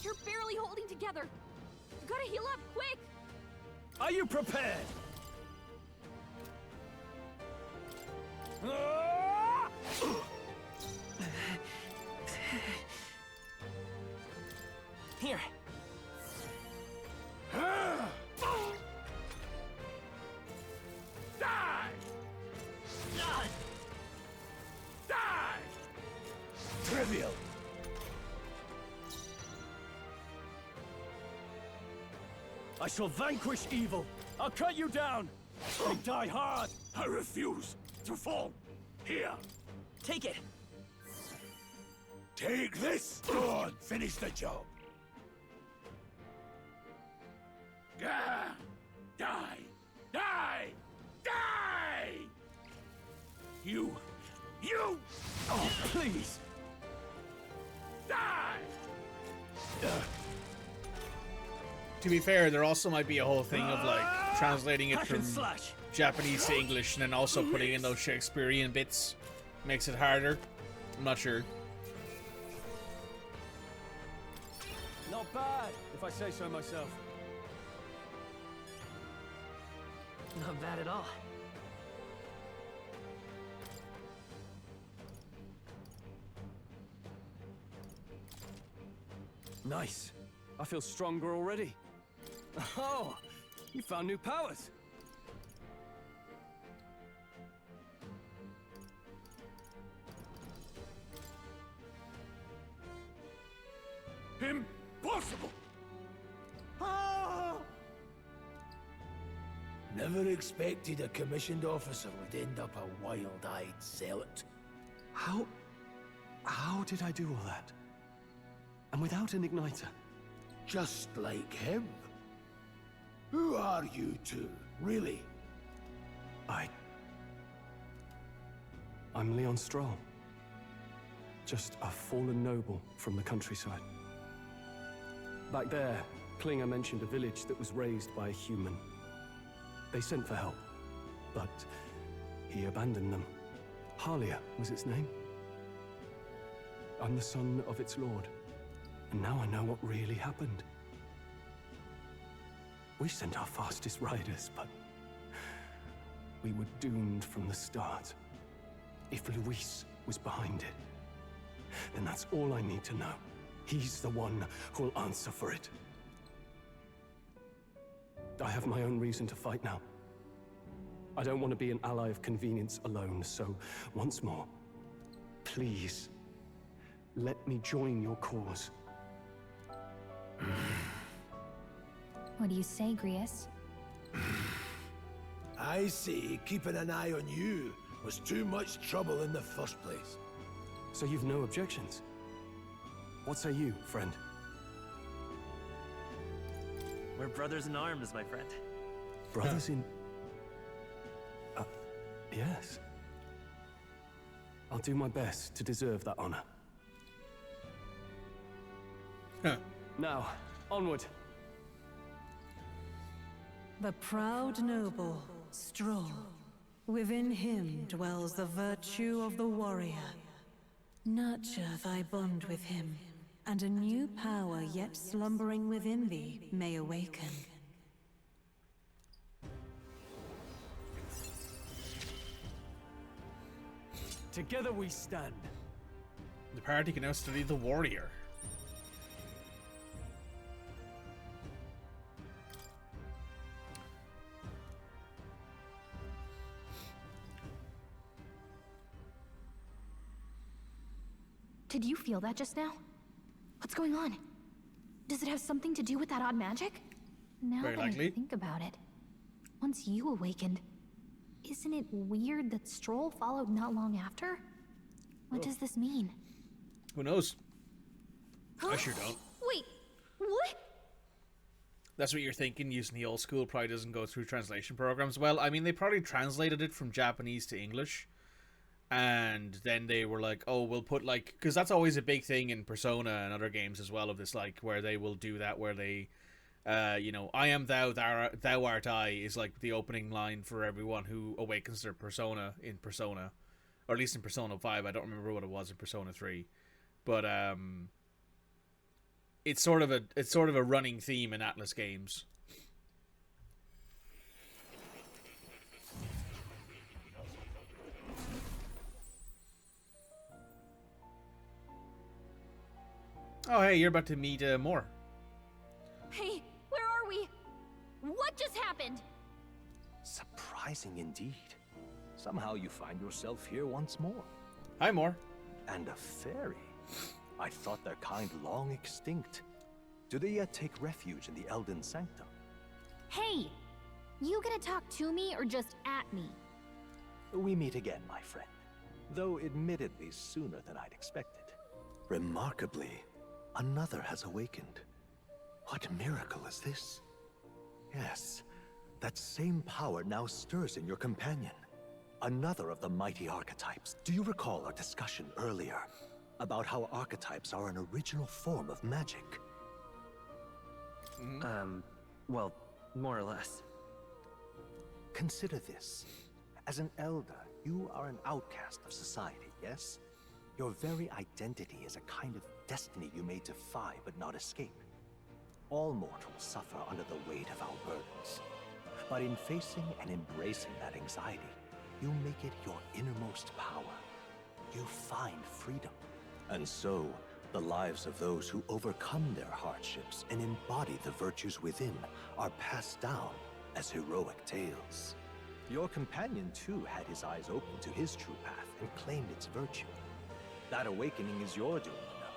You're barely holding together. You gotta heal up quick! Are you prepared? Here. Die! Die! Trivial! I shall vanquish evil! I'll cut you down! And die hard! I refuse to fall. Here. Take it. Take this! Go on, finish the job. Die! Die! Die! Die! You! Oh, please! Die! To be fair, there also might be a whole thing of like translating it Hack from and slash! Japanese to English and then also putting in those Shakespearean bits. Makes it harder. I'm not sure. Not bad, if I say so myself. Not bad at all. Nice. I feel stronger already. Oh, you found new powers. Impossible! Never expected a commissioned officer would end up a wild-eyed zealot. How did I do all that? And without an igniter? Just like him. Who are you two, really? I'm Leon Stroll. Just a fallen noble from the countryside. Back there, Klinger mentioned a village that was raised by a human. They sent for help, but he abandoned them. Halia was its name. I'm the son of its lord, and now I know what really happened. We sent our fastest riders, but we were doomed from the start. If Luis was behind it, then that's all I need to know. He's the one who'll answer for it. I have my own reason to fight now. I don't want to be an ally of convenience alone, so once more, please, let me join your cause. What do you say, Grius? I see keeping an eye on you was too much trouble in the first place. So you've no objections? What say you, friend? We're brothers in arms, my friend. Brothers in... yes. I'll do my best to deserve that honor. Now, onward. The proud noble, Stroll. Within him dwells the virtue of the warrior. Nurture thy bond with him, and a new power yet slumbering within thee may awaken. Together we stand. The party can now study the warrior. Did you feel that just now? What's going on? Does it have something to do with that odd magic? Now Very that likely. I think about it, once you awakened, isn't it weird that Stroll followed not long after? What does this mean? Who knows? I sure don't. Wait, what? That's what you're thinking, using the old school probably doesn't go through translation programs. Well, I mean, they probably translated it from Japanese to English. And then they were like, oh, we'll put like... Because that's always a big thing in Persona and other games as well, of this, like, where they will do that, where they... you know, I am thou, thou art I is like the opening line for everyone who awakens their persona in Persona. Or at least in Persona 5. I don't remember what it was in Persona 3. But it's sort of a running theme in Atlas games. Oh, hey, you're about to meet more. Hey, where are we? What just happened? Surprising indeed. Somehow you find yourself here once more. Hi, Moore. And a fairy. I thought their kind long extinct. Do they yet take refuge in the Elden Sanctum? Hey, you gonna talk to me or just at me? We meet again, my friend. Though admittedly sooner than I'd expected. Remarkably, another has awakened. What miracle is this? Yes, that same power now stirs in your companion. Another of the mighty archetypes. Do you recall our discussion earlier about how archetypes are an original form of magic? Well, more or less. Consider this. As an elder, you are an outcast of society, yes? Your very identity is a kind of destiny you may defy but not escape. All mortals suffer under the weight of our burdens. But in facing and embracing that anxiety, you make it your innermost power. You find freedom. And so, the lives of those who overcome their hardships and embody the virtues within are passed down as heroic tales. Your companion, too, had his eyes open to his true path and claimed its virtue. That awakening is your doing, you know.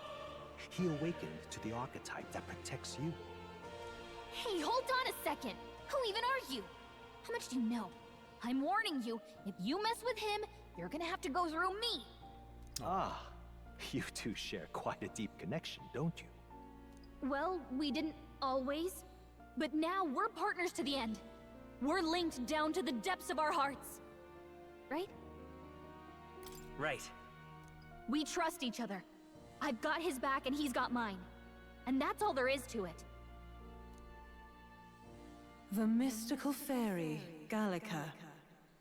He awakened to the archetype that protects you. Hey, hold on a second. Who even are you? How much do you know? I'm warning you, if you mess with him, you're gonna have to go through me. Ah, you two share quite a deep connection, don't you? Well, we didn't always, but now we're partners to the end. We're linked down to the depths of our hearts. Right? Right. We trust each other. I've got his back and he's got mine. And that's all there is to it. The mystical fairy, Gallica.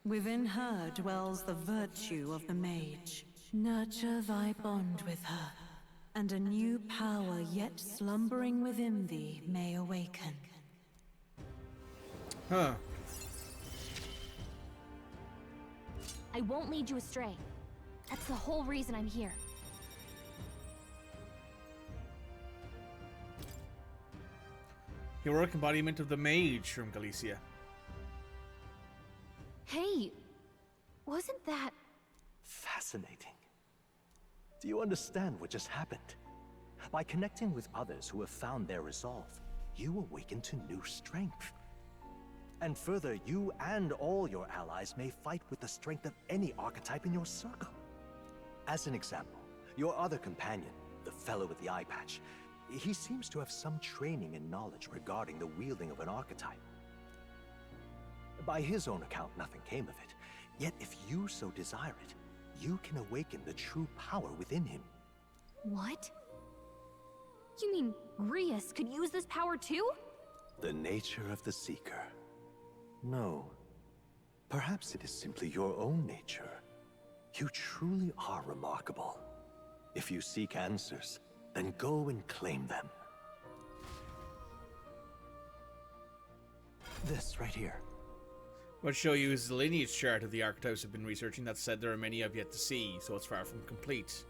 Within her dwells the virtue of the mage. Nurture thy bond with her, and a new power yet slumbering within thee may awaken. Huh. I won't lead you astray. That's the whole reason I'm here. Heroic embodiment of the mage from Galicia. Hey, wasn't that... Fascinating. Do you understand what just happened? By connecting with others who have found their resolve, you awaken to new strength. And further, you and all your allies may fight with the strength of any archetype in your circle. As an example, your other companion, the fellow with the eye patch, he seems to have some training and knowledge regarding the wielding of an archetype. By his own account, nothing came of it. Yet if you so desire it, you can awaken the true power within him. What? You mean Grius could use this power too? The nature of the Seeker. No. Perhaps it is simply your own nature. You truly are remarkable. If you seek answers, then go and claim them. This right here. What I'll show you is the lineage chart of the archetypes I've been researching that said there are many I've yet to see, so it's far from complete.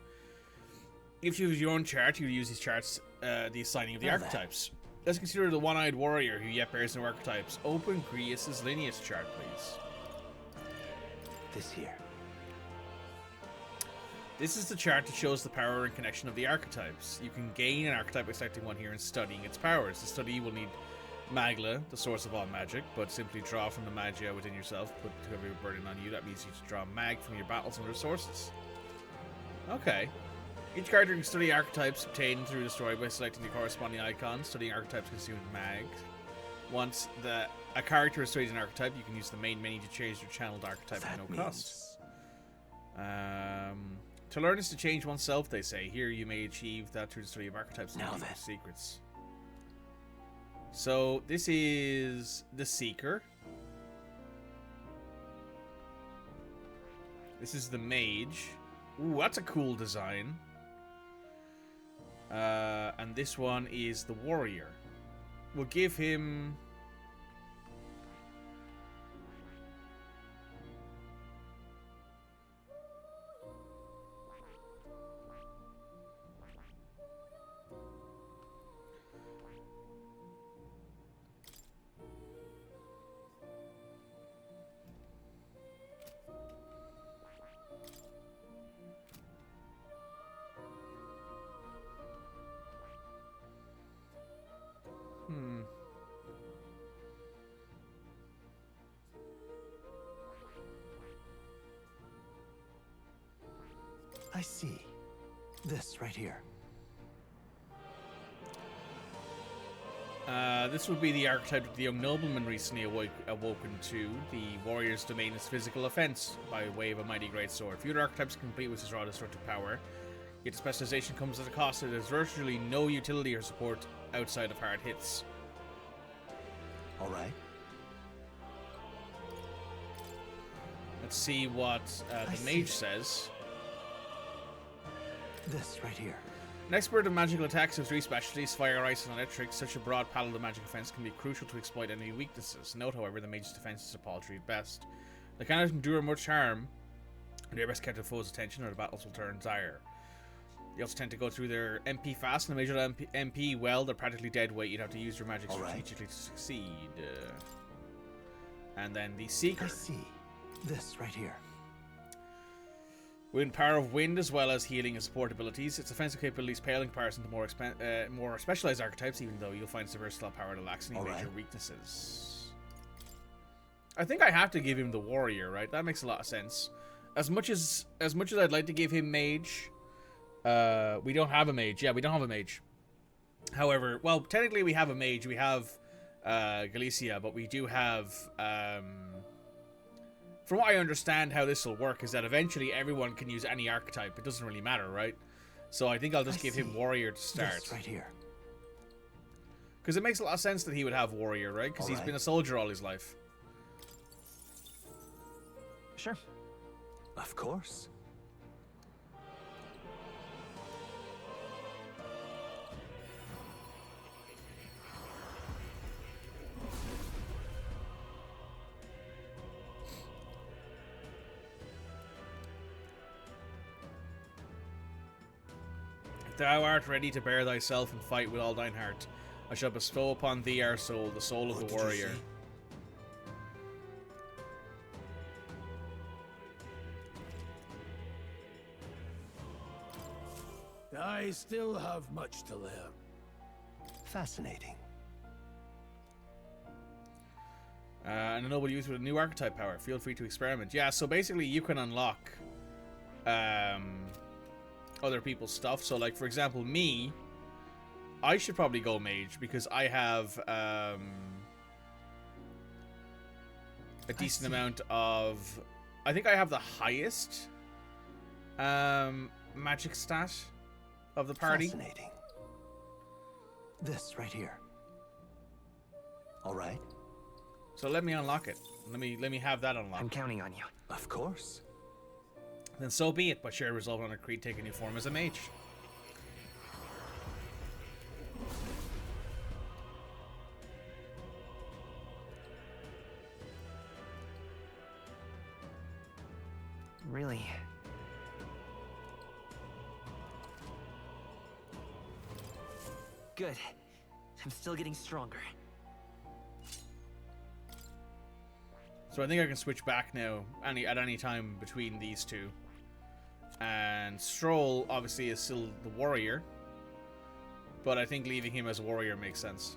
If you use your own chart, you use these charts, the assigning of the archetypes. Let's consider the one-eyed warrior who yet bears no archetypes. Open Grius' lineage chart, please. This here. This is the chart that shows the power and connection of the archetypes. You can gain an archetype by selecting one here and studying its powers. To study, you will need Magla, the source of all magic, but simply draw from the magia within yourself. Put whoever burden on you. That means you to draw mag from your battles and resources. Okay. Each character can study archetypes obtained through the story by selecting the corresponding icon. Studying archetypes consumes mag. Once a character has studied an archetype, you can use the main menu to change your channeled archetype at no cost. To learn is to change oneself, they say. Here you may achieve that through the study of archetypes and secrets. So this is the Seeker. This is the Mage. Ooh, that's a cool design. And this one is the Warrior. We'll give him... I see. This right here. This would be the archetype that the young nobleman recently awoken to. The warrior's domain is physical offense by way of a mighty great sword. Few archetypes complete with his raw destructive power. Yet the specialization comes at a cost. It has virtually no utility or support outside of hard hits. All right. Let's see what the mage says. This right here. An expert of magical attacks with 3 specialties, fire, ice, and electric. Such a broad palette of magic defense can be crucial to exploit enemy weaknesses. Note, however, the mage's defense is a paltry at best. They cannot endure much harm, and they're best kept at foe's attention, or the battles will turn dire. They also tend to go through their MP fast, and the major MP, well, they're practically dead weight. You'd have to use your magic strategically to succeed. And then the Seeker. I see. This right here. With power of wind as well as healing and support abilities, its offensive capabilities pale in comparison to more specialized archetypes, even though you'll find its versatile power to lack any major weaknesses. I think I have to give him the Warrior, right? That makes a lot of sense. As much as I'd like to give him Mage, we don't have a Mage. Yeah, we don't have a Mage. However, well, technically we have a Mage. We have Galicia, but we do have... From what I understand how this will work is that eventually everyone can use any archetype. It doesn't really matter, right? So I think I'll just give him Warrior to start. This right here. Because it makes a lot of sense that he would have Warrior, right? Because he's been a soldier all his life. Sure. Of course. Thou art ready to bear thyself and fight with all thine heart. I shall bestow upon thee our soul, the soul of the warrior. I still have much to learn. Fascinating. And a noble youth with a new archetype power. Feel free to experiment. Yeah, so basically you can unlock other people's stuff. So like, for example, me, I should probably go mage because I have a decent amount of... I think I have the highest magic stat of the party. Fascinating. This right here. All right. So let me unlock it. Let me have that unlocked. I'm counting on you. Of course. Then so be it, but share result on a creed take a new form as a mage. Really? Good. I'm still getting stronger. So I think I can switch back now at any time between these two. And Stroll obviously is still the warrior, but I think leaving him as a warrior makes sense.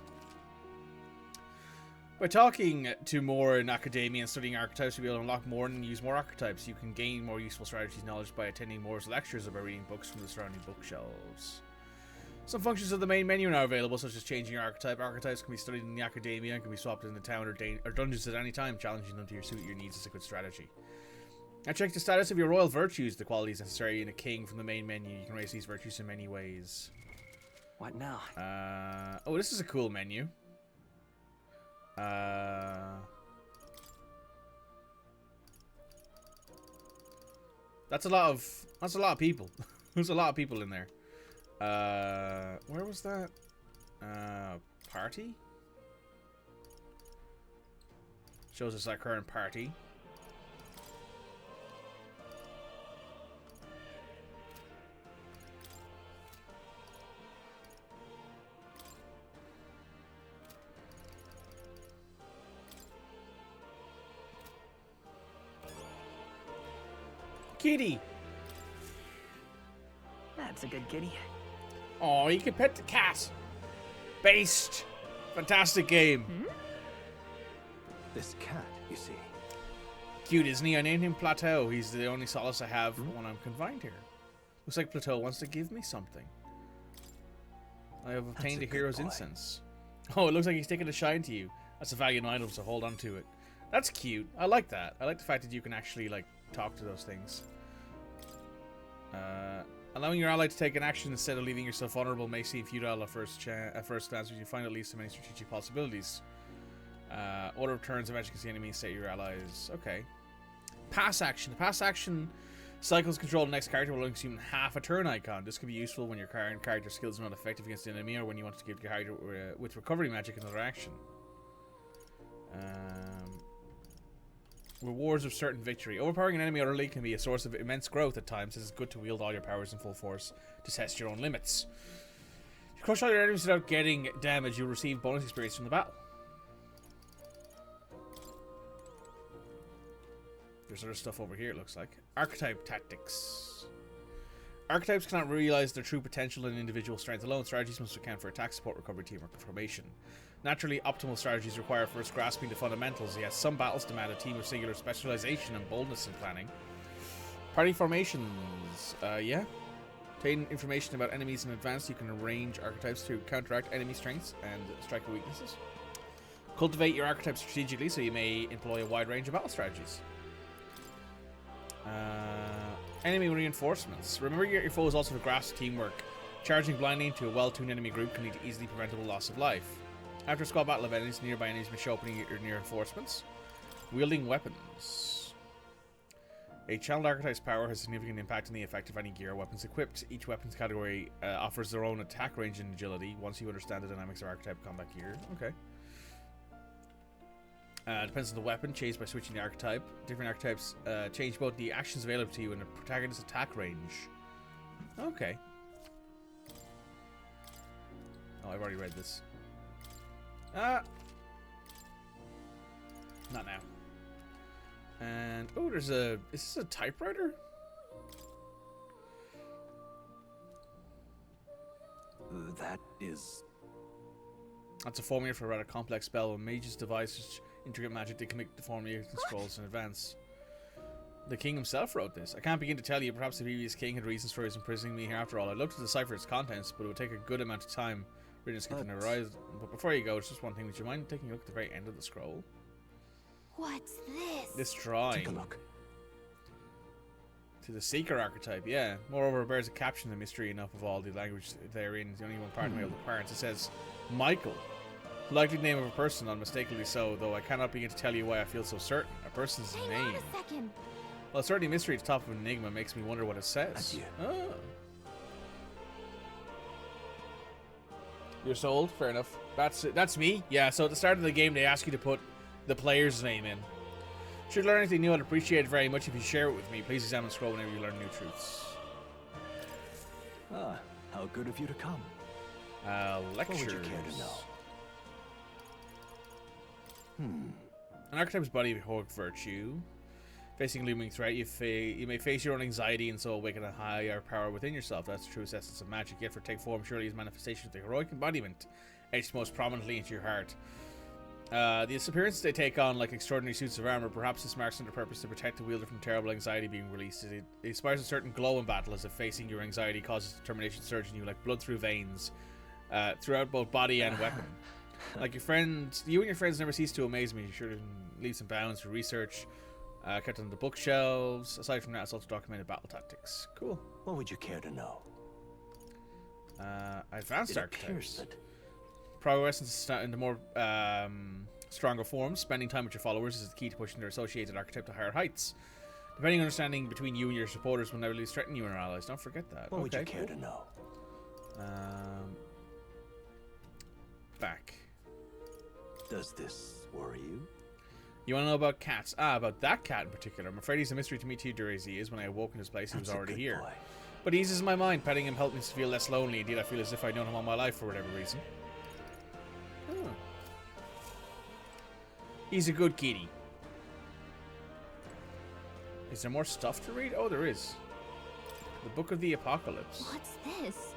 By talking to more in academia and studying archetypes, you'll be able to unlock more and use more archetypes. You can gain more useful strategies knowledge by attending more lectures or by reading books from the surrounding bookshelves. Some functions of the main menu are now available, such as changing your archetype. Archetypes can be studied in the academia and can be swapped in the town or dungeons at any time, challenging them to suit your needs is a good strategy. Now check the status of your royal virtues, the qualities necessary in a king from the main menu. You can raise these virtues in many ways. What now? Oh, this is a cool menu. That's a lot of people. There's a lot of people in there. Where was that? Party? Shows us our current party. Kitty! That's a good kitty. Oh, you can pet the cat. Based. Fantastic game. This cat, you see. Cute, isn't he? I named him Plateau. He's the only solace I have when I'm confined here. Looks like Plateau wants to give me something. I have obtained a hero's incense. Oh, it looks like he's taking a shine to you. That's a valuable item, so hold on to it. That's cute. I like that. I like the fact that you can actually, like, talk to those things. Allowing your ally to take an action instead of leaving yourself vulnerable may seem futile at first glance, but you find at least so many strategic possibilities. Order of turns, eventually see enemies, set your allies. Okay. Pass action. The pass action cycles control the next character while consuming half a turn icon. This could be useful when your current character skills are not effective against the enemy, or when you want to give your character with recovery magic another action. Rewards of certain victory. Overpowering an enemy utterly can be a source of immense growth at times. It is good to wield all your powers in full force to test your own limits. If you crush all your enemies without getting damage, you'll receive bonus experience from the battle. There's other stuff over here, it looks like. Archetype tactics. Archetypes cannot realize their true potential in individual strength alone. Strategies must account for attack, support, recovery, teamwork, and formation. Naturally, optimal strategies require first grasping the fundamentals, yet some battles demand a team of singular specialization and boldness in planning. Party formations. Yeah. Obtain information about enemies in advance. You can arrange archetypes to counteract enemy strengths and striker weaknesses. Cultivate your archetype strategically so you may employ a wide range of battle strategies. Enemy reinforcements. Remember your foes also have grasp teamwork. Charging blindly into a well-tuned enemy group can lead to easily preventable loss of life. After a squad battle of enemies, nearby enemies may show up and your reinforcements. Wielding weapons. A channeled archetype's power has significant impact on the effect of any gear or weapons equipped. Each weapons category offers their own attack range and agility once you understand the dynamics of archetype combat gear. Okay. Depends on the weapon, changed by switching the archetype. Different archetypes change both the actions available to you and the protagonist's attack range. Okay. Oh, I've already read this. Not now. And oh, there's is this a typewriter? That is... That's a formula for a rather complex spell. When mages devise such intricate magic, they can make the formula and scrolls in advance. The king himself wrote this. I can't begin to tell you. Perhaps the previous king had reasons for his imprisoning me here after all. I'd love to decipher its contents, but it would take a good amount of time. We're just getting a rise. But before you go, it's just one thing. Would you mind taking a look at the very end of the scroll? What's this? This drawing. Take a look. To the Seeker archetype, yeah. Moreover, it bears a caption the mystery enough of all the language therein. The only one part of my other parents. It says, Michael. Likely name of a person, unmistakably so, though I cannot begin to tell you why I feel so certain. A person's name. Hang on a second. Well, certainly mystery at the top of an enigma makes me wonder what it says. Oh. You're sold? Fair enough. That's me. Yeah, so at the start of the game, they ask you to put the player's name in. Should learn anything new, I'd appreciate it very much if you share it with me. Please examine the scroll whenever you learn new truths. Ah, how good of you to come. Lectures. What would you care to know? An archetype's body of heroic virtue. Facing a looming threat, you may face your own anxiety and so awaken a higher power within yourself. That's the true essence of magic. Yet for take form surely is manifestation of the heroic embodiment, etched most prominently into your heart. The appearances they take on like extraordinary suits of armor. Perhaps this marks their purpose to protect the wielder from terrible anxiety being released. It inspires a certain glow in battle, as if facing your anxiety causes determination to surge in you like blood through veins, throughout both body and weapon. Like you and your friends never cease to amaze me. You sure leaves and bounds for research. Kept on the bookshelves. Aside from that, it's also documented battle tactics. Cool. What would you care to know? Advanced archetypes. Progress in the more stronger forms. Spending time with your followers is the key to pushing their associated archetype to higher heights. Depending on understanding between you and your supporters will never really threaten you and your allies. Don't forget that. What would you care to know? Back. Does this worry you? You want to know about cats? About that cat in particular. I'm afraid he's a mystery to me too, dear as he is. When I awoke in his place, he was already here. Boy. But he eases my mind. Petting him helped me to feel less lonely. Indeed, I feel as if I'd known him all my life for whatever reason. Oh. He's a good kitty. Is there more stuff to read? Oh, there is. The Book of the Apocalypse. What's this?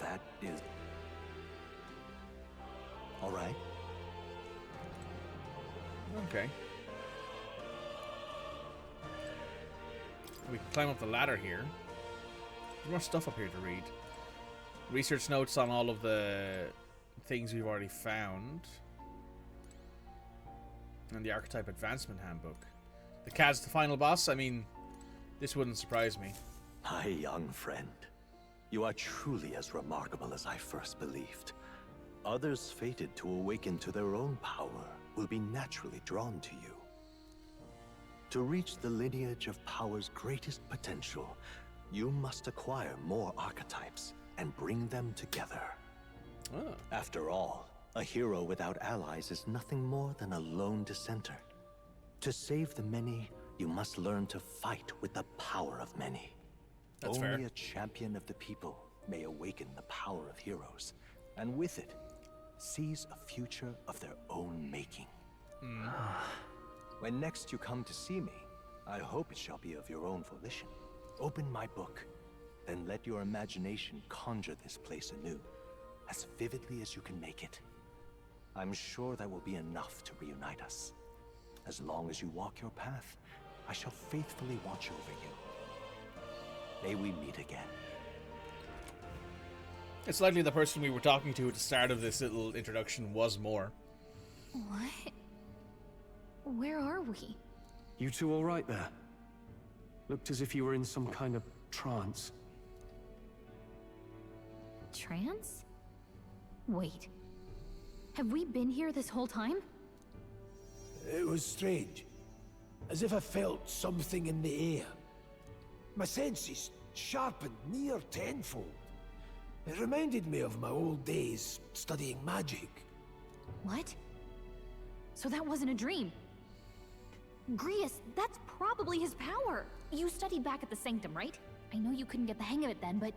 That is... all right. Okay. We can climb up the ladder here. There's more stuff up here to read. Research notes on all of the things we've already found. And the Archetype Advancement Handbook. The cat's the final boss? I mean, this wouldn't surprise me. My young friend, you are truly as remarkable as I first believed. Others fated to awaken to their own power will be naturally drawn to you. To reach the lineage of power's greatest potential, you must acquire more archetypes and bring them together. Oh. After all, a hero without allies is nothing more than a lone dissenter. To save the many, you must learn to fight with the power of many. That's Only fair. a champion of the people may awaken the power of heroes, and with it, seize a future of their own making. When next you come to see me, I hope it shall be of your own volition. Open my book, then let your imagination conjure this place anew, as vividly as you can make it. I'm sure that will be enough to reunite us. As long as you walk your path, I shall faithfully watch over you. May we meet again. It's likely the person we were talking to at the start of this little introduction was more. What? Where are we? You two all right there? Looked as if you were in some kind of trance. Trance? Wait. Have we been here this whole time? It was strange. As if I felt something in the air. My senses sharpened near tenfold. It reminded me of my old days studying magic. What? So that wasn't a dream. Grius, that's probably his power. You studied back at the Sanctum, right? I know you couldn't get the hang of it then, but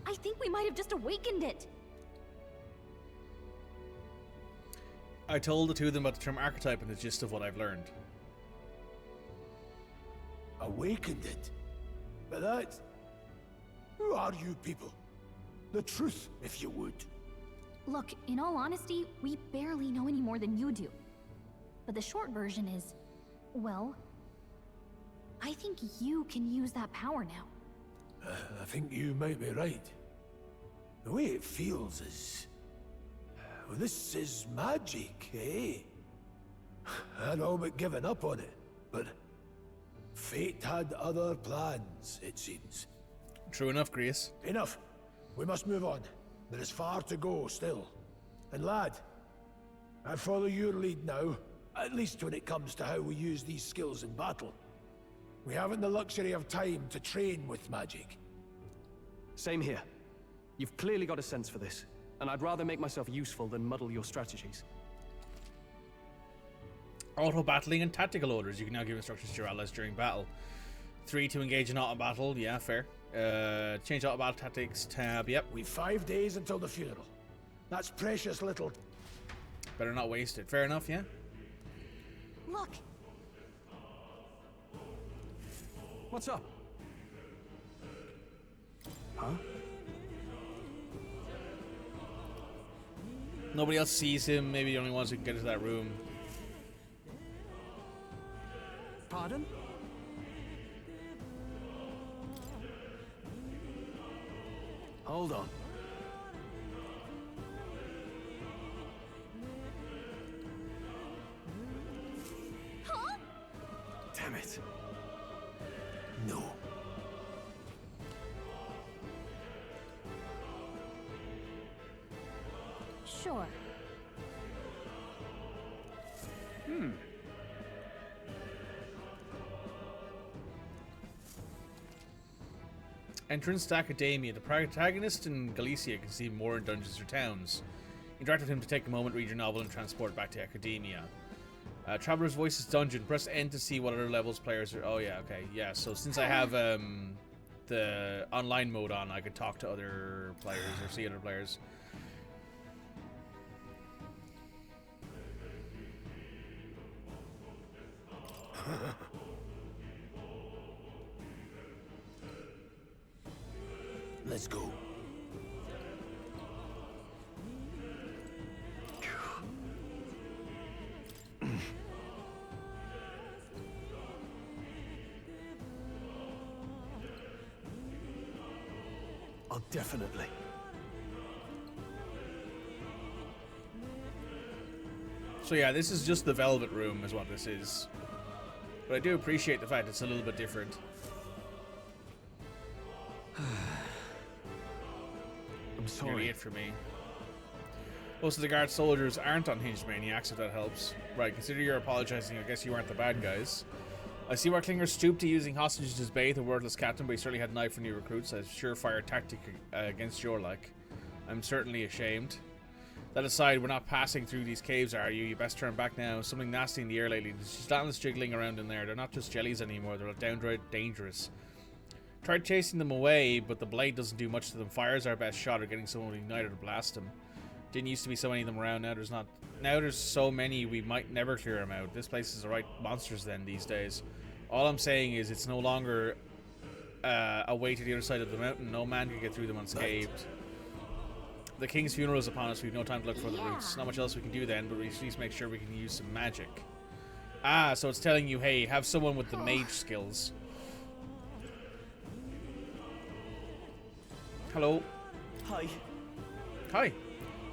I think we might have just awakened it. I told the two of them about the term archetype and the gist of what I've learned. Awakened it? But that... Who are you people? The truth, if you would. Look, in all honesty, we barely know any more than you do. But the short version is, well, I think you can use that power now. I think you might be right. The way it feels is... Well, this is magic, eh? I'd all but given up on it, but... Fate had other plans, it seems. True enough, Grace. Enough. We must move on. There is far to go still. And lad, I follow your lead now, at least when it comes to how we use these skills in battle. We haven't the luxury of time to train with magic. Same here. You've clearly got a sense for this, and I'd rather make myself useful than muddle your strategies. Auto battling and tactical orders. You can now give instructions to your allies during battle. 3 to engage in auto battle. Yeah, fair. Change auto battle tactics tab. Yep. We've 5 days until the funeral. That's precious little. Better not waste it. Fair enough, yeah? Look! What's up? Huh? Nobody else sees him. Maybe the only ones who can get into that room. Pardon? Hold on. Huh? Damn it. No. Sure. Entrance to Academia. The protagonist in Galicia can see more in dungeons or towns. Interact with him to take a moment, read your novel, and transport back to Academia. Traveler's Voices Dungeon. Press N to see what other levels players are... Oh, yeah, okay. Yeah, so since I have the online mode on, I could talk to other players or see other players. Let's go. Oh, definitely. So yeah, this is just the Velvet Room is what this is. But I do appreciate the fact it's a little bit different. I'm sorry. Nearly it for me. Most of the guard soldiers aren't unhinged maniacs, if that helps. Right, consider you're apologizing. I guess you aren't the bad guys. I see where Klinger stooped to using hostages as bait, a wordless captain, but he certainly had an eye for new recruits. A surefire tactic against your like. I'm certainly ashamed. That aside, we're not passing through these caves, are you? You best turn back now. Something nasty in the air lately. There's Stanley's jiggling around in there. They're not just jellies anymore. They're downright dangerous. Tried chasing them away, but the blade doesn't do much to them. Fire's our best shot at getting someone ignited to blast them. Didn't used to be so many of them around. Now there's not. Now there's so many we might never clear them out. This place is the right monsters then these days. All I'm saying is it's no longer a way to the other side of the mountain. No man can get through them unscathed. The king's funeral is upon us. We've no time to look for the roots. Not much else we can do then, but we at least make sure we can use some magic. Ah, so it's telling you, hey, have someone with the mage skills. Hello. Hi. Hi.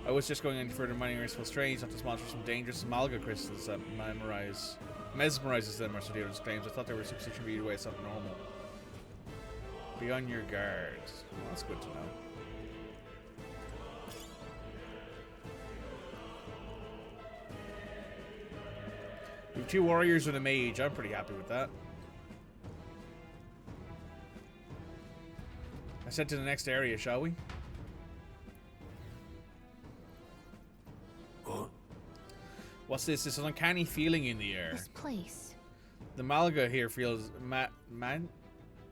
I was just going into further mining graceful strange, not to sponsor some dangerous amalga crystals that mesmerizes them, or so the others claims. I thought they were substitutionary away something normal. Be on your guard. Well, that's good to know. We have 2 warriors and a mage. I'm pretty happy with that. I said to the next area, shall we? What's this? There's an uncanny feeling in the air. This place. The Malga here feels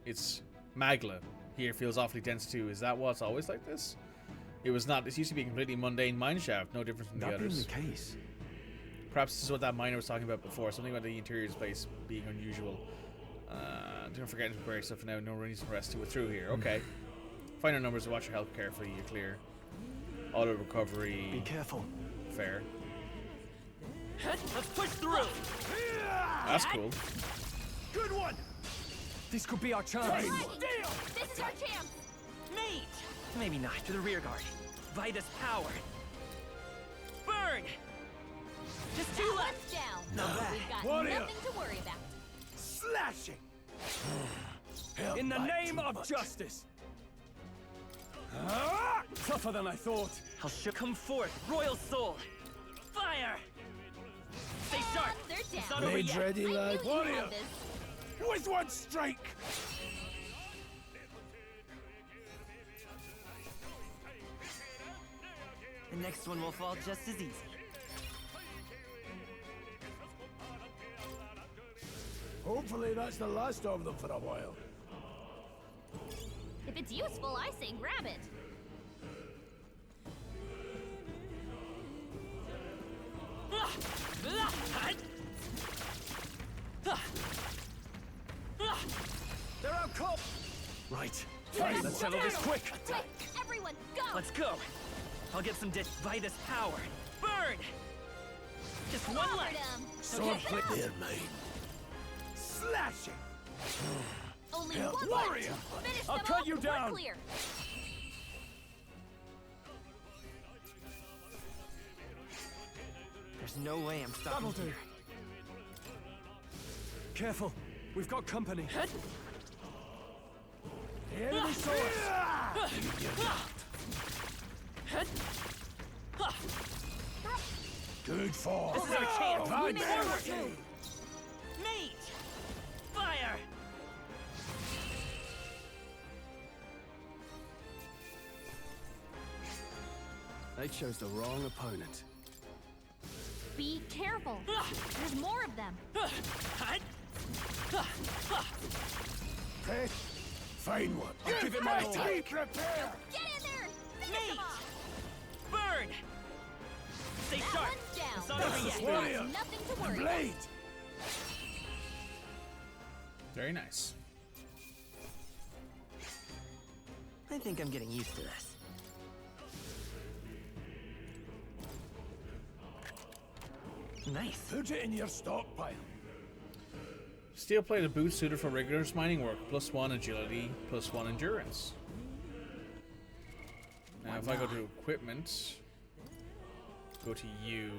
it's Magla here feels awfully dense too. Is that what's always like this? It was not. This used to be a completely mundane mineshaft, no different from the others. That being the case. Perhaps this is what that miner was talking about before. Something about the interior of this place being unusual. Don't forget to prepare stuff for now. No reason for us to go through here. Okay. Final numbers. Watch your health carefully. You're clear. Auto recovery. Be careful. Fair. Let's push through. That's cool. Good one. This could be our chance. This is our chance. Mate! Maybe not. To the rear guard. Vitus power. Burn! Just two left. Down. Not bad. We've got Warrior. nothing to worry about. Slashing. In the name of justice. Tougher than I thought. I'll come forth. Royal soul. Fire! Stay sharp. They're down. It's not over Made yet. ready, lad. You Warrior. have this. With one strike. The next one will fall just as easy. Hopefully that's the last of them for a while. If it's useful, I say grab it. They're out cold. Right. Right. Let's settle this quick. Quick, everyone, go! Let's go. I'll get some Vitus power. Burn! Just one Offered left. 'em. Sword plate there, mate. Slashing. Only Help. one Warrior. left. Finish I'll them cut off you and we're down. Clear. There's no way I'm stopping That'll do. here. Careful. We've got company. The enemy saw us. Good fall. This is our chance. Right Move there. forward. Mate! Fire! They chose the wrong opponent. Be careful. There's more of them. Okay. Fine one. I'll give it my all. Be prepared. Get in there. Finish Mate! them off. Burn! Stay That sharp. one's down. It's not over That's yet. a warrior. Nothing to The worry about. blade. Very nice. I think I'm getting used to this. Nice. Put it in your stockpile. Steel plated boots suited for rigorous mining work. +1 agility, +1 endurance. Now, if I go to equipment, go to you.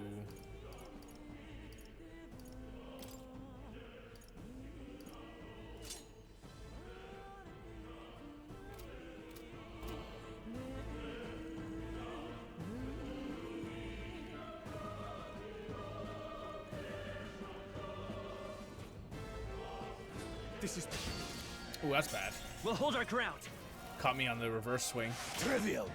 This is... Oh, that's bad. We'll hold our ground. Caught me on the reverse swing. Trivial.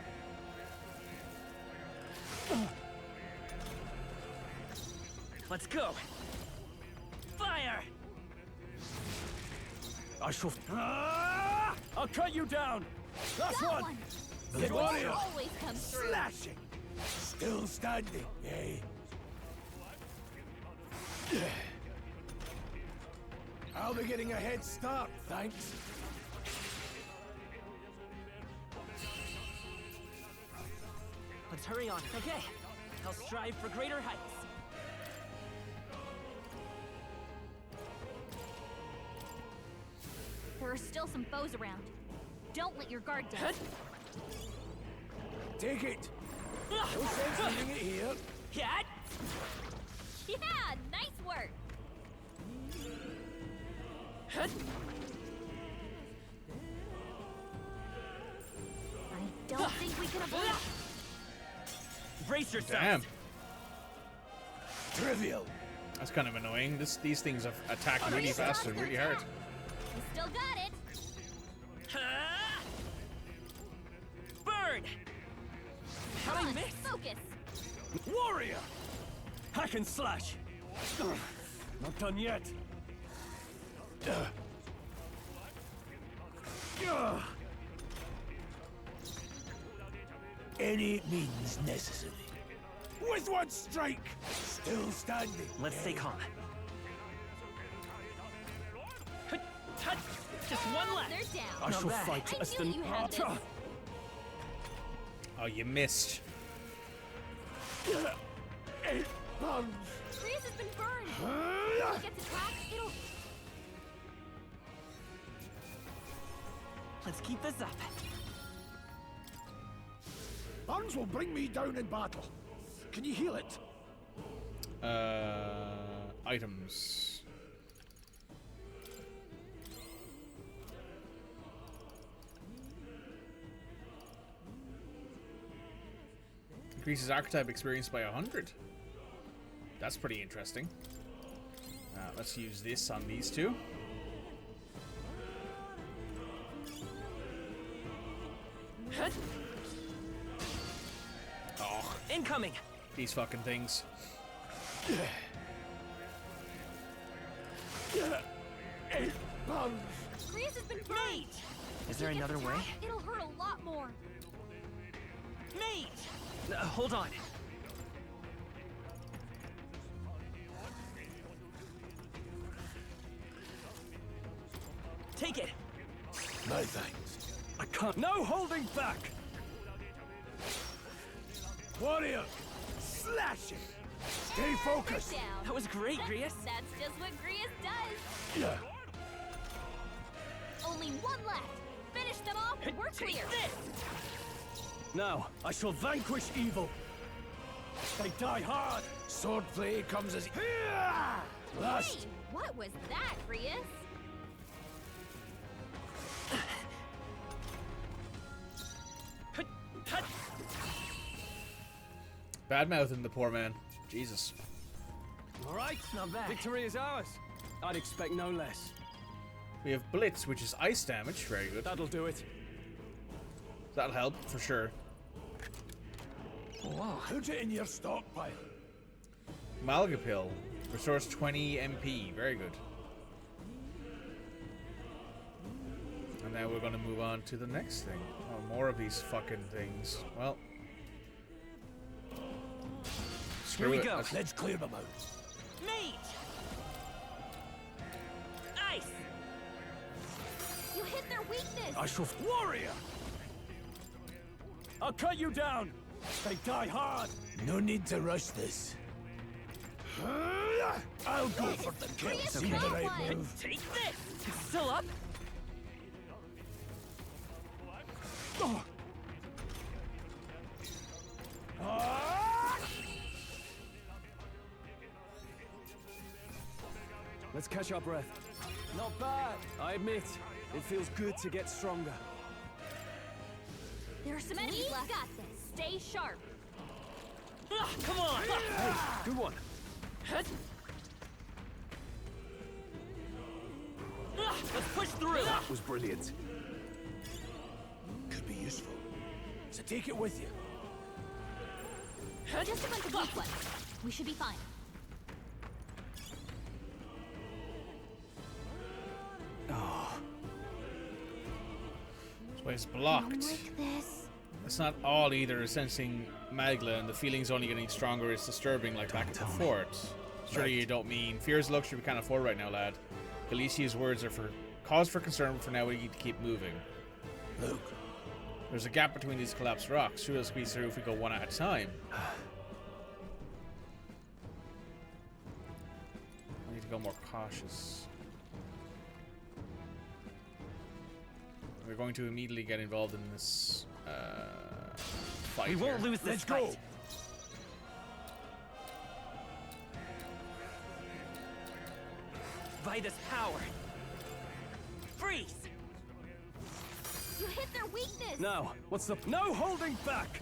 Let's go. Fire! I shall... I'll cut you down. Last Got one. one. The This warrior. always comes through. Slashing. Still standing. Yay. I'll be getting a head start, thanks. Let's hurry on. Okay. I'll strive for greater heights. There are still some foes around. Don't let your guard down. Take it. No sense leaving it here. Cat! Yeah, nice work. I don't think we can avoid. Brace yourself. Damn. Trivial. That's kind of annoying. These things attack really fast and really hard. You still got it. Burn! How'd I miss? Focus. Warrior! Hack and slash. Not done yet. Any means necessary. With one strike. Still standing. Let's stay calm. Just one left. They're down. I shall bad. fight I as knew the... you had this. Oh, you missed. It burns. Grease has been burned. When it gets attacked, it'll... Let's keep this up. Burns will bring me down in battle. Can you heal it? Items. Increases archetype experience by 100. That's pretty interesting. Let's use this on these two. Oh, incoming! These fucking things. It burns. Grease has been burned. Is there another way? It'll hurt a lot more. Mate! Hold on. Take it. No thanks. I can't. No holding back! Warrior, slash it. Stay focused. That was great, Grius. That's just what Grius does. Yeah. Only one left. Finish them off and we're clear. Now, I shall vanquish evil. They die hard. Swordplay comes as... Last. Hey, what was that, Grius? Bad mouthing the poor man. Jesus. All right, not bad. Victory is ours. I'd expect no less. We have Blitz, which is ice damage. Very good. That'll do it. That'll help, for sure. Whoa. Put it in your stockpile. Malgapil. Restores 20 MP. Very good. And now we're going to move on to the next thing. Oh, more of these fucking things. Well. Here we go. Let's clear them out. Mate! Ice! You hit their weakness. I shall... Warrior! I'll cut you down. They die hard. No need to rush this. I'll go for the kill. See the right move. Take this! It's still up? Oh. Let's catch our breath. Not bad. I admit, it feels good to get stronger. There are some enemies left. Got this. Stay sharp. Come on! Hey, good one. Let's push through! That was brilliant. Could be useful. So take it with you. Just a bunch of weak ones. We should be fine. Oh. This way's blocked. Like this. It's not all either. Sensing Magla and the feeling's only getting stronger is disturbing, like back at the fort. Surely you don't mean fear's luxury we can't afford right now, lad. Galicia's words are for cause for concern, but for now we need to keep moving. Look. There's a gap between these collapsed rocks. Sure, we'll squeeze through if we go one at a time. I need to go more cautious. We're going to immediately get involved in this fight. We won't lose this fight. Let's go. By this power. Freeze! You hit their weakness. Now, what's the... No holding back!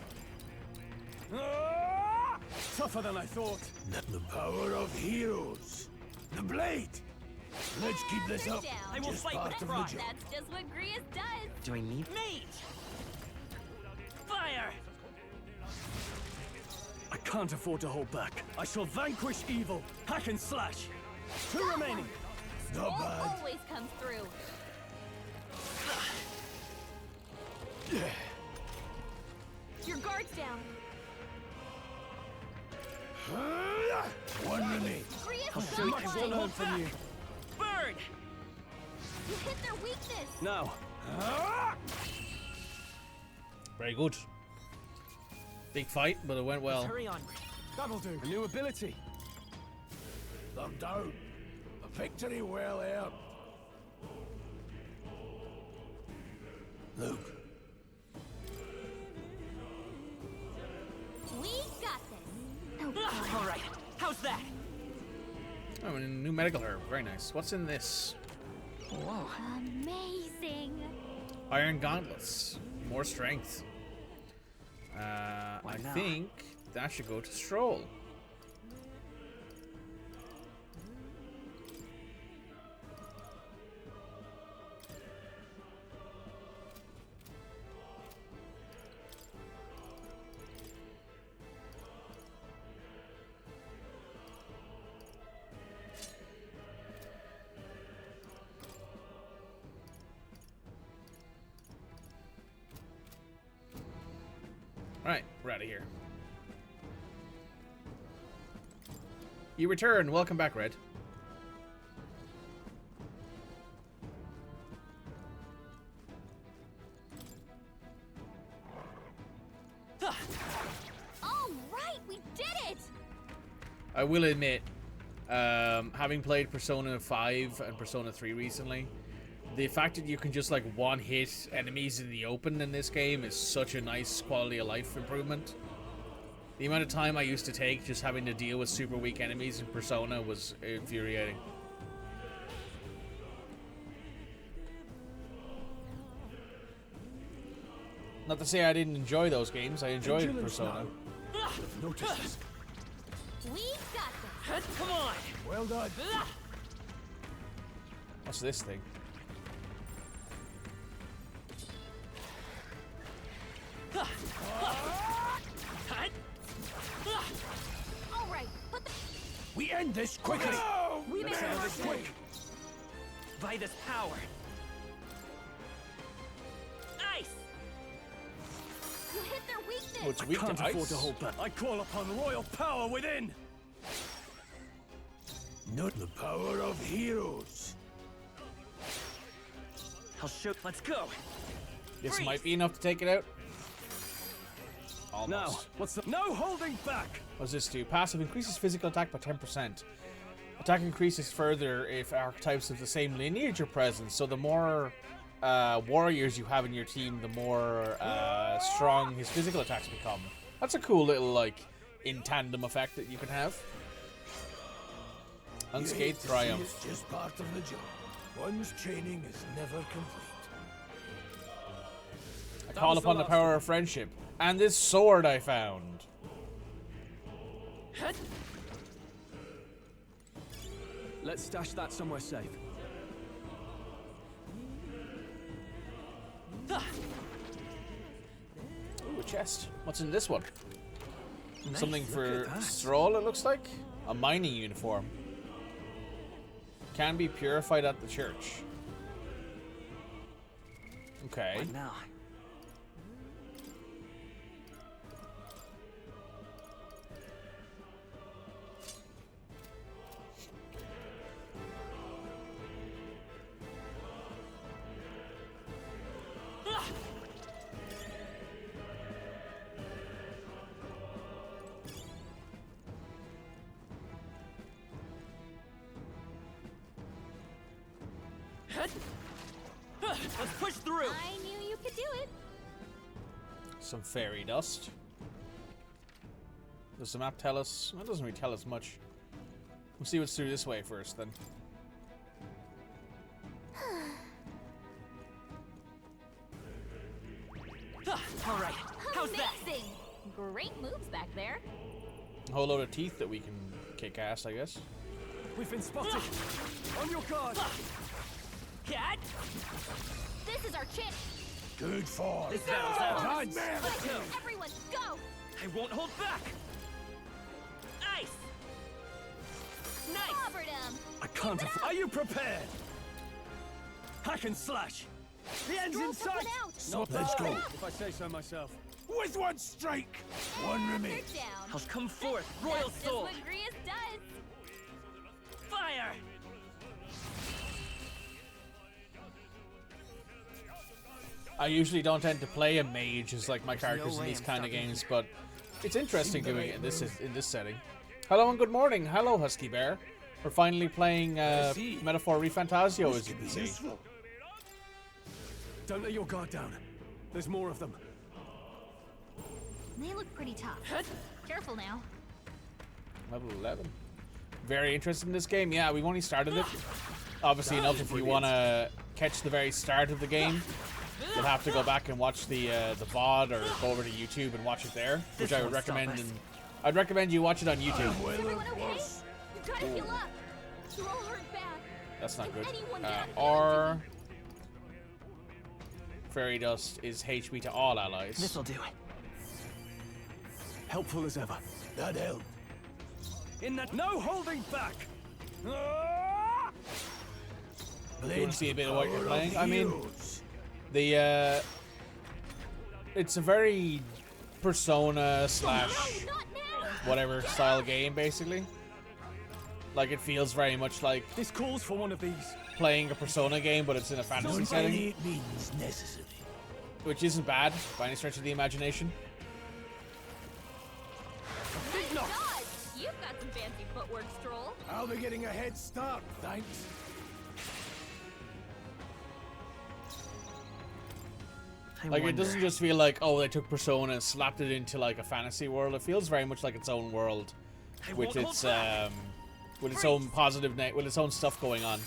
Tougher than I thought. The power of heroes. The blade. Let's keep this up. I will Just fight part with of the pride. job. That's just what Grius does. Do I need mate? Fire! I can't afford to hold back. I shall vanquish evil. Hack and slash. Two remaining. Not All bad. always comes through. Your guard's down. One remains. Grius I'll is show you not what I learned from you. Bird! You hit their weakness. Now. Very good. Big fight, but it went well. Let's hurry on. That'll do. A new ability. Them down. A victory well earned. Luke. We got this. All right. How's that? Oh, and a new medical herb. Very nice. What's in this? Whoa. Amazing. Iron gauntlets. More strength. I now? think that should go to Stroll. Alright, we're out of here. You return. Welcome back, Red. All right, we did it. I will admit, having played Persona 5 and Persona 3 recently, the fact that you can just like one-hit enemies in the open in this game is such a nice quality of life improvement. The amount of time I used to take just having to deal with super weak enemies in Persona was infuriating. Not to say I didn't enjoy those games, I enjoyed Persona. Notice this. We got this. Come on. Well done. What's this thing? All right, put the. We end this quickly. No! We Let's made end it this quick. By this power. Ice. You hit their weakness. Oh, it's I weak can't to afford ice. to hold back. I call upon royal power within. Not the power of heroes. I'll show. Let's go. This Freeze. might be enough to take it out. Almost. Now, what's the... No holding back! What does this do? Passive increases physical attack by 10%. Attack increases further if archetypes of the same lineage are present. So the more warriors you have in your team, the more strong his physical attacks become. That's a cool little, like, in tandem effect that you can have. Unscathed Triumph. It's just part of the job. One's training is never complete. I call upon the power of friendship. And this sword I found. Let's stash that somewhere safe. Ooh, a chest. What's in this one? Nice. Something Look for at that. Stroll, it looks like. A mining uniform. Can be purified at the church. Okay. What now? Let's push through. I knew you could do it. Some fairy dust. Does the map tell us? Well, it doesn't really tell us much. We'll see what's through this way first, then. All right. How's that? Amazing. Great moves back there. A whole load of teeth that we can kick ass, I guess. We've been spotted. On your guard. Cat. This is our chance. Good for. This battle's ours. Let's go. Everyone, go. I won't hold back. Ice. Nice. Clobbered him. I can't afford... Are you prepared? Hack and slash. The end's in Stroll took sight. one out. Not Let's bad, go. If I say so myself. With one strike, one They're remains. down. I'll come forth, royal That's soul. just what Grius does. Fire. I usually don't tend to play a mage as like my characters in these kind of games, but It's interesting doing it in this setting. Hello and good morning. Hello, Husky Bear. We're finally playing Metaphor ReFantazio, as you can see. Don't let your guard down. There's more of them. They look pretty tough. Careful now. Level 11. Very interested in this game. Yeah, we've only started it. Obviously enough, if you want to catch the very start of the game, you'll have to go back and watch the VOD or go over to YouTube and watch it there, which I would recommend. And I'd recommend you watch it on YouTube. Is everyone okay? You gotta heal up. You're all hurt bad. That's not good. Anyone get R Fairy Dust is HP to all allies. This'll do it. Helpful as ever. That helped. In that no holding back. Do you want to see a bit of what you're playing? I mean, the it's a very Persona / whatever style game, basically. Like, it feels very much like this calls for one of these. Playing a Persona game, but it's in a fantasy setting, It means necessary. which isn't bad by any stretch of the imagination. Nice dodge! You've got some fancy footwork, Stroll. I'll be getting a head start, thanks. Like, it doesn't just feel like, oh, they took Persona and slapped it into like a fantasy world. It feels very much like its own world, with its own positive with its own stuff going on.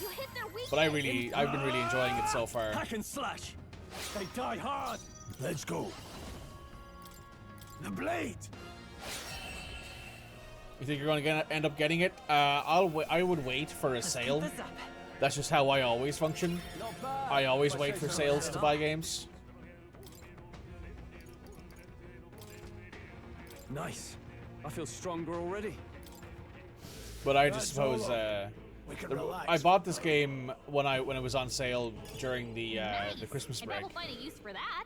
But I've been really enjoying it so far. Hack and slash. They die hard. Let's go. The blade. You think you're going to end up getting it? I would wait for a sale. That's just how I always function. I always wait for sales to buy games. Nice. I feel stronger already. But I just suppose I bought this game when it was on sale during the Christmas break. And I will find a use for that.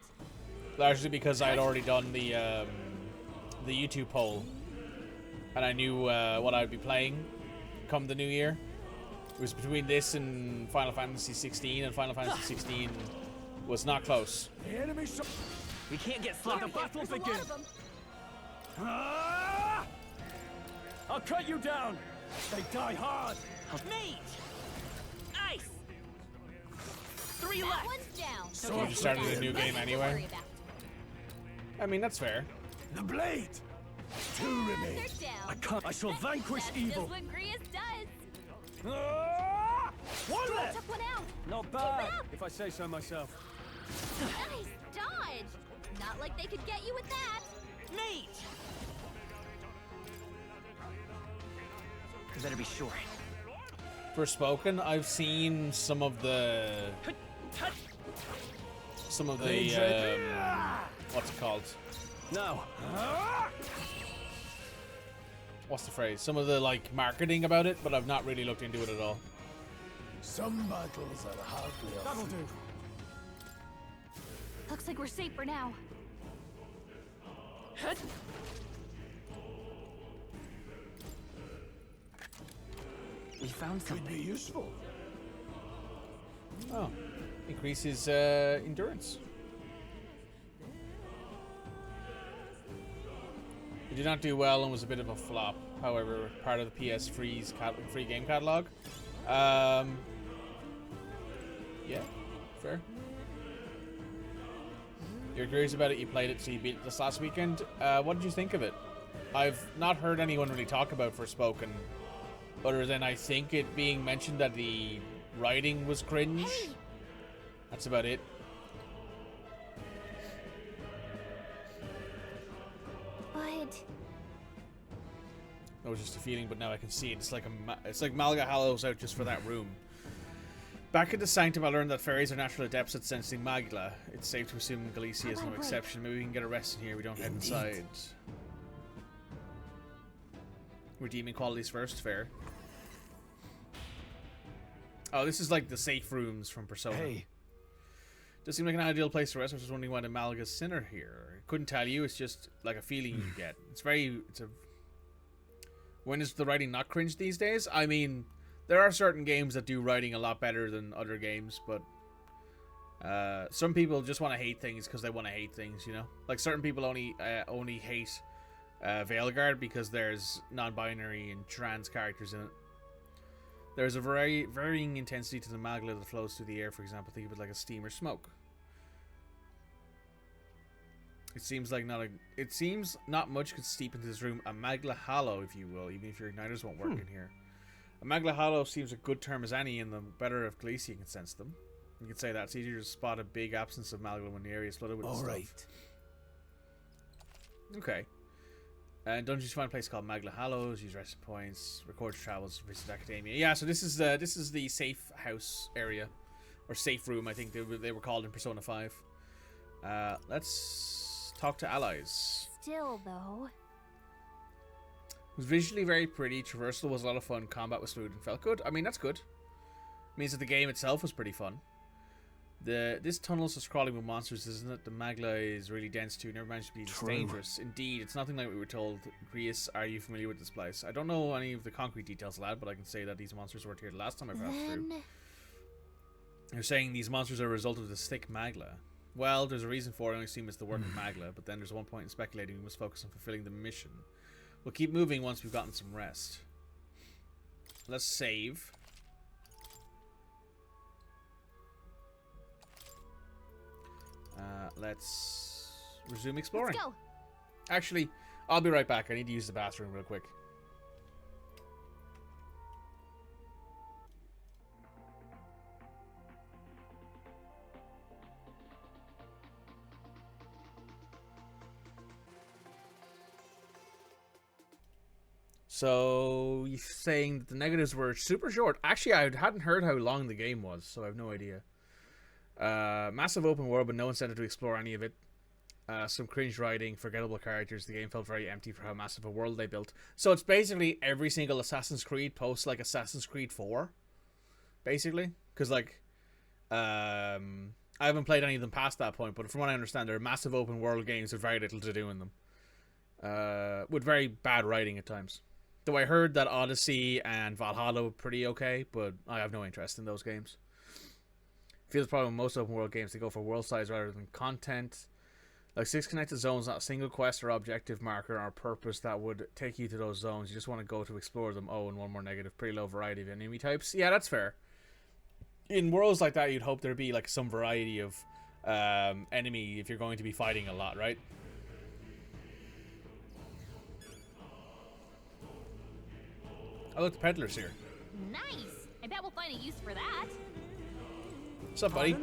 Largely because I had already done the YouTube poll, and I knew what I'd be playing come the new year. It was between this and Final Fantasy 16, and Final Fantasy 16 was not close. The enemy we can't get sloppy. The battle begins. I'll cut you down. They die hard. Mate! Ice! 3 That left. one's down. So you started a new game anyway. I mean, that's fair. The blade. 2 remain. They're down. I can't. I shall vanquish That's evil. just what Grius does. One Stroll left. took one out. Not bad, if I say so myself. Nice dodge. Not like they could get you with that. Mate! You better be sure. Forspoken, I've seen some of the what's it called? No. What's the phrase? Some of the like marketing about it, but I've not really looked into it at all. Some battles are hardly. That'll do. Looks like we're safe for now. We found something. Could be useful. Oh, increases endurance. It did not do well and was a bit of a flop. However, part of the PS free game catalog. Yeah, fair. You're curious about it. You played it, so you beat it this last weekend. What did you think of it? I've not heard anyone really talk about Forspoken, other than I think it being mentioned that the writing was cringe. That's about it. But That was just a feeling, but now I can see it. It's like Malga Hallows out just for that room. Back in the Sanctum, I learned that fairies are natural adepts at sensing magla. It's safe to assume Galicia is no exception. Maybe we can get a rest in here. We don't head inside. Redeeming qualities first, fair. Oh, this is like the safe rooms from Persona. Hey. Does seem like an ideal place to rest. I was just wondering why the Malga's Sinner here. Couldn't tell you. It's just like a feeling you get. When is the writing not cringe these days? I mean, there are certain games that do writing a lot better than other games, but some people just want to hate things because they want to hate things, you know? Like certain people only hate Veilguard because there's non-binary and trans characters in it. There's a varying intensity to the magla that flows through the air, for example. Think of it like a steam or smoke. It seems not much could steep into this room. A magla hollow, if you will, even if your igniters won't work in here. A magla hollow seems a good term as any, and the better if Galicia can sense them. You could say that it's easier to spot a big absence of magla when the area is flooded with stuff. Alright. Okay. And dungeons find a place called Magla Hallows, use resting points, record your travels, visit Academia. Yeah, so this is the safe house area, or safe room, I think they were called in Persona 5. Let's talk to allies. Still, though. It was visually very pretty, traversal was a lot of fun, combat was fluid and felt good. I mean, that's good. It means that the game itself was pretty fun. This tunnel's just crawling with monsters, isn't it? The magla is really dense too, never managed to be this dangerous. Indeed, it's nothing like we were told. Grius, are you familiar with this place? I don't know any of the concrete details of that, but I can say that these monsters weren't here the last time I passed through. You're saying these monsters are a result of this thick magla. Well, there's a reason for it, I only assume it's the work of magla, but then there's one point in speculating we must focus on fulfilling the mission. We'll keep moving once we've gotten some rest. Let's save. Let's resume exploring. Let's go. Actually, I'll be right back. I need to use the bathroom real quick. So, you're saying that the negatives were super short. Actually, I hadn't heard how long the game was, so I have no idea. Massive open world, but no incentive to explore any of it. Some cringe writing, forgettable characters. The game felt very empty for how massive a world they built. So it's basically every single Assassin's Creed post like Assassin's Creed 4. Basically. Because, like, I haven't played any of them past that point, but from what I understand, they're massive open world games with very little to do in them. With very bad writing at times. Though I heard that Odyssey and Valhalla were pretty okay, but I have no interest in those games. Feels probably with most open world games they go for world size rather than content. Like 6 connected zones, not a single quest or objective marker or purpose that would take you to those zones. You just want to go to explore them. Oh, and one more negative. Pretty low variety of enemy types. Yeah, that's fair. In worlds like that, you'd hope there'd be like some variety of enemy if you're going to be fighting a lot, right? Oh, look, the peddler's here. Nice. I bet we'll find a use for that. What's up, buddy?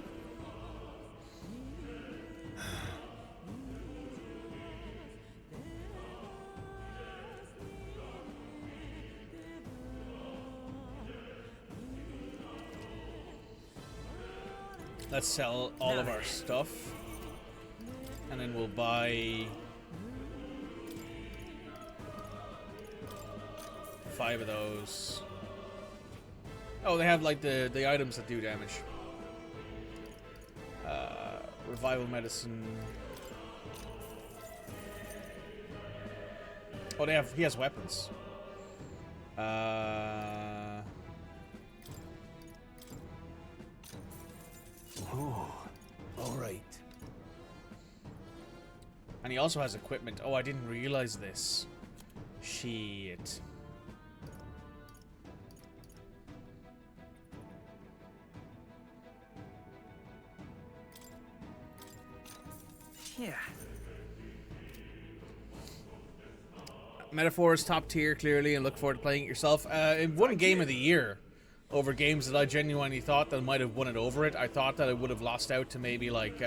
Let's sell all of our stuff. And then we'll buy 5 of those. Oh, they have like the items that do damage. Revival medicine. Oh, he has weapons. Oh, all right. And he also has equipment. Oh, I didn't realize this. Shit. Yeah. Metaphor is top tier, clearly, and look forward to playing it yourself. It won Game of the Year over games that I genuinely thought that might have won it over it. I thought that it would have lost out to maybe like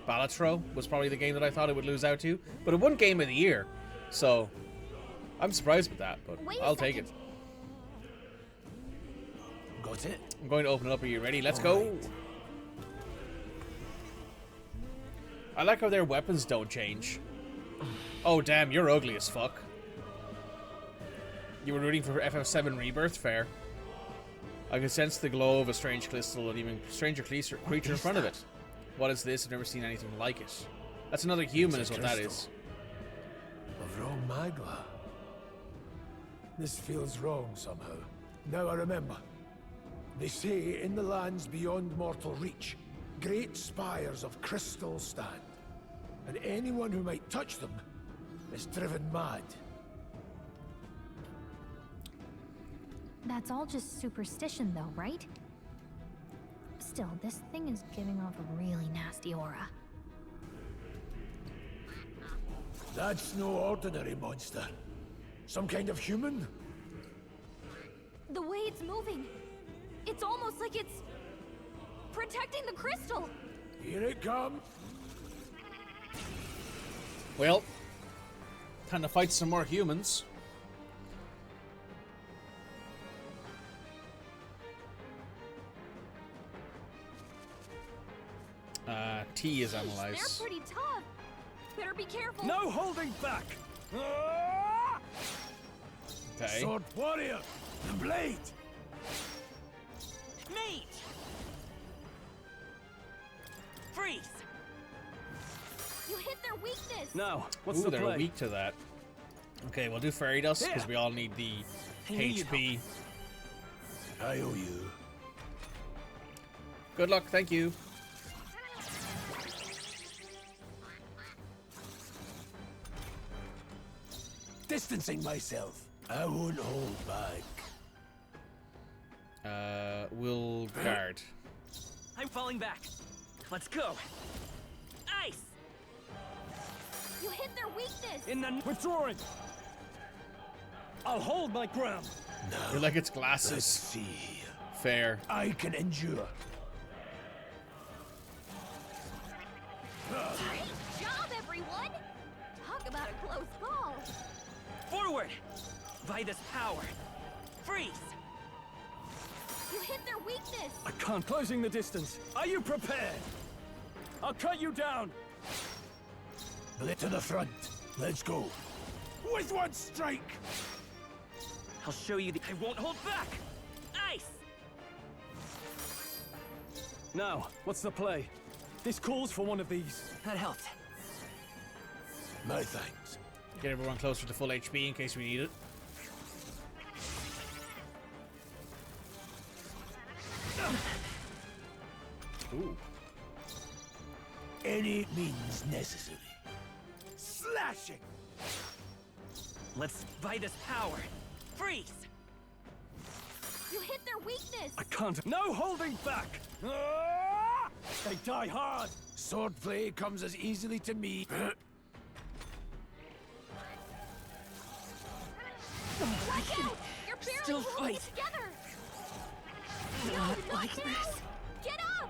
Balatro was probably the game that I thought it would lose out to, but it won Game of the Year, so I'm surprised with that, but I'll take it. Got it. I'm going to open it up. Are you ready? Let's go. Right. I like how their weapons don't change. Oh, damn, you're ugly as fuck. You were rooting for FF7 Rebirth? Fair. I can sense the glow of a strange crystal and even stranger creature in front of it. What is this? I've never seen anything like it. That's another human is what that is. Of wrong magla. This feels wrong somehow. Now I remember. They say in the lands beyond mortal reach, great spires of crystal stand. And anyone who might touch them is driven mad. That's all just superstition, though, right? Still, this thing is giving off a really nasty aura. That's no ordinary monster. Some kind of human? The way it's moving, it's almost like it's protecting the crystal. Here it comes. Well, time to fight some more humans. T is analyzed. They're pretty tough. Better be careful. No holding back! Okay. Sword warrior, the blade. Mate! Freeze! You hit their weakness. Now, what's Ooh, the they're play? weak to that. Okay, we'll do Fairy Dust because we all need the HP. I owe you. Good luck, thank you. Distancing myself. I won't hold back. We'll guard. I'm falling back. Let's go. Ice! You hit their weakness. In the withdrawing. I'll hold my ground. You're like its glasses. Let's see. Fair. I can endure. Great job, everyone. Talk about a close call. Forward! By this power. Freeze! You hit their weakness. I can't. Closing the distance. Are you prepared? I'll cut you down. Blade to the front. Let's go. With one strike. I'll show you I won't hold back! Ice! Now, what's the play? This calls for one of these. That helped. My thanks. Get everyone closer to full HP in case we need it. Ooh. Any means necessary. Slashing! Let's buy this power. Freeze! You hit their weakness. I can't. No holding back! Ah! They die hard! Swordplay comes as easily to me. Watch out! You're barely Still holding it fight. together. Not No, like now. this. Get up!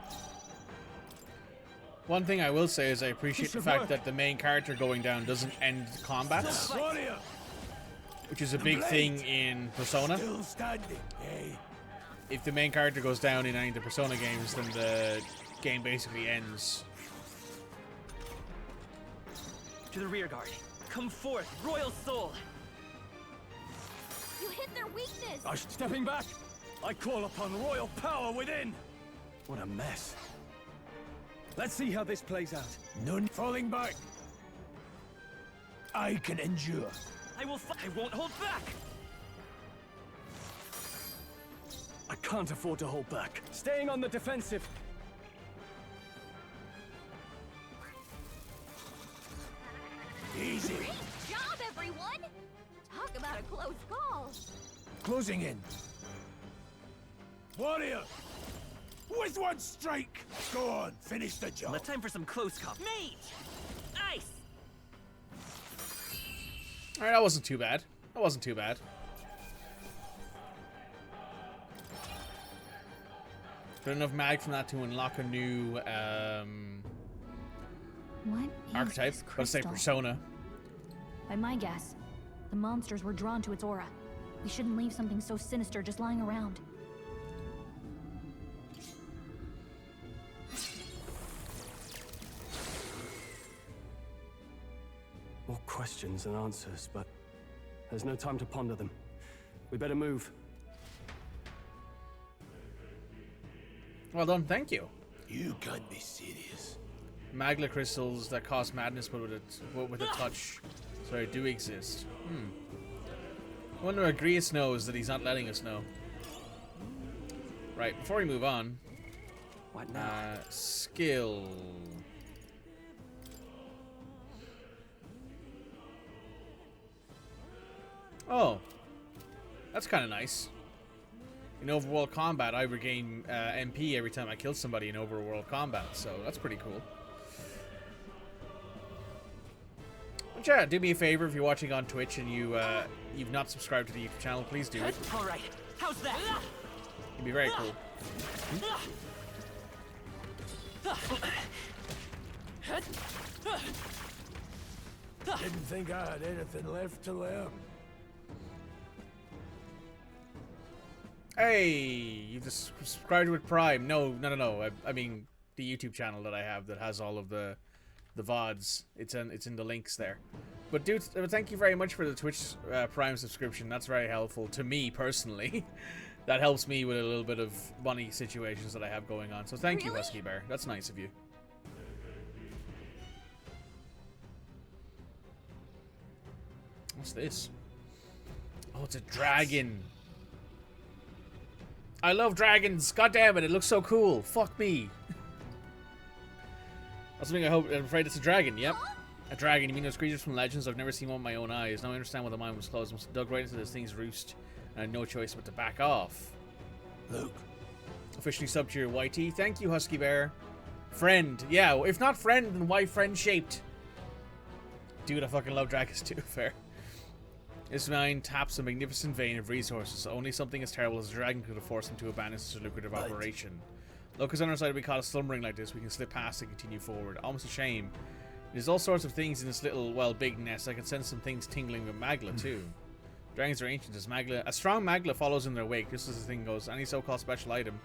One thing I will say is I appreciate the should fact work. that the main character going down doesn't end combats, Warrior, which is a big thing in Persona. still standing. Hey, If the main character goes down in any of the Persona games, then the game basically ends. To the rear guard. Come forth, Royal Soul! You hit their weakness. Stepping back! I call upon royal power within! What a mess. Let's see how this plays out. none falling back. I can endure. I won't hold back! I can't afford to hold back. Staying on the defensive. Easy. Great job, everyone. Talk about a close call. Closing in. Warrior, with one strike. Go on, finish the job. Time for some close call. Mate! Ice! Alright, that wasn't too bad. That wasn't too bad. Got enough mag from that to unlock a new What is archetype. this Let's say crystal? persona. By my guess, the monsters were drawn to its aura. We shouldn't leave something so sinister just lying around. More questions than answers, but there's no time to ponder them. We better move. Well done, thank you. You can't be serious. Magla crystals that cause madness but with a touch. Sorry, do exist. I wonder what Grius knows that he's not letting us know. Right, before we move on. What now? Skill. Oh. That's kind of nice. In overworld combat, I regain MP every time I kill somebody in overworld combat, so that's pretty cool. But yeah, do me a favor if you're watching on Twitch and you've not subscribed to the YouTube channel, please do it. All right, how's that? It'd be very cool. Didn't think I had anything left to learn. Hey, you just subscribed with Prime. No. I mean the YouTube channel that I have that has all of the VODs. It's in the links there. But dude, thank you very much for the Twitch Prime subscription. That's very helpful to me personally. That helps me with a little bit of money situations that I have going on. So thank you, Husky Bear. That's nice of you. What's this? Oh, it's a dragon. I love dragons. God damn it, it looks so cool. Fuck me. That's something I'm afraid it's a dragon. Yep. A dragon. You mean those creatures from legends? I've never seen one with my own eyes. Now I understand why the mine was closed. I must have dug right into this thing's roost and I had no choice but to back off. Luke. Officially sub to your YT. Thank you, Husky Bear. Friend. Yeah, if not friend, then why friend-shaped? Dude, I fucking love dragons too. Fair. This mine taps a magnificent vein of resources. Only something as terrible as a dragon could have forced him to abandon such a lucrative operation. Look, as on our side, we caught us slumbering like this. We can slip past and continue forward. Almost a shame. There's all sorts of things in this little, well, big nest. I can sense some things tingling with Magla, too. Dragons are ancient as Magla. A strong Magla follows in their wake. Just as the thing goes. Any so-called special item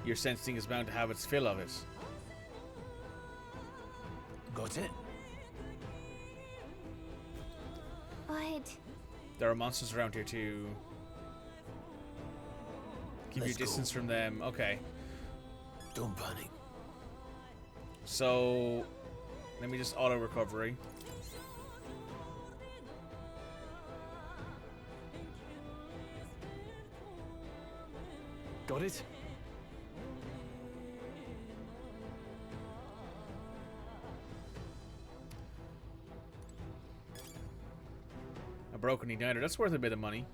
you're sensing is bound to have its fill of it. Got it? But... There are monsters around here, too. Keep your distance from them. Okay. Don't panic. So, let me just auto recovery. Got it? A broken igniter. That's worth a bit of money.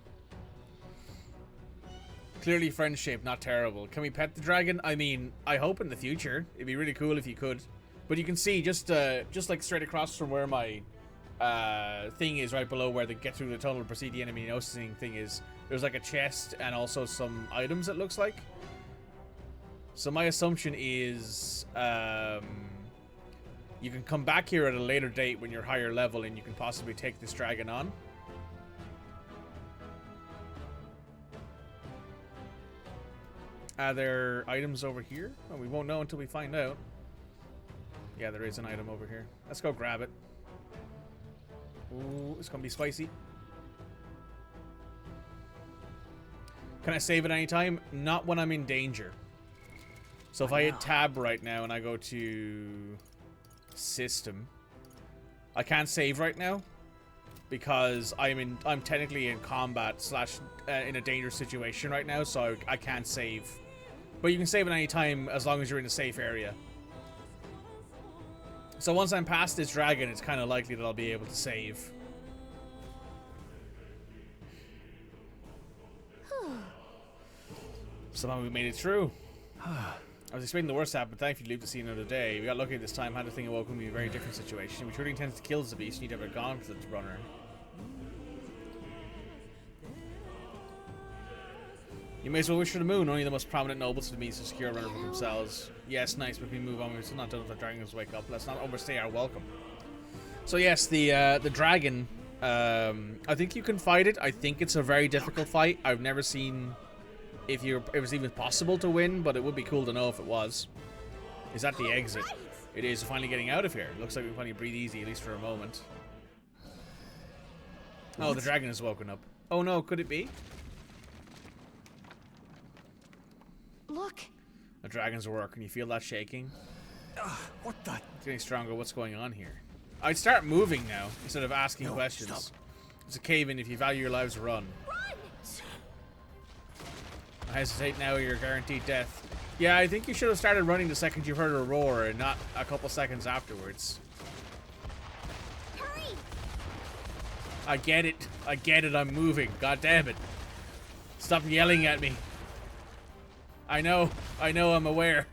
Clearly friend-shaped, not terrible. Can we pet the dragon? I mean, I hope in the future. It'd be really cool if you could. But you can see, just like straight across from where my thing is, right below where the get through the tunnel, proceed the enemy noticing thing is, there's like a chest and also some items, it looks like. So my assumption is you can come back here at a later date when you're higher level and you can possibly take this dragon on. Are there items over here? Well, we won't know until we find out. Yeah, there is an item over here. Let's go grab it. Ooh, it's gonna be spicy. Can I save at any time? Not when I'm in danger. So if I hit tab right now and I go to system, I can't save right now because I'm technically in combat / in a dangerous situation right now, so I can't save. But you can save at any time as long as you're in a safe area. So once I'm past this dragon, it's kind of likely that I'll be able to save. Somehow we made it through. I was expecting the worst to happen, but thankfully live to see another day. We got lucky this time, had the thing awoken me in a very different situation. We truly intended to kill the beast, and you'd have gone for the runner. You may as well wish for the moon. Only the most prominent nobles of the means to secure a runner for themselves. Yes, nice, but we move on. We're still not done with the dragons wake up. Let's not overstay our welcome. So yes, the dragon. I think you can fight it. I think it's a very difficult fight. I've never seen if it was even possible to win, but it would be cool to know if it was. Is that the exit? It is. Finally getting out of here. Looks like we can finally breathe easy, at least for a moment. Oh, the dragon has woken up. Oh no, could it be? Look. The dragons work. Can you feel that shaking? What the? It's getting stronger. What's going on here? I'd start moving now instead of asking questions. Stop. It's a cave-in. If you value your lives, run. I hesitate now. You're guaranteed death. Yeah, I think you should have started running the second you heard a roar, and not a couple seconds afterwards. Hurry! I get it. I get it. I'm moving. God damn it. Stop yelling at me. I know. I know. I'm aware.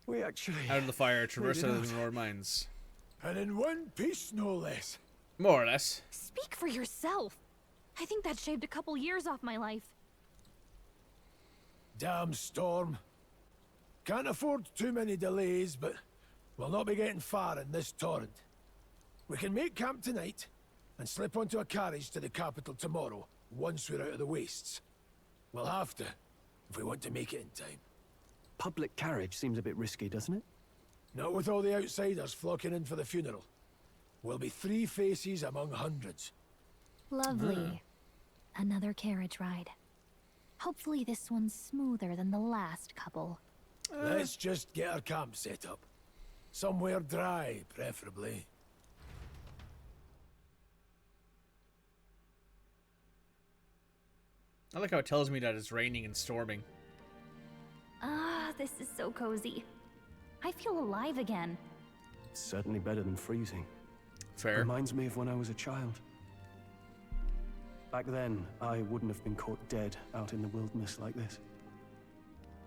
We actually... Out of the fire, traverse made it out of out. the Nord mines. And in one piece, no less. More or less. Speak for yourself. I think that shaved a couple years off my life. Damn storm. Can't afford too many delays, but we'll not be getting far in this torrent. We can make camp tonight and slip onto a carriage to the capital tomorrow, once we're out of the wastes. We'll have to, if we want to make it in time. Public carriage seems a bit risky, doesn't it? Not with all the outsiders flocking in for the funeral. We'll be 3 faces among hundreds. Lovely. Another carriage ride. Hopefully this one's smoother than the last couple. Let's just get our camp set up. Somewhere dry, preferably. I like how it tells me that it's raining and storming. Ah, this is so cozy. I feel alive again. It's certainly better than freezing. Fair. Reminds me of when I was a child. Back then, I wouldn't have been caught dead out in the wilderness like this.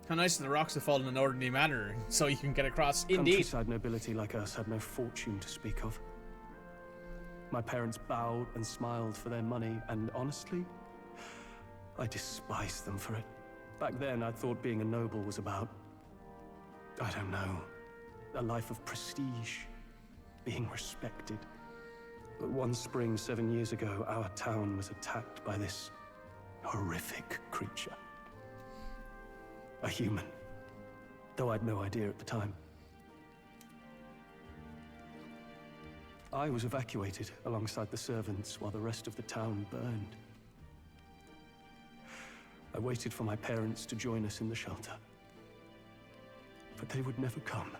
How nice that the rocks have fallen in an orderly manner, so you can get across. Indeed. Countryside nobility like us had no fortune to speak of. My parents bowed and smiled for their money, and honestly, I despised them for it. Back then, I thought being a noble was about, I don't know, a life of prestige, being respected. But one spring 7 years ago, our town was attacked by this horrific creature. A human, though I'd no idea at the time. I was evacuated alongside the servants while the rest of the town burned. I waited for my parents to join us in the shelter. But they would never come.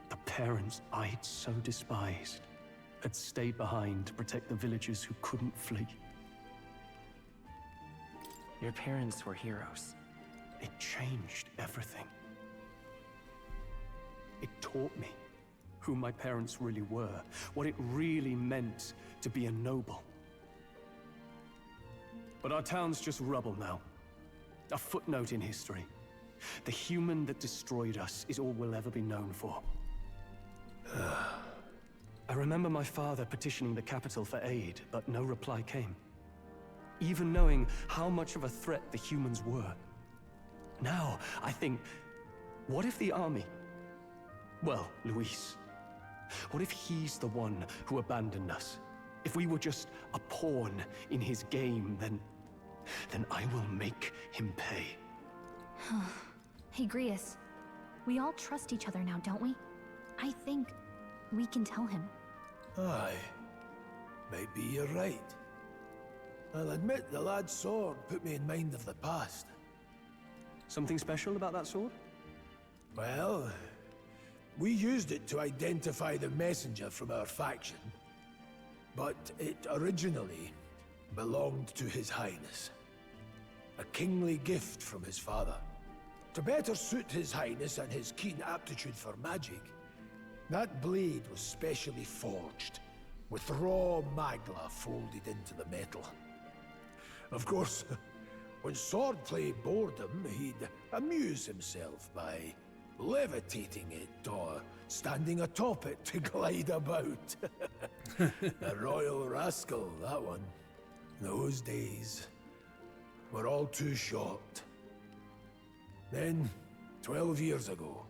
The parents I'd so despised had stayed behind to protect the villagers who couldn't flee. Your parents were heroes. It changed everything. It taught me who my parents really were, what it really meant to be a noble. But our town's just rubble now. A footnote in history. The human that destroyed us is all we'll ever be known for. I remember my father petitioning the capital for aid, but no reply came. Even knowing how much of a threat the humans were. Now, I think, what if the army... Well, Luis. What if he's the one who abandoned us? If we were just a pawn in his game, then I will make him pay. Hey, Grius. We all trust each other now, don't we? I think we can tell him. Aye. Maybe you're right. I'll admit the lad's sword put me in mind of the past. Something special about that sword? Well, we used it to identify the messenger from our faction. But it originally belonged to His Highness. A kingly gift from his father. To better suit His Highness and his keen aptitude for magic, that blade was specially forged, with raw magla folded into the metal. Of course, when swordplay bored him, he'd amuse himself by levitating it or standing atop it to glide about. A royal rascal, that one. Those days were all too short. Then, 12 years ago,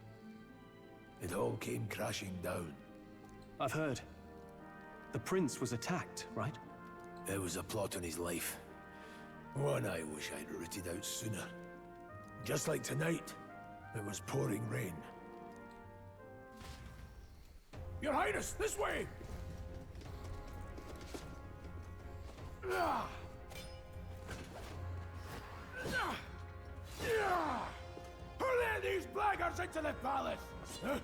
it all came crashing down. I've heard. The prince was attacked, right? There was a plot on his life. One I wish I'd rooted out sooner. Just like tonight, it was pouring rain. Your Highness, this way! Who let these blackguards into the palace? Huh?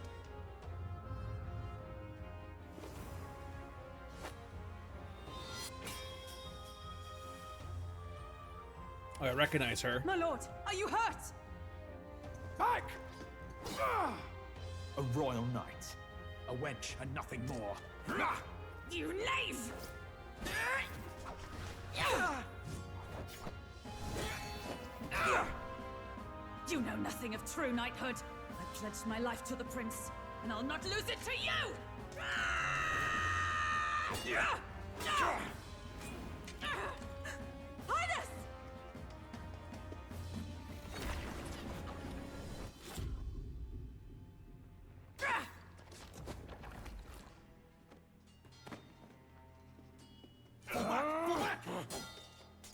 Oh, I recognize her. My lord, are you hurt? Back! royal knight. A wench and nothing more. You knave! You know nothing of true knighthood. I pledged my life to the prince, and I'll not lose it to you! Highness!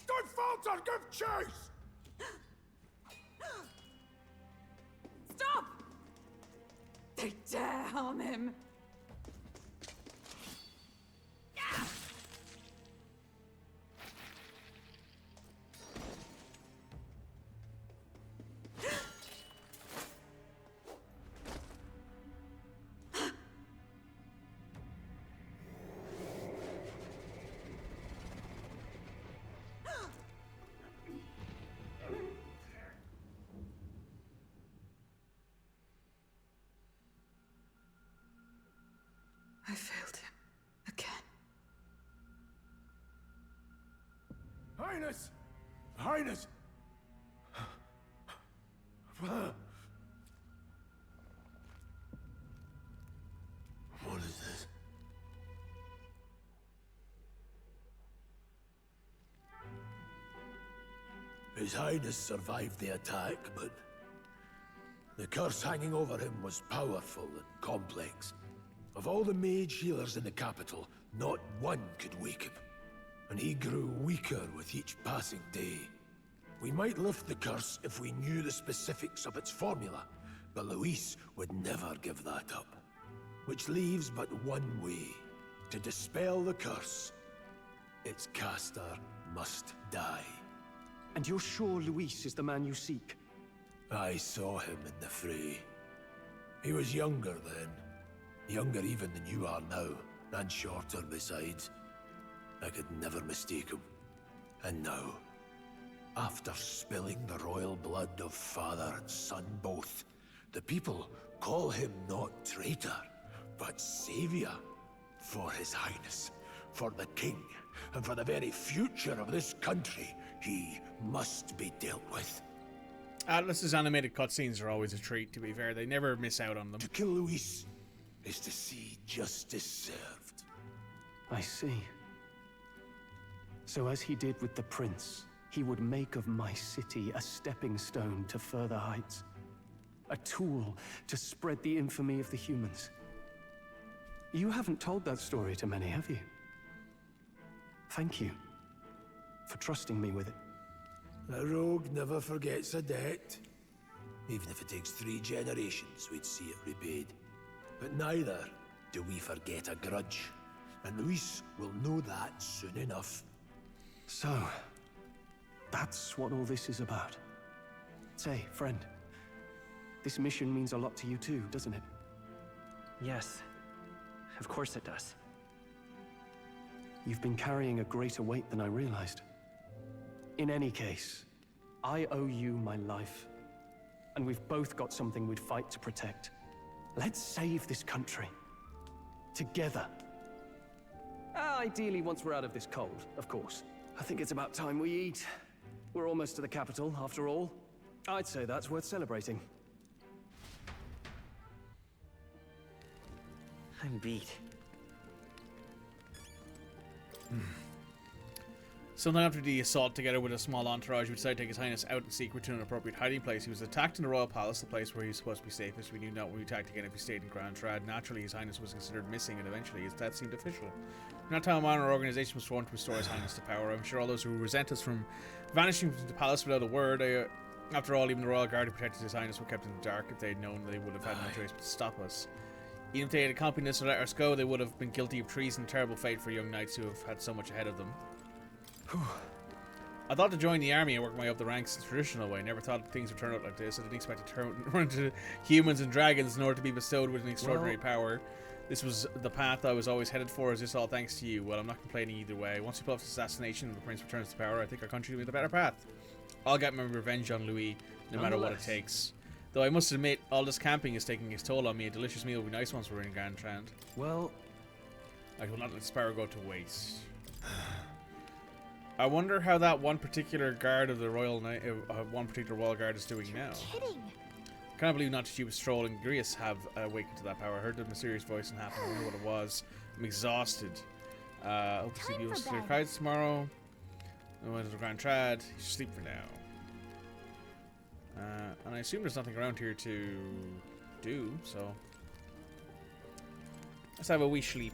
Don't falter! Give chase! Stop! They dare harm him! I failed him. Again. Highness! Highness! What is this? His Highness survived the attack, but the curse hanging over him was powerful and complex. Of all the mage healers in the capital, not one could wake him. And he grew weaker with each passing day. We might lift the curse if we knew the specifics of its formula, but Luis would never give that up. Which leaves but one way. To dispel the curse, its caster must die. And you're sure Luis is the man you seek? I saw him in the fray. He was younger then. Younger even than you are now, and shorter besides. I could never mistake him. And now, after spilling the royal blood of father and son both, the people call him not traitor, but savior. For His Highness, for the king, and for the very future of this country, he must be dealt with. Atlas's animated cutscenes are always a treat, to be fair. They never miss out on them. To kill Luis is to see justice served. I see. So as he did with the prince, he would make of my city a stepping stone to further heights. A tool to spread the infamy of the humans. You haven't told that story to many, have you? Thank you for trusting me with it. A rogue never forgets a debt. Even if it takes 3 generations, we'd see it repaid. But neither do we forget a grudge. And Luis will know that soon enough. So, that's what all this is about. Say, friend, this mission means a lot to you too, doesn't it? Yes, of course it does. You've been carrying a greater weight than I realized. In any case, I owe you my life. And we've both got something we'd fight to protect. Let's save this country. Together. Ideally, once we're out of this cold, of course. I think it's about time we eat. We're almost to the capital, after all. I'd say that's worth celebrating. I'm beat. Sometime after the assault, together with a small entourage, we decided to take His Highness out in secret to an appropriate hiding place. He was attacked in the royal palace, the place where he was supposed to be safest. We knew not when we attacked again if he stayed in Grand Trad. Naturally, His Highness was considered missing, and eventually his death seemed official. In that time, our organization was formed to restore His Highness to power. I'm sure all those who resent us from vanishing from the palace without a word, after all, even the royal guard who protected His Highness were kept in the dark. If they'd known, they would have had no choice but to stop us. Even if they had accompanied us or let us go, they would have been guilty of treason, terrible fate for young knights who have had so much ahead of them. I thought to join the army and work my way up the ranks the traditional way. Never thought things would turn out like this. I didn't expect to run into humans and dragons in order to be bestowed with an extraordinary power. This was the path I was always headed for. Is this all thanks to you? Well, I'm not complaining either way. Once we pull off this assassination and the prince returns to power, I think our country will be on the better path. I'll get my revenge on Louis, no matter what it takes. Though I must admit, all this camping is taking its toll on me. A delicious meal would be nice once we're in Grand Strand. Well, I will not let Sparrow go to waste. I wonder how that one particular guard of the Royal one particular Royal Guard is doing now. Kidding. I can't believe not stupid Stroll and Grius have awakened to that power. I heard the mysterious voice and happened. I wonder what it was. I'm exhausted. Hope to see you clear kites tomorrow. I went to the Grand Trad. You should sleep for now. And I assume there's nothing around here to do, so let's have a wee sleep.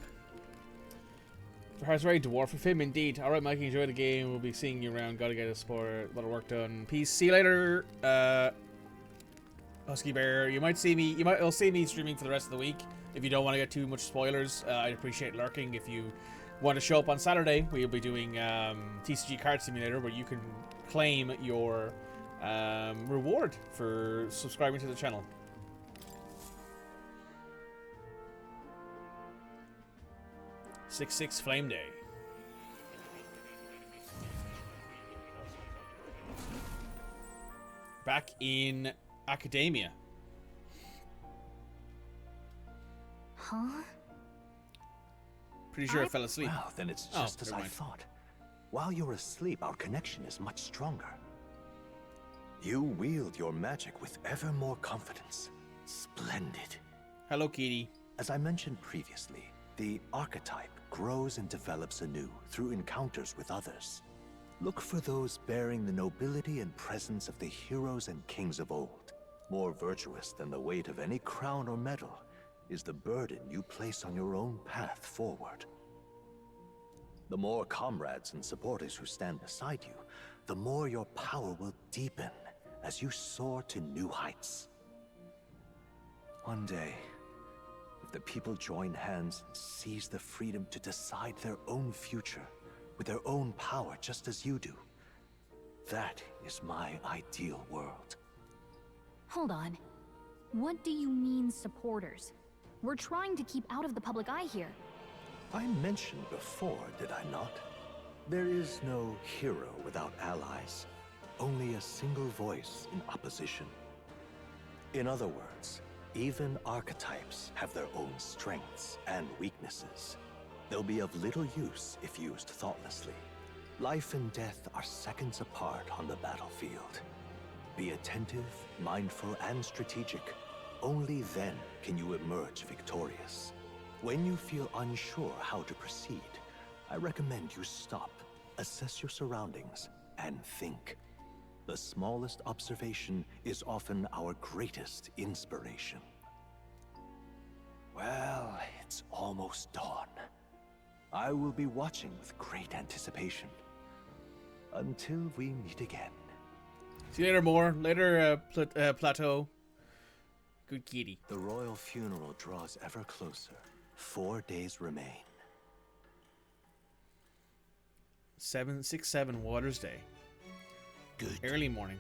For Hearts Raid, Dwarf of Him, indeed. Alright, Mikey, enjoy the game. We'll be seeing you around. Gotta get us for a lot of work done. Peace. See you later, Husky Bear. You might see me. You'll see me streaming for the rest of the week. If you don't want to get too much spoilers, I'd appreciate lurking. If you want to show up on Saturday, we'll be doing TCG Card Simulator, where you can claim your reward for subscribing to the channel. Six Flame Day. Back in academia. Huh? Pretty sure I fell asleep. Well, then it's just as I thought. While you're asleep, our connection is much stronger. You wield your magic with ever more confidence. Splendid. Hello, Kitty. As I mentioned previously, the archetype grows and develops anew through encounters with others. Look for those bearing the nobility and presence of the heroes and kings of old. More virtuous than the weight of any crown or medal is the burden you place on your own path forward. The more comrades and supporters who stand beside you, the more your power will deepen as you soar to new heights. One day, if the people join hands and seize the freedom to decide their own future with their own power just as you do, that is my ideal world. Hold on. What do you mean, supporters? We're trying to keep out of the public eye here. I mentioned before, did I not? There is no hero without allies. Only a single voice in opposition. In other words, even archetypes have their own strengths and weaknesses. They'll be of little use if used thoughtlessly. Life and death are seconds apart on the battlefield. Be attentive, mindful, and strategic. Only then can you emerge victorious. When you feel unsure how to proceed, I recommend you stop, assess your surroundings, and think. The smallest observation is often our greatest inspiration. Well, it's almost dawn. I will be watching with great anticipation. Until we meet again. See you later, Moore. Later, Plateau. Good kitty. The royal funeral draws ever closer. 4 days remain. 767 Waters Day. Good. Early morning.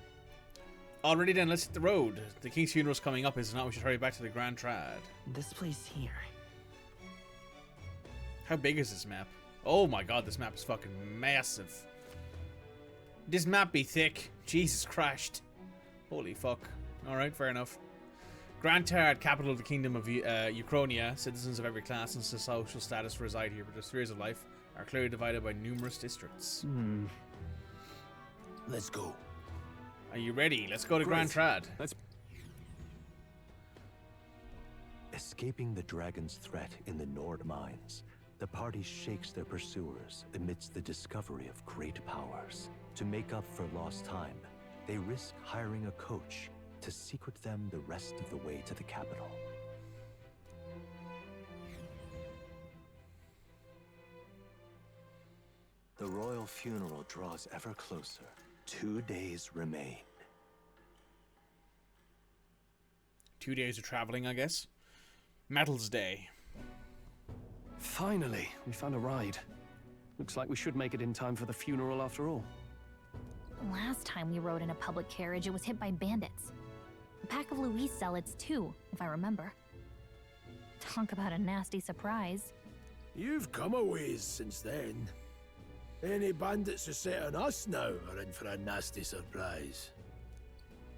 Already then, let's hit the road. The King's funeral's coming up, is it not? We should hurry back to the Grand Trad. This place here. How big is this map? Oh my god, this map is fucking massive. This map be thick. Jesus Christ. Holy fuck. Alright, fair enough. Grand Trad, capital of the Kingdom of Ukrainia. Citizens of every class and social status reside here, but the spheres of life are clearly divided by numerous districts. Let's go. Are you ready? Let's go to Grand Trad. Escaping the dragon's threat in the Nord mines, the party shakes their pursuers amidst the discovery of great powers. To make up for lost time, they risk hiring a coach to secret them the rest of the way to the capital. The royal funeral draws ever closer. 2 days remain. 2 days of traveling, I guess. Metals Day. Finally, we found a ride. Looks like we should make it in time for the funeral after all. Last time we rode in a public carriage, it was hit by bandits. A pack of Louise zealots too, if I remember. Talk about a nasty surprise. You've come a ways since then. Any bandits who set on us now are in for a nasty surprise.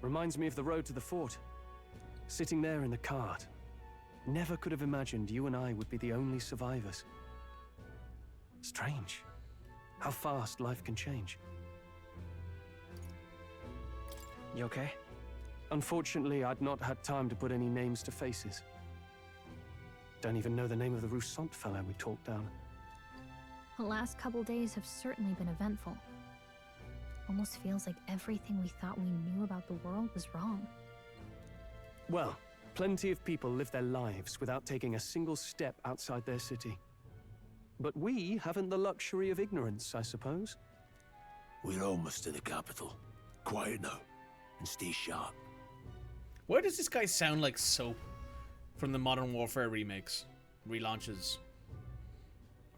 Reminds me of the road to the fort. sitting there in the cart. Never could have imagined you and I would be the only survivors. Strange. How fast life can change. You okay? Unfortunately, I'd not had time to put any names to faces. Don't even know the name of the Roussant fellow we talked down. The last couple days have certainly been eventful. Almost feels like everything we thought we knew about the world was wrong. Well, plenty of people live their lives without taking a single step outside their city. But we haven't the luxury of ignorance, I suppose. We're almost to the capital. Quiet now, and stay sharp. Why does this guy sound like Soap from the Modern Warfare remakes, relaunches,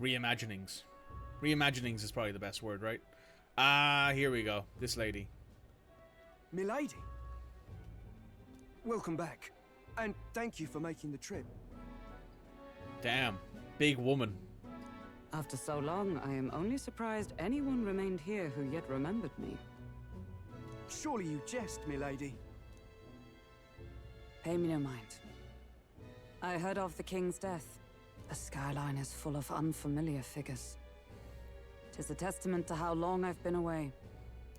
reimaginings? Reimaginings is probably the best word, right? Here we go. This lady. Milady. Welcome back, and thank you for making the trip. Damn. Big woman. After so long, I am only surprised anyone remained here who yet remembered me. Surely you jest, milady. Pay me no mind. I heard of the king's death. The skyline is full of unfamiliar figures. 'Tis a testament to how long I've been away.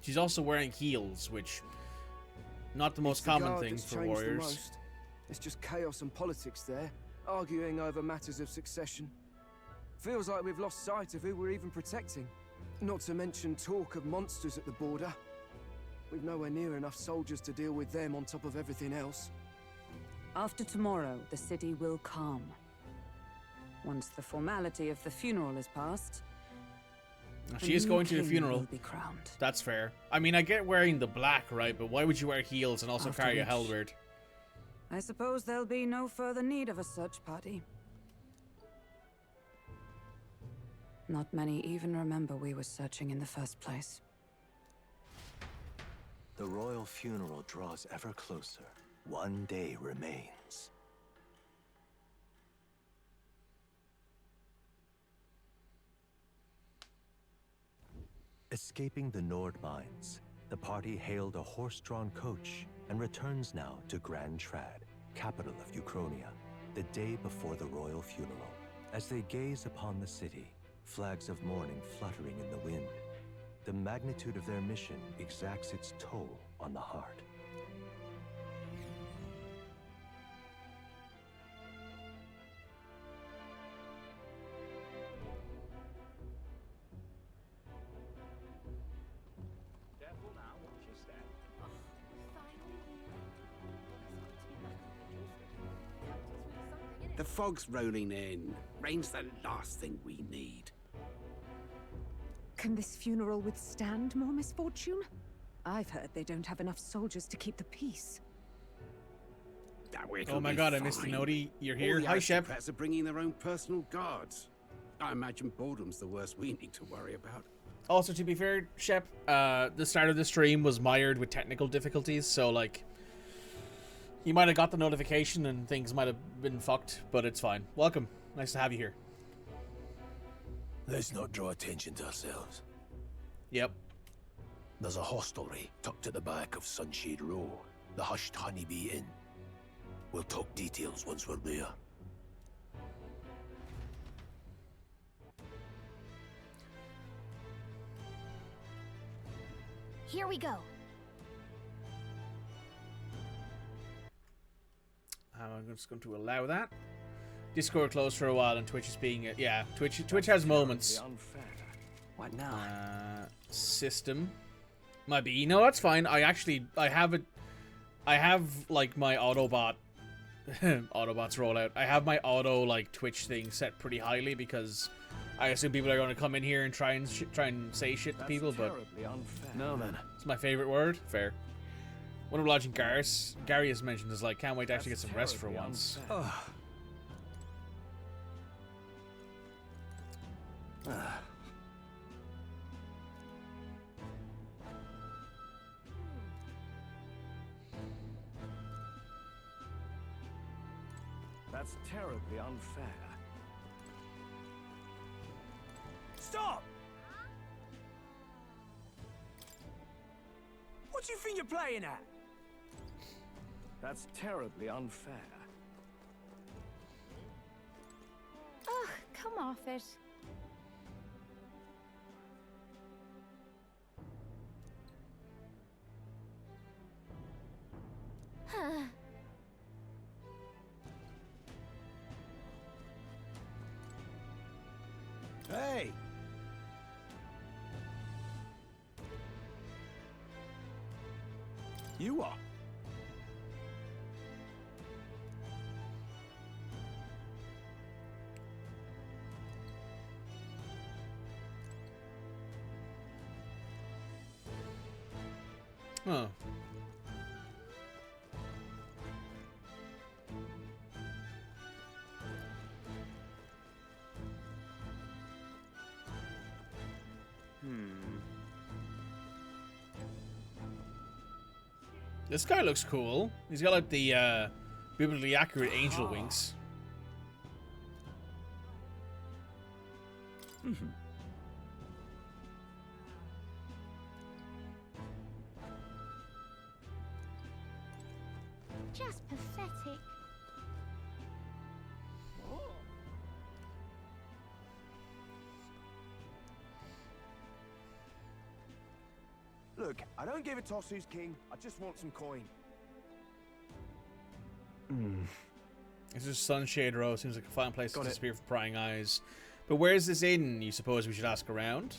She's also wearing heels, which not the most common thing for warriors. It's just chaos and politics there, arguing over matters of succession. Feels like we've lost sight of who we're even protecting. Not to mention talk of monsters at the border. We've nowhere near enough soldiers to deal with them on top of everything else. After tomorrow, the city will calm. Once the formality of the funeral is past, She is going to the king funeral. will be crowned. That's fair. I mean, I get wearing the black, right? But why would you wear heels and also carry a halberd? I suppose there'll be no further need of a search party. Not many even remember we were searching in the first place. The royal funeral draws ever closer. One day remains. Escaping the Nord mines, the party hailed a horse-drawn coach and returns now to Grand Trad, capital of Ukrainia, the day before the royal funeral. As they gaze upon the city, flags of mourning fluttering in the wind, the magnitude of their mission exacts its toll on the heart. The fog's rolling in. Rain's the last thing we need. Can this funeral withstand more misfortune? I've heard they don't have enough soldiers to keep the peace. Oh my god, I missed the Nodi. You're here. Hi, Shep. Aristocrats are bringing their own personal guards. I imagine boredom's the worst we need to worry about. Also, to be fair, Shep, the start of the stream was mired with technical difficulties, so, like, you might have got the notification and things might have been fucked, but it's fine. Welcome. Nice to have you here. Let's not draw attention to ourselves. Yep. There's a hostelry tucked at the back of Sunshade Row, the Hushed Honeybee Inn. We'll talk details once we're there. Here we go. I'm just going to allow that. Discord closed for a while and Twitch is being... yeah, Twitch has moments. What now? System. Might be. No, that's fine. I have, like, my Autobot... Autobots rollout. I have my auto, like, Twitch thing set pretty highly because I assume people are going to come in here and try and say shit to people, but... No, man. It's my favorite word. Fair. One of lodging Gary has mentioned is like, can't wait to actually get some rest for once. That's terribly unfair. Stop! What do you think you're playing at? That's terribly unfair. Ugh, come off it. Hey! You are. Huh. This guy looks cool. He's got like the biblically accurate angel wings. Just pathetic. Look, I don't give a toss who's king. I just want some coin. This is Sunshade Row. Seems like a fine place to disappear for prying eyes. But where's this inn? You suppose we should ask around?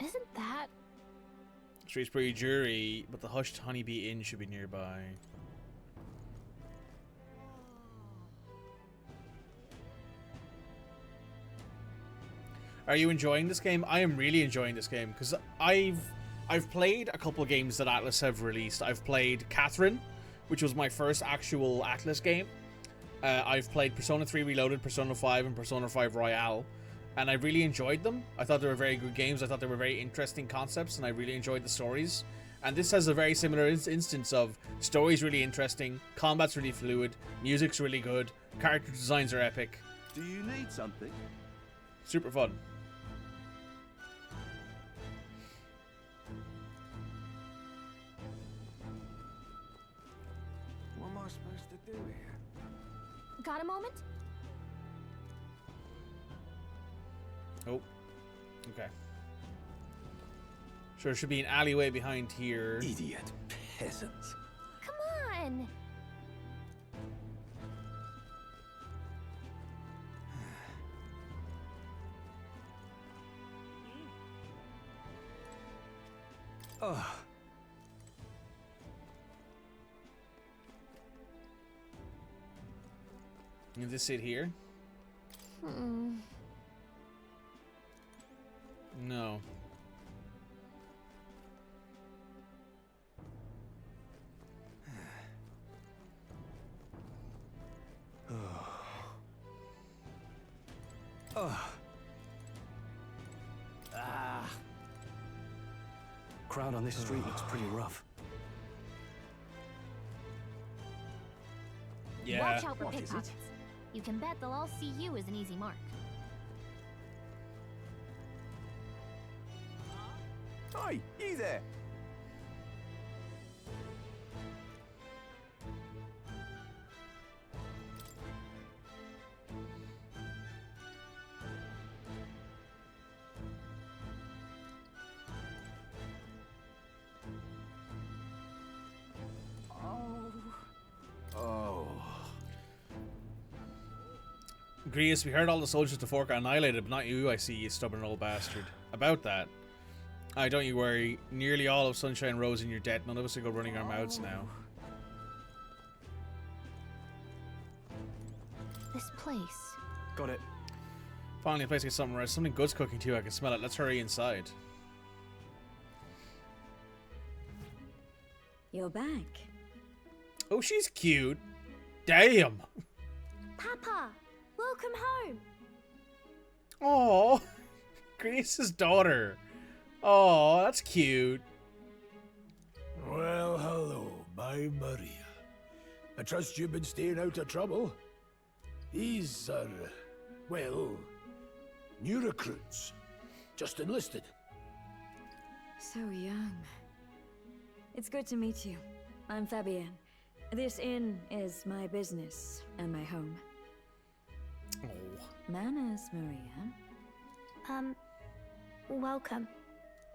Isn't that? Streetsbury Jury, but the Hushed Honeybee Inn should be nearby. Are you enjoying this game? I am really enjoying this game because I've played a couple games that Atlas have released. I've played Catherine, which was my first actual Atlas game. I've played Persona 3 Reloaded, Persona 5, and Persona 5 Royale, and I really enjoyed them. I thought they were very good games. I thought they were very interesting concepts, and I really enjoyed the stories. And this has a very similar instance of stories really interesting, combat's really fluid, music's really good, character designs are epic. Do you need something? Super fun. What am I supposed to do here? Got a moment? Oh. Okay. Sure, there should be an alleyway behind here. Idiot peasants. Come on! Ugh. Can this sit here? No. Crowd on this street looks pretty rough. Yeah. Watch out for pickpockets. You can bet they'll all see you as an easy mark. Hi, you there! Grius, we heard all the soldiers to Fork are annihilated, but not you, I see, you stubborn old bastard. About that. Aye, don't you worry. Nearly all of Sunshine Row's in your debt. None of us will go running our mouths now. This place. Got it. Finally, a place to get something right. Something good's cooking too, I can smell it. Let's hurry inside. You're back. Oh, she's cute. Damn. Papa, welcome home. Oh, Grace's daughter. Oh, that's cute. Well, hello, my Maria. I trust you've been staying out of trouble. These are, well, new recruits. Just enlisted. So young. It's good to meet you. I'm Fabienne. This inn is my business and my home. Oh. Manners, Maria. Welcome.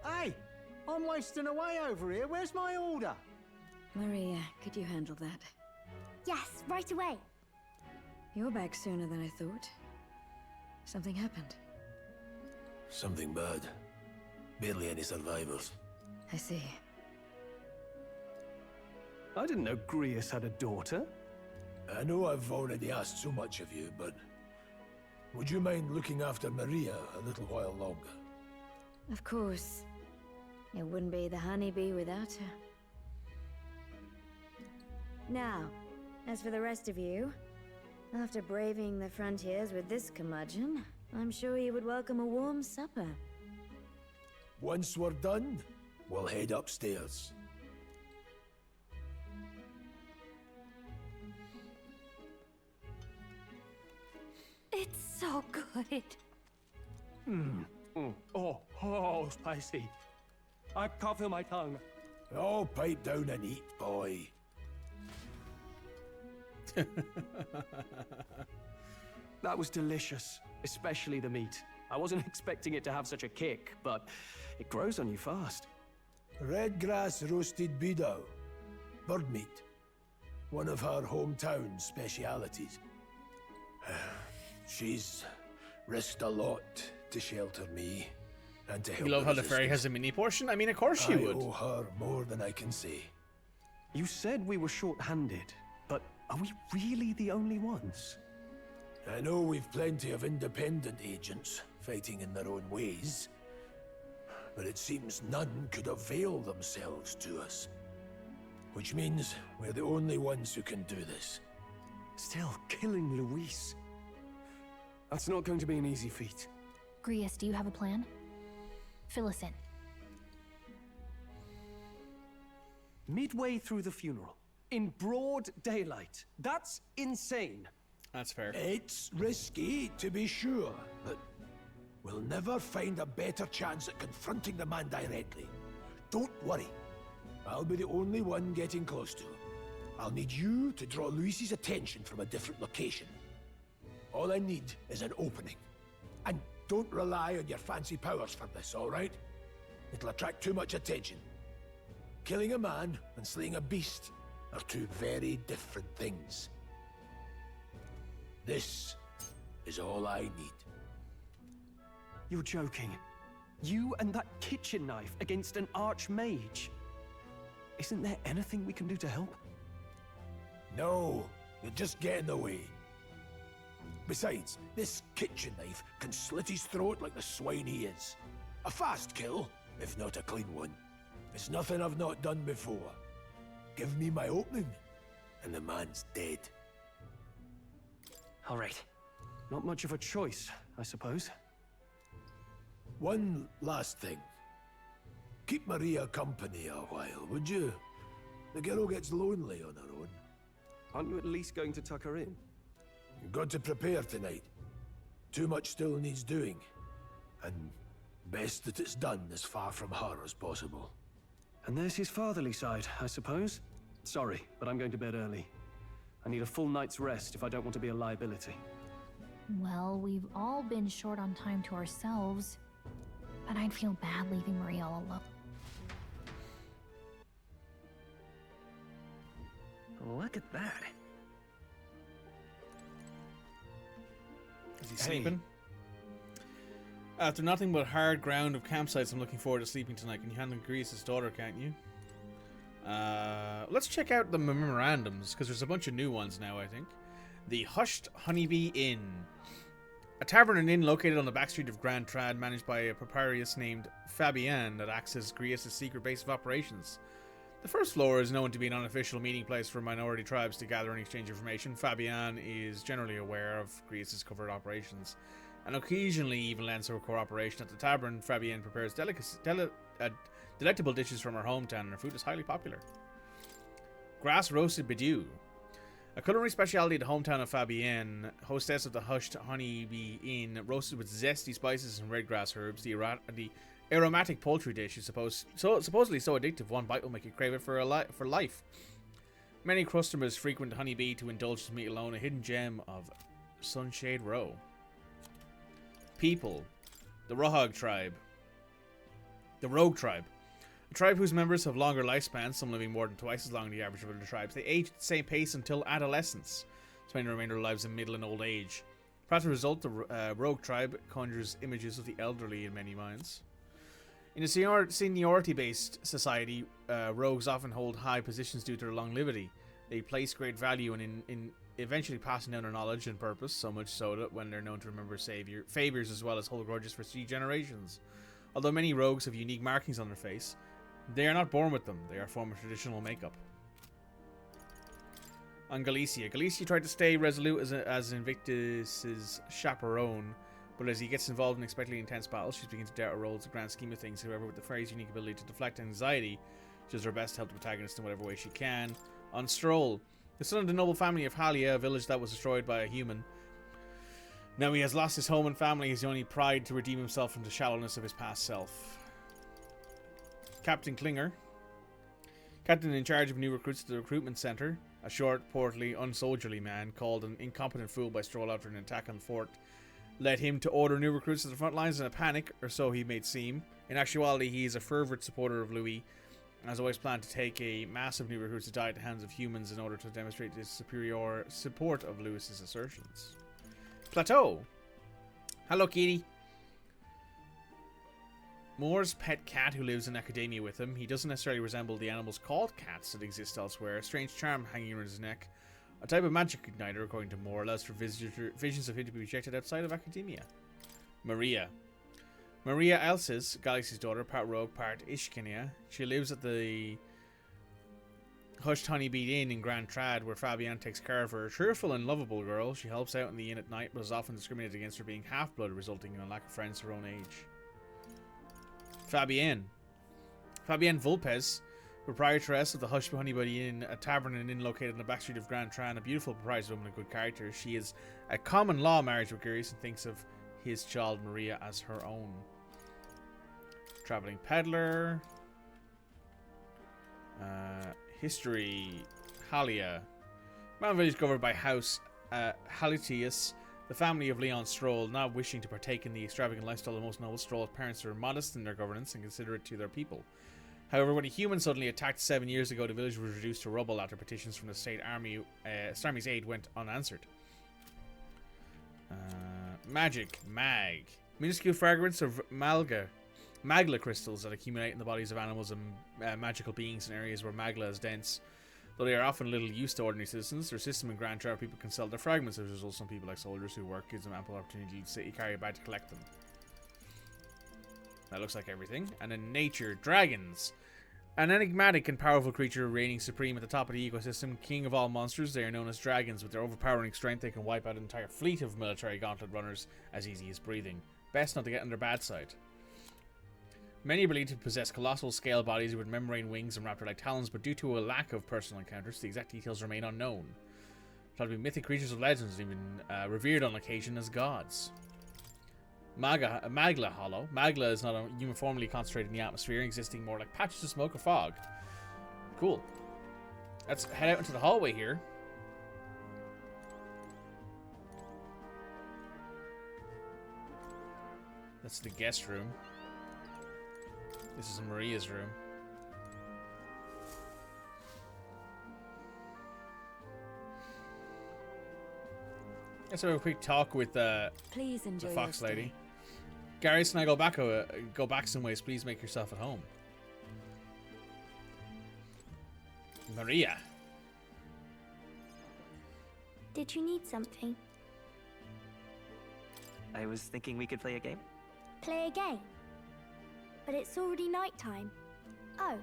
Hey, I'm wasting away over here. Where's my order? Maria, could you handle that? Yes, right away. You're back sooner than I thought. Something happened. Something bad. Barely any survivors. I see. I didn't know Grius had a daughter. I know I've already asked so much of you, but would you mind looking after Maria a little while longer? Of course. It wouldn't be the honeybee without her. Now, as for the rest of you, after braving the frontiers with this curmudgeon, I'm sure you would welcome a warm supper. Once we're done, we'll head upstairs. It's so good. Oh, spicy. I can't feel my tongue. Oh, pipe down and eat, boy. That was delicious, especially the meat. I wasn't expecting it to have such a kick, but it grows on you fast. Red grass roasted beedow. Bird meat. One of her hometown specialities. She's risked a lot to shelter me and to help. You love how the resistance. fairy has a mini portion? I mean, of course you would. I owe her more than I can say. You said we were short-handed, but are we really the only ones? I know we've plenty of independent agents fighting in their own ways, but it seems none could avail themselves to us. Which means we're the only ones who can do this. Still, killing Luis. That's not going to be an easy feat. Grius, do you have a plan? Fill us in. Midway through the funeral, in broad daylight. That's insane. That's fair. It's risky, to be sure, but we'll never find a better chance at confronting the man directly. Don't worry. I'll be the only one getting close to him. I'll need you to draw Luis's attention from a different location. All I need is an opening. And don't rely on your fancy powers for this, all right? It'll attract too much attention. Killing a man and slaying a beast are two very different things. This is all I need. You're joking. You and that kitchen knife against an archmage. Isn't there anything we can do to help? No, you'll just get in the way. Besides, this kitchen knife can slit his throat like the swine he is. A fast kill, if not a clean one. It's nothing I've not done before. Give me my opening, and the man's dead. All right. Not much of a choice, I suppose. One last thing. Keep Maria company a while, would you? The girl gets lonely on her own. Aren't you at least going to tuck her in? You've got to prepare tonight. Too much still needs doing. And best that it's done as far from her as possible. And there's his fatherly side, I suppose. Sorry, but I'm going to bed early. I need a full night's rest if I don't want to be a liability. Well, we've all been short on time to ourselves, but I'd feel bad leaving Maria all alone. Look at that. Is he sleeping? After nothing but hard ground of campsites, I'm looking forward to sleeping tonight. Can you handle Grius' daughter, can't you? Let's check out the memorandums, because there's a bunch of new ones now, I think. The Hushed Honeybee Inn. A tavern and inn located on the backstreet of Grand Trad, managed by a proprietress named Fabienne that acts as Grius' secret base of operations. The first floor is known to be an unofficial meeting place for minority tribes to gather and exchange information. Fabienne is generally aware of Grius' covert operations, and occasionally even lends her cooperation at the tavern. Fabienne prepares delectable dishes from her hometown, and her food is highly popular. Grass Roasted Bedew. A culinary speciality at the hometown of Fabienne, hostess of the Hushed Honeybee Inn, roasted with zesty spices and red grass herbs. The aromatic poultry dish is supposedly so addictive one bite will make you crave it for life. Many customers frequent Honeybee to indulge to meet alone, a hidden gem of Sunshade Row. People. The Rohog tribe. The Rogue tribe. A tribe whose members have longer lifespans, some living more than twice as long as the average of other tribes. They age at the same pace until adolescence, spending the remainder of their lives in middle and old age. Perhaps as a result, the Rogue tribe conjures images of the elderly in many minds. In a seniority-based society, rogues often hold high positions due to their longevity. They place great value in eventually passing down their knowledge and purpose, so much so that when they're known to remember favors as well as hold grudges for 3 generations. Although many rogues have unique markings on their face, they are not born with them. They are a form of traditional makeup. On Galicia. Galicia tried to stay resolute as Invictus's chaperone, but as he gets involved in unexpectedly intense battles, she's beginning to doubt her role in the grand scheme of things. However, with the fairy's unique ability to deflect anxiety, she does her best to help the protagonist in whatever way she can. On Stroll. The son of the noble family of Halia, a village that was destroyed by a human. Now he has lost his home and family, his only pride to redeem himself from the shallowness of his past self. Captain Klinger. Captain in charge of new recruits at the recruitment center. A short, portly, unsoldierly man called an incompetent fool by Stroll after an attack on the fort led him to order new recruits to the front lines in a panic, or so he made seem. In actuality, he is a fervent supporter of Louis, and has always planned to take a massive new recruits to die at the hands of humans in order to demonstrate his superior support of Lewis's assertions. Plateau. Hello, kitty. Moore's pet cat who lives in academia with him. He doesn't necessarily resemble the animals called cats that exist elsewhere. A strange charm hanging around his neck. A type of magic igniter, according to Moore, allows for visions of him to be projected outside of academia. Maria. Maria Elsis, Galaxy's daughter, part rogue, part Ishkania. She lives at the Hushed Honeybee Inn in Grand Trad, where Fabienne takes care of her. A cheerful and lovable girl, she helps out in the inn at night, but is often discriminated against for being half-blood, resulting in a lack of friends her own age. Fabienne. Fabienne Vulpes, proprietress of the Hushed Honeybee Inn, a tavern and inn located in the back street of Grand Trad, a beautiful proprietor woman of good character. She is a common law marriage with Gurius and thinks of his child Maria as her own. Traveling peddler. History. Halia. Mountain village covered by House Halitius, the family of Leon Stroll, not wishing to partake in the extravagant lifestyle of most noble Stroll's parents are modest in their governance and considerate to their people. However, when a human suddenly attacked 7 years ago, the village was reduced to rubble after petitions from the state army's aid went unanswered. Magic. Mag. Minuscule fragments of magla crystals that accumulate in the bodies of animals and magical beings in areas where magla is dense. Though they are often little use to ordinary citizens, their system in Grand Trad people can sell their fragments. As a result, some people like soldiers who work gives them ample opportunity to carry a bag to collect them. That looks like everything. And in nature, dragons. An enigmatic and powerful creature reigning supreme at the top of the ecosystem, king of all monsters, they are known as dragons. With their overpowering strength, they can wipe out an entire fleet of military gauntlet runners as easy as breathing. Best not to get on their bad side. Many are believed to possess colossal scale bodies with membrane wings and raptor-like talons, but due to a lack of personal encounters, the exact details remain unknown. Thought to be mythic creatures of legends, even revered on occasion as gods. Magla Hollow. Magla is not uniformly concentrated in the atmosphere, existing more like patches of smoke or fog. Cool. Let's head out into the hallway here. That's the guest room. This is Maria's room. Let's have a quick talk with Please enjoy the fox your lady. Garius and I go back some ways. Please make yourself at home. Maria. Did you need something? I was thinking we could play a game. Play a game? But it's already nighttime. Oh,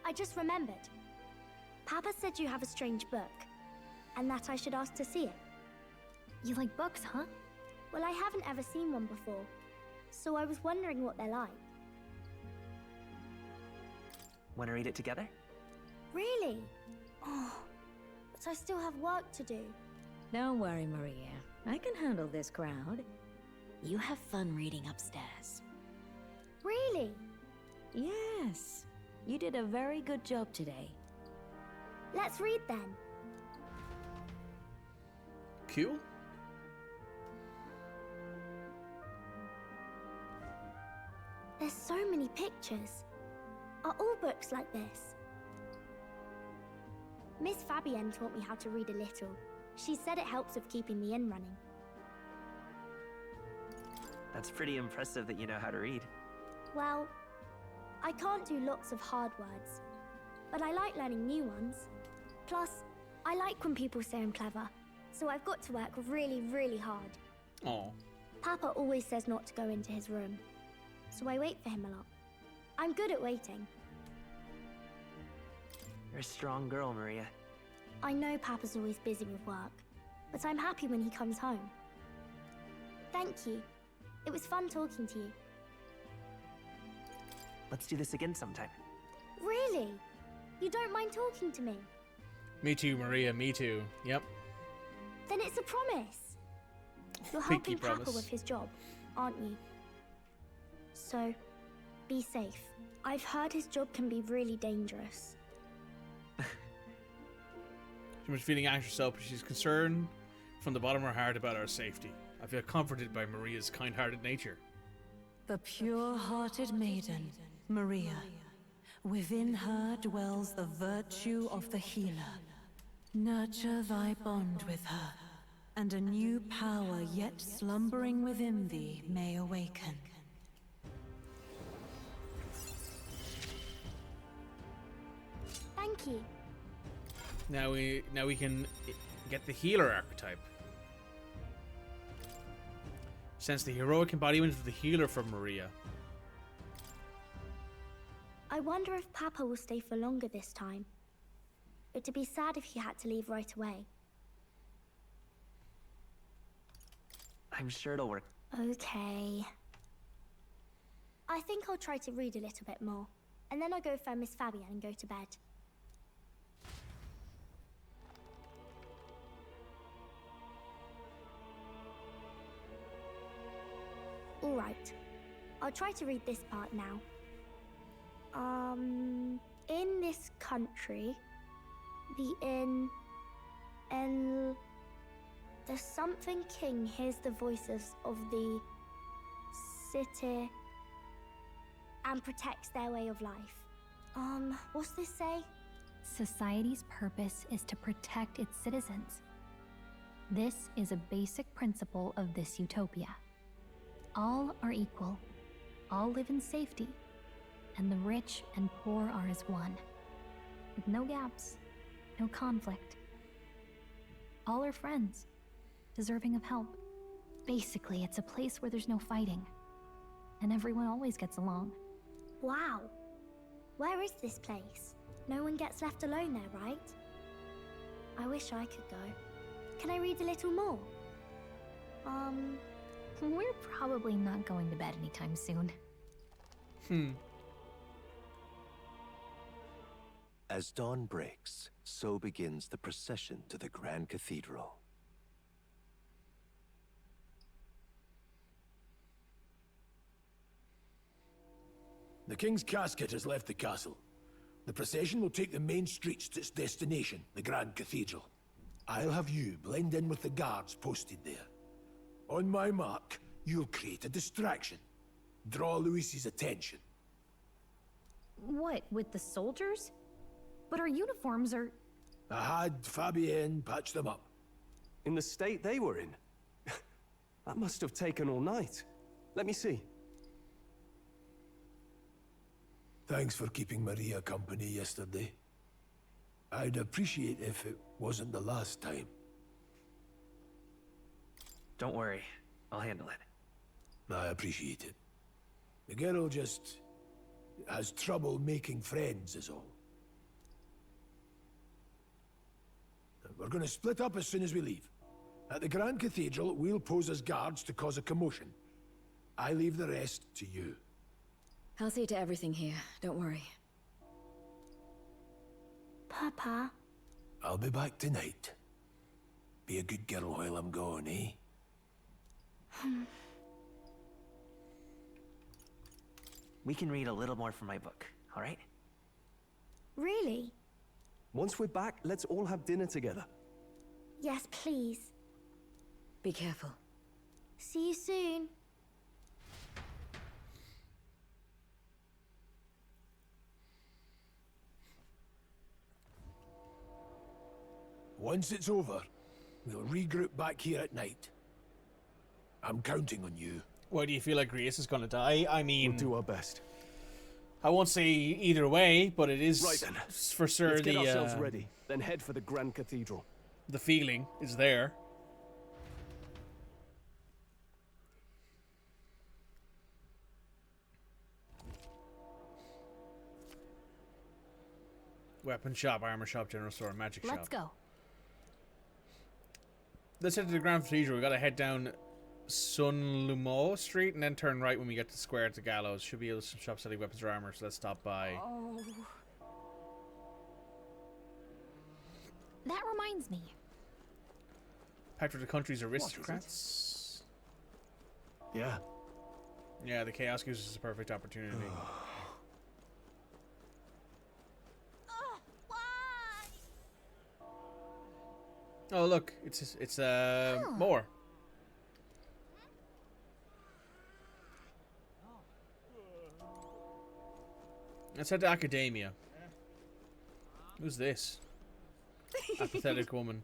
I just remembered. Papa said you have a strange book, and that I should ask to see it. You like books, huh? Well, I haven't ever seen one before, so I was wondering what they're like. Want to read it together? Really? Oh, but I still have work to do. Don't worry, Maria. I can handle this crowd. You have fun reading upstairs. Really? Yes. You did a very good job today. Let's read then. Cool. There's so many pictures. Are all books like this? Miss Fabienne taught me how to read a little. She said it helps with keeping the inn running. That's pretty impressive that you know how to read. Well, I can't do lots of hard words, but I like learning new ones. Plus, I like when people say I'm clever, so I've got to work really, really hard. Oh. Papa always says not to go into his room, so I wait for him a lot. I'm good at waiting. You're a strong girl, Maria. I know Papa's always busy with work, but I'm happy when he comes home. Thank you. It was fun talking to you. Let's do this again sometime. Really? You don't mind talking to me? Me too, Maria. Me too. Yep. Then it's a promise. You're Pinky helping Papa promise. with his job, aren't you? So, be safe. I've heard his job can be really dangerous. She was feeling anxious herself, but she's concerned from the bottom of her heart about our safety. I feel comforted by Maria's kind-hearted nature. The pure-hearted maiden, Maria. Within her dwells the virtue of the healer. Nurture thy bond with her, and a new power yet slumbering within thee may awaken. Thank you. Now we can get the healer archetype. Sense the heroic embodiment of the healer from Maria. I wonder if Papa will stay for longer this time. It'd be sad if he had to leave right away. I'm sure it'll work. Okay. I think I'll try to read a little bit more, and then I'll go find Miss Fabienne and go to bed. All right. I'll try to read this part now. In this country, the something king hears the voices of the city and protects their way of life. What's this say? Society's purpose is to protect its citizens. This is a basic principle of this utopia. All are equal, all live in safety, and the rich and poor are as one, with no gaps, no conflict. All are friends, deserving of help. Basically, it's a place where there's no fighting, and everyone always gets along. Wow. Where is this place? No one gets left alone there, right? I wish I could go. Can I read a little more? We're probably not going to bed anytime soon. As dawn breaks, so begins the procession to the Grand Cathedral. The King's casket has left the castle. The procession will take the main streets to its destination, the Grand Cathedral. I'll have you blend in with the guards posted there. On my mark, you'll create a distraction. Draw Luis's attention. What, with the soldiers? But our uniforms are... I had Fabienne patch them up. In the state they were in? That must have taken all night. Let me see. Thanks for keeping Maria company yesterday. I'd appreciate if it wasn't the last time. Don't worry. I'll handle it. I appreciate it. The girl just has trouble making friends is all. We're gonna split up as soon as we leave. At the Grand Cathedral, we'll pose as guards to cause a commotion. I leave the rest to you. I'll see to everything here, don't worry. Papa? I'll be back tonight. Be a good girl while I'm gone, eh? We can read a little more from my book, all right? Really? Once we're back, let's all have dinner together. Yes, please. Be careful. See you soon. Once it's over, we'll regroup back here at night. I'm counting on you. Why do you feel like Grace is going to die? I mean, We'll do our best. I won't say either way, but it is Right then. for sure. Let's get ourselves ready, then head for the Grand Cathedral. The feeling is there. Weapon shop, armor shop, general store, magic shop. Let's go. Let's head to the Grand Cathedral. We gotta head down Sun Lumo Street and then turn right when we get to the square at the gallows. Should be able to shop selling weapons or armor, so let's stop by. Oh. That reminds me. Packed with the country's aristocrats. Yeah. Yeah, the Chaos Goose is a perfect opportunity. Oh look, it's more. Let's head to Academia. Who's this? Apathetic woman.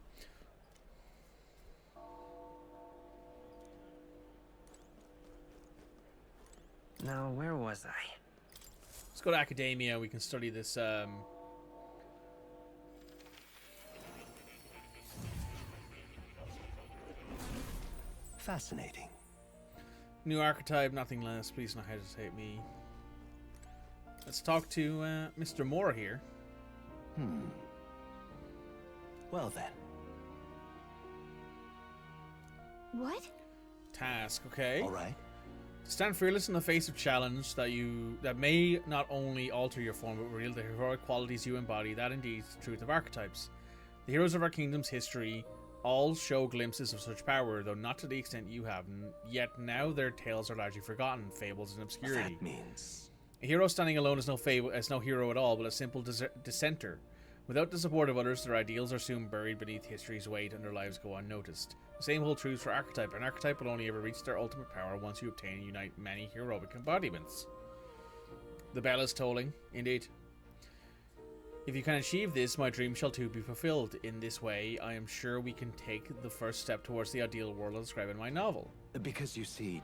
Now, where was I? Let's go to Academia. We can study this. Fascinating. New archetype, nothing less. Please don't hesitate me. Let's talk to Mr. Moore here. Well then. What? Task, okay. All right. Stand fearless in the face of challenge that may not only alter your form, but reveal the heroic qualities you embody. That indeed is the truth of archetypes. The heroes of our kingdom's history all show glimpses of such power, though not to the extent you have. Yet now their tales are largely forgotten, fables and obscurity. That means A hero standing alone is no hero at all, but a simple dissenter. Without the support of others, their ideals are soon buried beneath history's weight and their lives go unnoticed. The same holds true for archetype. An archetype will only ever reach their ultimate power once you obtain and unite many heroic embodiments. The bell is tolling, indeed. If you can achieve this, my dream shall too be fulfilled. In this way, I am sure we can take the first step towards the ideal world I'll describe in my novel. because you see,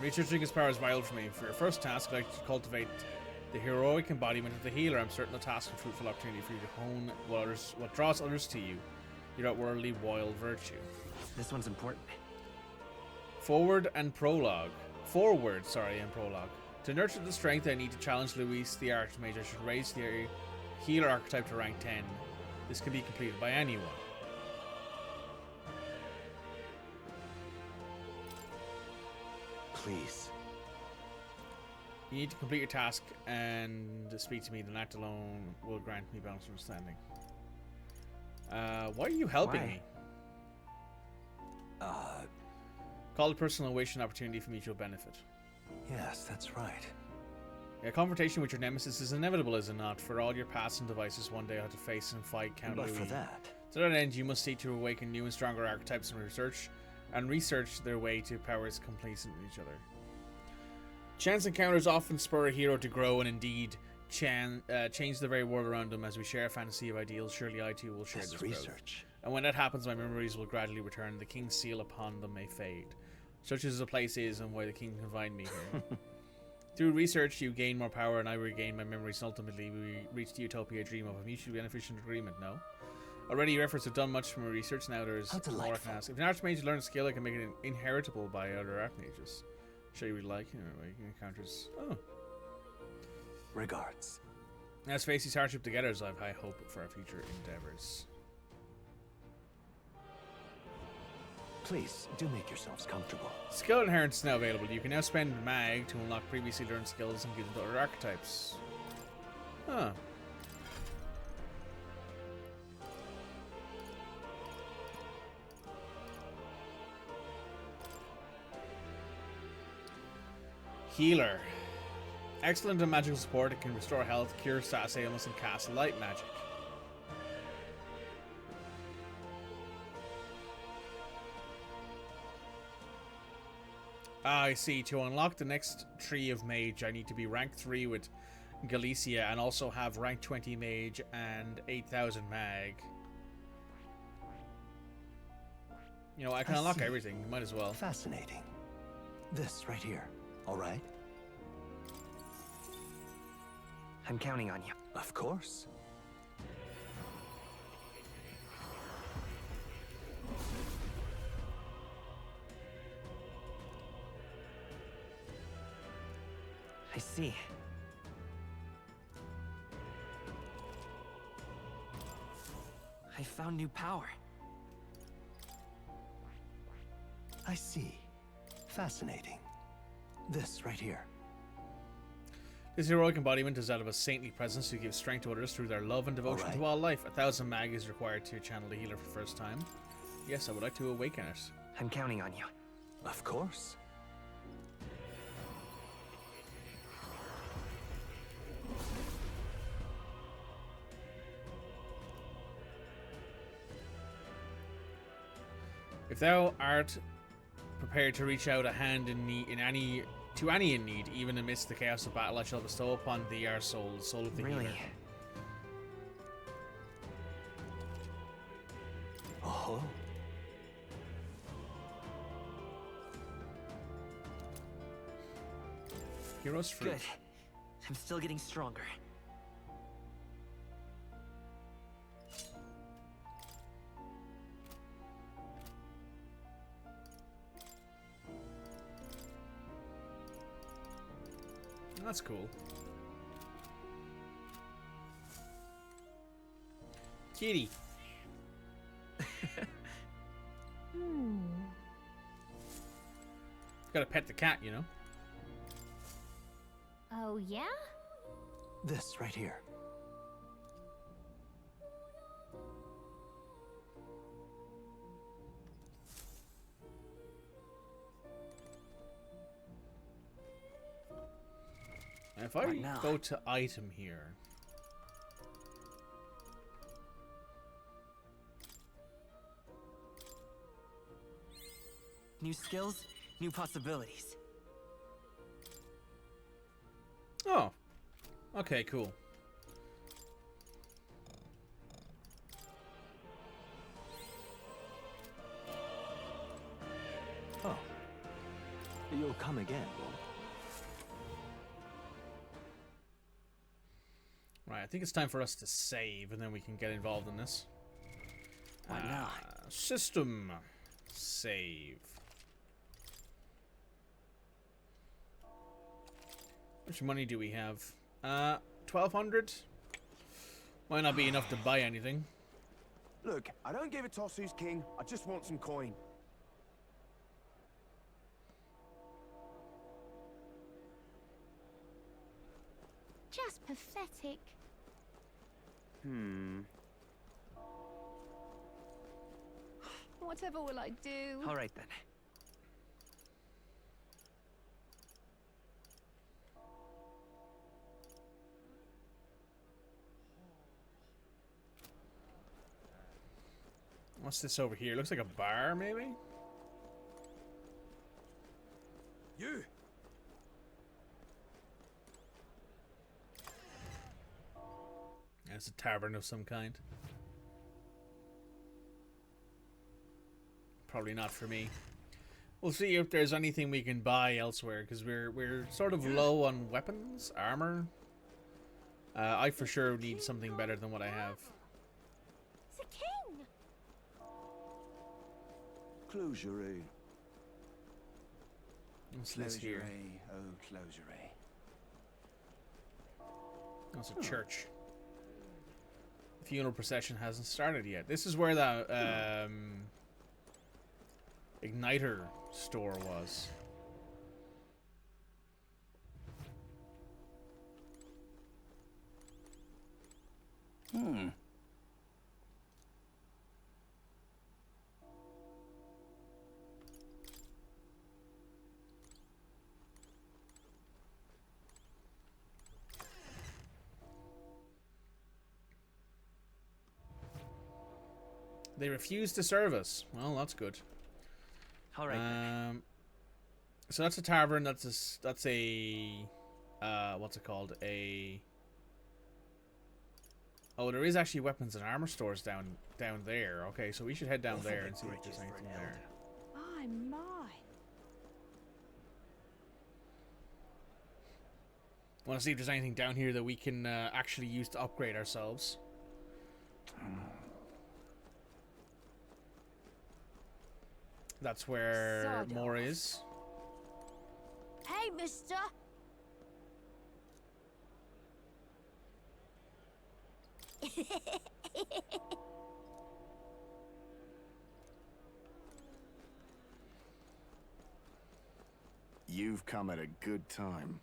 researching his power is vital for me. For your first task, I'd like to cultivate the heroic embodiment of the healer. I'm certain the task and fruitful opportunity for you to hone what draws others to you, your outwardly wild virtue. This one's important. Forward, and prologue. To nurture the strength I need to challenge Luis the Archmage, I should raise the healer archetype to rank 10. This can be completed by anyone. please. You need to complete your task and speak to me. The act alone will grant me balanced understanding. Why are you helping me? Call it personal wish and opportunity for mutual benefit. Yes, that's right. A confrontation with your nemesis is inevitable, is it not? For all your past and devices, one day I have to face and fight Count But Louis. for that, To that end, you must seek to awaken new and stronger archetypes and research their way to powers complacent with each other. Chance encounters often spur a hero to grow and indeed change the very world around them. As we share a fantasy of ideals, surely I too will share this research. And when that happens, my memories will gradually return. The king's seal upon them may fade. Such as the place is and why the king can find me here. Through research, you gain more power and I regain my memories, and ultimately we reach the utopia dream of a mutually beneficial agreement, no? Already your efforts have done much from my research, now there's more I can ask. If an archmage learns a skill, I can make it inheritable by other archmages. Show you what you like, encounters. Oh. Regards. Let's face these hardship together, as I have high hope for our future endeavors. Please, do make yourselves comfortable. Skill inheritance is now available. You can now spend mag to unlock previously learned skills and give them to other archetypes. Huh. Healer. Excellent in magical support, it can restore health, cure status ailments, and cast light magic. Ah, I see. To unlock the next tree of mage, I need to be rank 3 with Galicia and also have rank 20 mage and 8,000 mag. You know, I can unlock everything. Might as well. Fascinating. This right here, all right? I'm counting on you. Of course. I see. I found new power. I see. Fascinating. This right here. This heroic embodiment is that of a saintly presence who gives strength to others through their love and devotion to all life. 1,000 mag is required to channel the healer for the first time. Yes, I would like to awaken it. I'm counting on you. Of course. If thou art prepared to reach out a hand in need, to any in need, even amidst the chaos of battle, I shall bestow upon thee our soul, the soul of the healer. Oh. Heroes fruit. Good. I'm still getting stronger. That's cool. Kitty. Gotta pet the cat, you know. Oh, yeah? This right here. If I go to item here. New skills, new possibilities. Oh. Okay, cool. Oh. You'll come again, Lord. Right, I think it's time for us to save, and then we can get involved in this. Why not? System. Save. How much money do we have? 1,200? Might not be enough to buy anything. Look, I don't give a toss who's king. I just want some coin. Just pathetic. Whatever will I do? All right then. What's this over here? Looks like a bar, maybe? You! It's a tavern of some kind. Probably not for me. We'll see if there's anything we can buy elsewhere, because we're sort of low on weapons, armor. I for sure need something better than what I have. It's a king! Closerie. What's this here? Oh, closerie. Oh, it's a church. The funeral procession hasn't started yet. This is where the Igniter store was. They refuse to serve us. Well, that's good. All right. So that's a tavern. That's a what's it called? Oh, there is actually weapons and armor stores down there. Okay, so we should head down there and see if there's anything there. My, my. Want to see if there's anything down here that we can actually use to upgrade ourselves. That's where more is. Hey, mister! You've come at a good time.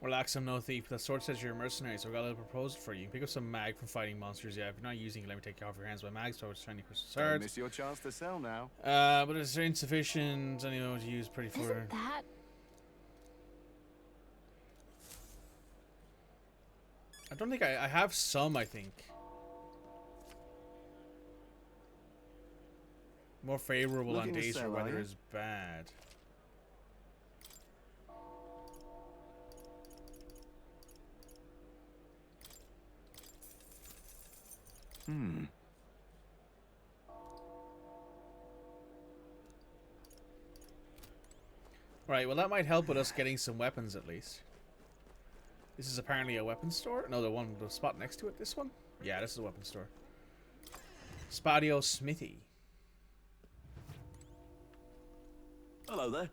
Relax, I'm no thief. The sword says you're a mercenary, so I got a little proposal for you. Pick up some mag from fighting monsters. Yeah, if you're not using it, let me take you off your hands. My mag sword is 20% Don't swords. miss your chance to sell now. But it's insufficient. I don't know what to use pretty for. Isn't that... I don't think I have some, I think. More favorable on Looking to days where sell, are weather you? is bad. Right, well that might help with us getting some weapons at least. This is apparently a weapons store? No, the spot next to it, this one? Yeah, this is a weapons store. Spadio Smithy. Hello there.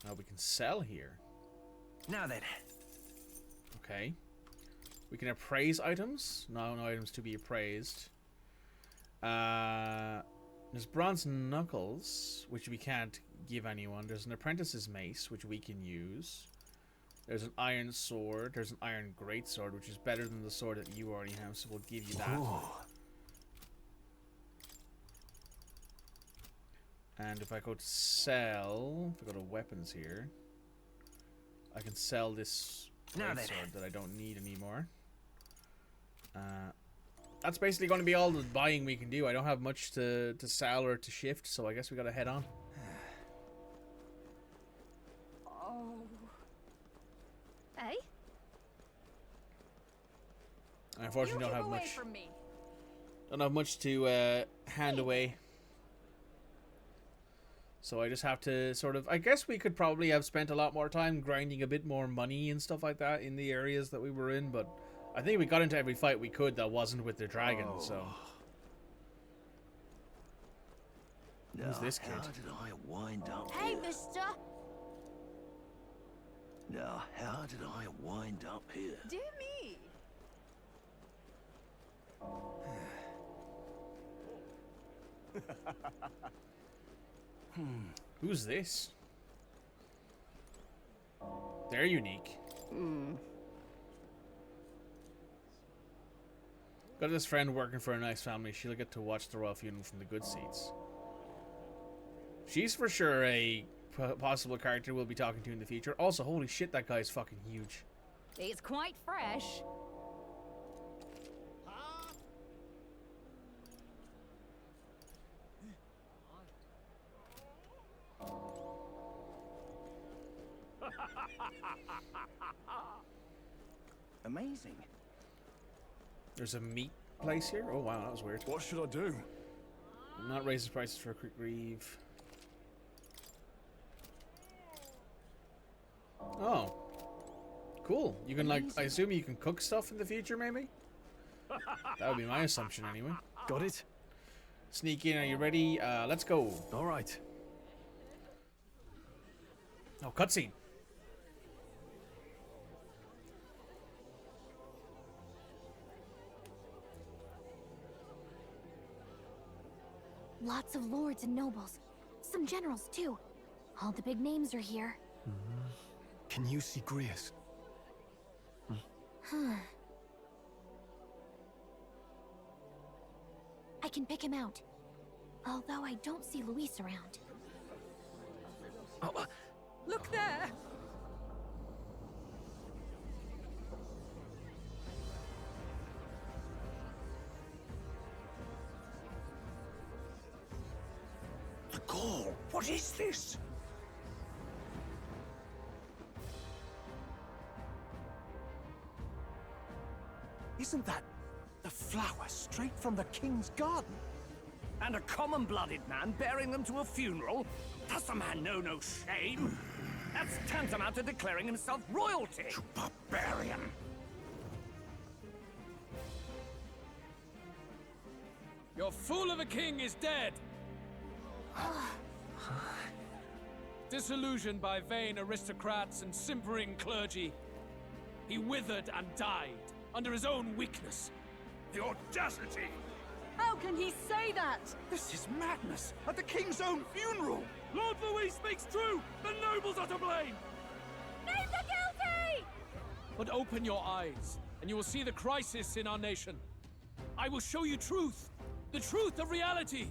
Oh, we can sell here. Now then. Okay. We can appraise items. No items to be appraised. There's bronze knuckles, which we can't give anyone. There's an apprentice's mace, which we can use. There's an iron sword. There's an iron greatsword, which is better than the sword that you already have, so we'll give you that. Ooh. And if I go to sell, if I go to weapons here, I can sell this greatsword that I don't need anymore. That's basically going to be all the buying we can do. I don't have much to sell or to shift, so I guess we got to head on. Oh. Hey? I unfortunately You don't keep have away much. from me. Don't have much to hand away. So I just have to sort of... I guess we could probably have spent a lot more time grinding a bit more money and stuff like that in the areas that we were in, but I think we got into every fight we could that wasn't with the dragon, so... Who's this kid? How did I wind up Hey, here? mister! Now, how did I wind up here? Dear me. Who's this? They're unique. Got this friend working for a nice family. She'll get to watch the royal funeral from the good seats. She's for sure a possible character we'll be talking to in the future. Also, holy shit, that guy's fucking huge. It's quite fresh. Amazing. There's a meat place here. Oh wow, that was weird. What should I do? Not raise the prices for a quick reeve. Oh, cool. You can like, I assume you can cook stuff in the future, maybe. That would be my assumption, anyway. Got it. Sneak in. Are you ready? Let's go. All right. Oh, cutscene. Lots of lords and nobles. Some generals, too. All the big names are here. Can you see Grius? I can pick him out. Although I don't see Luis around. Look there! What is this? Isn't that the flower straight from the king's garden? And a common-blooded man bearing them to a funeral? Does the man know no shame? That's tantamount to declaring himself royalty. You barbarian! Your fool of a king is dead! Disillusioned by vain aristocrats and simpering clergy, he withered and died under his own weakness. The audacity! How can he say that? This is madness! At the king's own funeral! Lord Louis speaks true! The nobles are to blame! Name the guilty! But open your eyes, and you will see the crisis in our nation. I will show you truth, the truth of reality.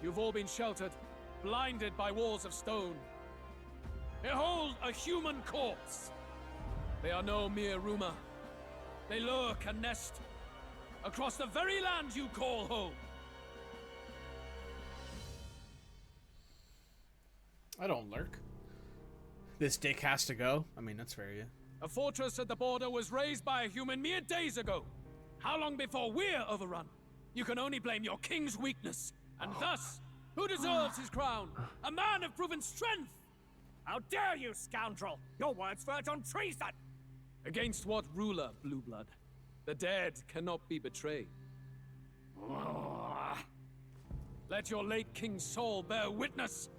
You've all been sheltered, blinded by walls of stone. Behold a human corpse! They are no mere rumor. They lurk and nest across the very land you call home. I don't lurk. This dick has to go. I mean, that's fair, yeah. A fortress at the border was raised by a human mere days ago. How long before we're overrun? You can only blame your king's weakness. And thus, who deserves his crown? A man of proven strength! How dare you, scoundrel! Your words verge on treason! Against what ruler, Blue Blood? The dead cannot be betrayed. Let your late king's soul bear witness.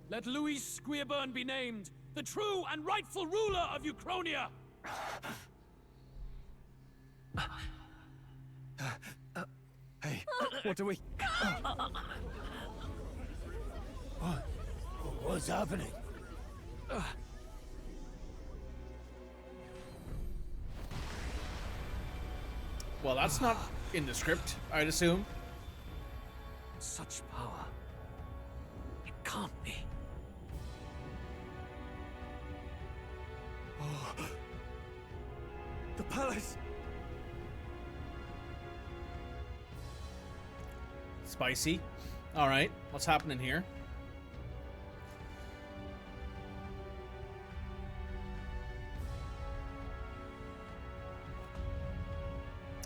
Let Louis Squeerburn be named the true and rightful ruler of Uchronia. Hey, what do we... What's happening? Well, that's not in the script, I'd assume. Such power. It can't be. Oh. The palace! Spicy. Alright, what's happening here?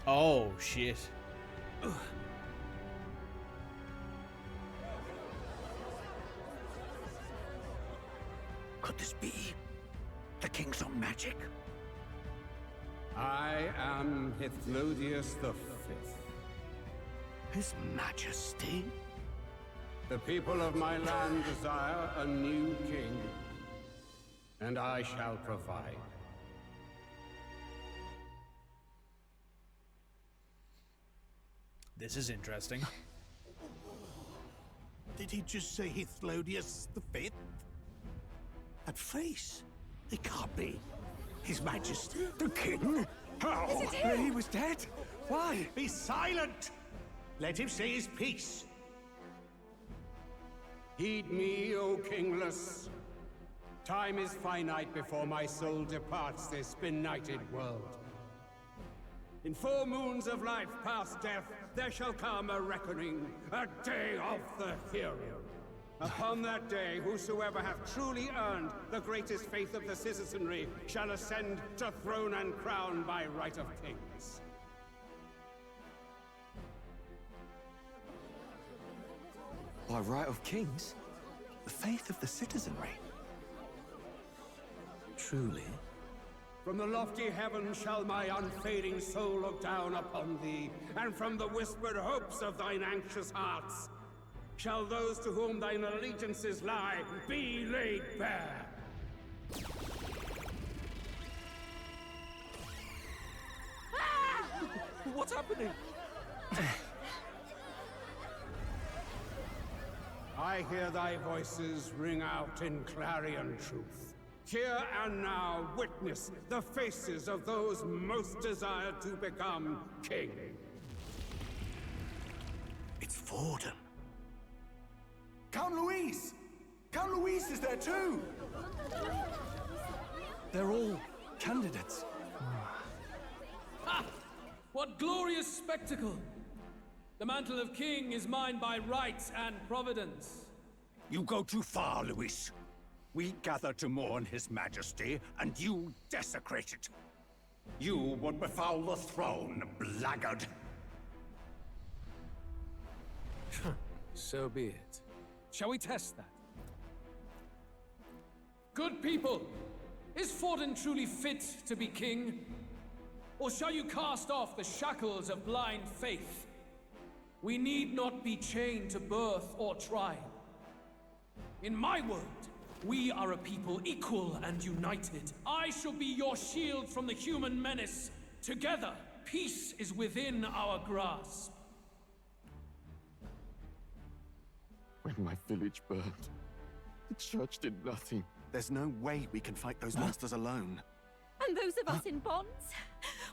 Oh, shit. Could this be the king's own magic? I am Hithlodius the Fifth. His Majesty? The people of my land desire a new king, and I shall provide. This is interesting. Did he just say Hithlodius the Fifth? That face, it can't be. His Majesty, the King? How? Is it him? He was dead? Why? Be silent! Let him say his piece. Heed me, O kingless. Time is finite before my soul departs this benighted world. In 4 moons of life past death, there shall come a reckoning, a day of the hero. Upon that day, whosoever hath truly earned the greatest faith of the citizenry shall ascend to throne and crown by right of kings. By right of kings? The faith of the citizenry? Truly? From the lofty heavens shall my unfading soul look down upon thee, and from the whispered hopes of thine anxious hearts shall those to whom thine allegiances lie be laid bare. What's happening? I hear thy voices ring out in clarion truth. Here and now witness the faces of those most desired to become king. It's Forden. Count Louise! Count Luis is there too! They're all candidates. Ha! What glorious spectacle! The mantle of king is mine by right and providence. You go too far, Luis. We gather to mourn his majesty, and you desecrate it. You would befoul the throne, blackguard. So be it. Shall we test that? Good people, is Forden truly fit to be king? Or shall you cast off the shackles of blind faith? We need not be chained to birth or trial. In my world, we are a people equal and united. I shall be your shield from the human menace. Together, peace is within our grasp. When my village burned, the church did nothing. There's no way we can fight those monsters alone. And those of us in bonds?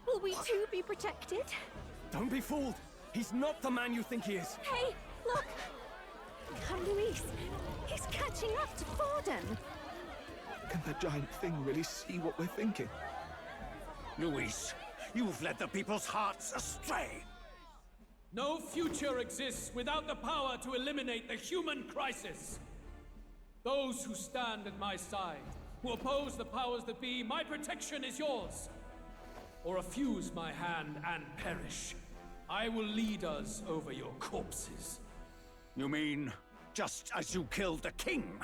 Will we too be protected? Don't be fooled! He's not the man you think he is! Hey, look! Count Luis! He's catching up to Forden! Can the giant thing really see what we're thinking? Luis, you've led the people's hearts astray! No future exists without the power to eliminate the human crisis. Those who stand at my side, who oppose the powers that be, my protection is yours. Or refuse my hand and perish. I will lead us over your corpses. You mean, just as you killed the king?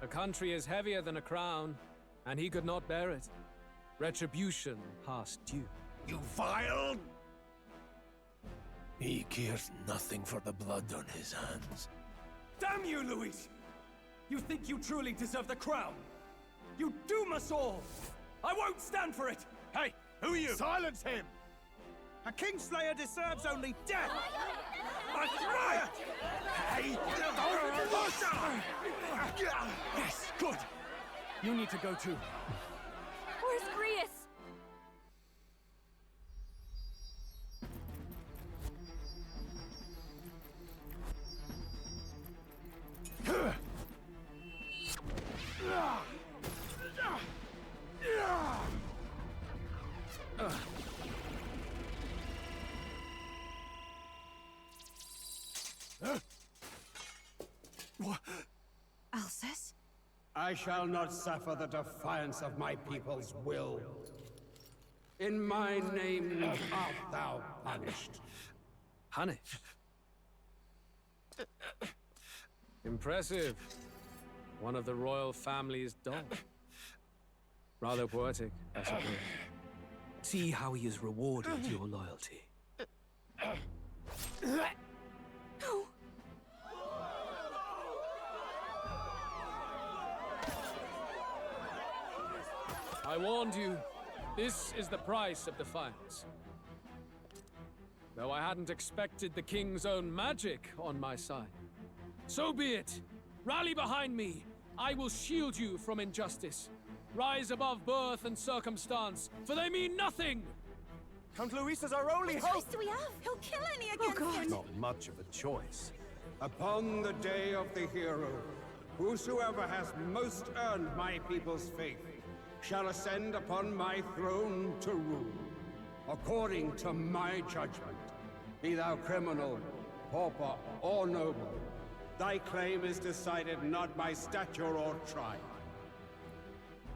A country is heavier than a crown, and he could not bear it. Retribution past due. You vile... He cares nothing for the blood on his hands. Damn you, Luis! You think you truly deserve the crown? You doom us all! I won't stand for it! Hey, who are you? Silence him! A Kingslayer deserves only death! A riot! Hey! Yes, good! You need to go too. Where's Grius? Alcest? I shall not suffer the defiance of my people's will. In my name art thou punished. Punished? Impressive. One of the royal family's dog. Rather poetic, I suppose. See how he has rewarded your loyalty. No. I warned you. This is the price of defiance. Though I hadn't expected the king's own magic on my side. So be it. Rally behind me. I will shield you from injustice. Rise above birth and circumstance, for they mean nothing! Count Luis is our only What hope! choice do we have? He'll kill any against him! Not much of a choice. Upon the day of the hero, whosoever has most earned my people's faith shall ascend upon my throne to rule, according to my judgment. Be thou criminal, pauper, or noble, thy claim is decided not by stature or tribe.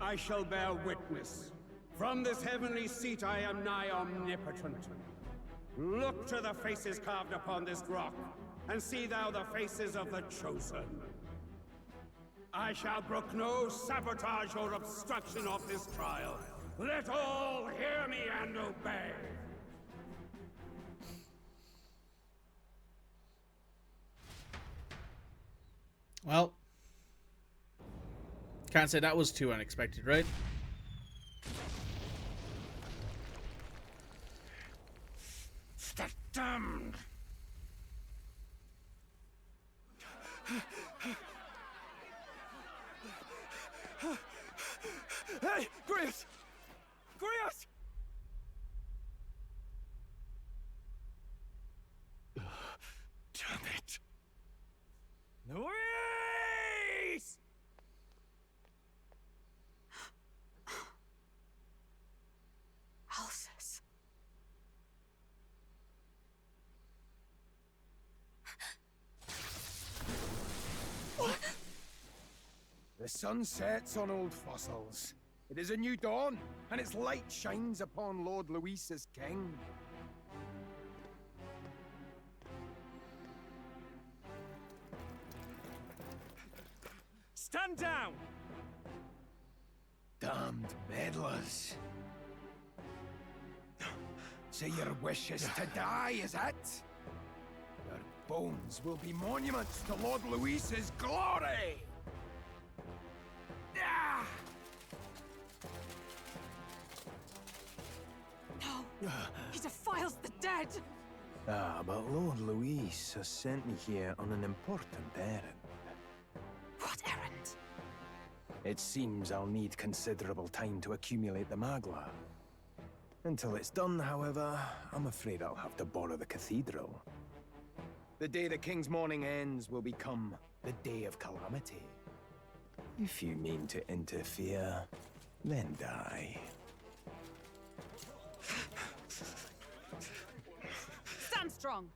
I shall bear witness. From this heavenly seat I am nigh omnipotent. Look to the faces carved upon this rock, and see thou the faces of the chosen. I shall brook no sabotage or obstruction of this trial. Let all hear me and obey. Well, can't say that was too unexpected, right? Damned! Hey, Grius! Grius! Damn it! Luis! sun sets on old fossils. It is a new dawn, and its light shines upon Lord Luis as king. Stand down! Damned meddlers. So your wish is to die, is it? Your bones will be monuments to Lord Luis's glory! Ah! No! He defiles the dead! Ah, but Lord Luis has sent me here on an important errand. What errand? It seems I'll need considerable time to accumulate the Magla. Until it's done, however, I'm afraid I'll have to borrow the cathedral. The day the king's mourning ends will become the day of calamity. If you mean to interfere, then die. Stand strong!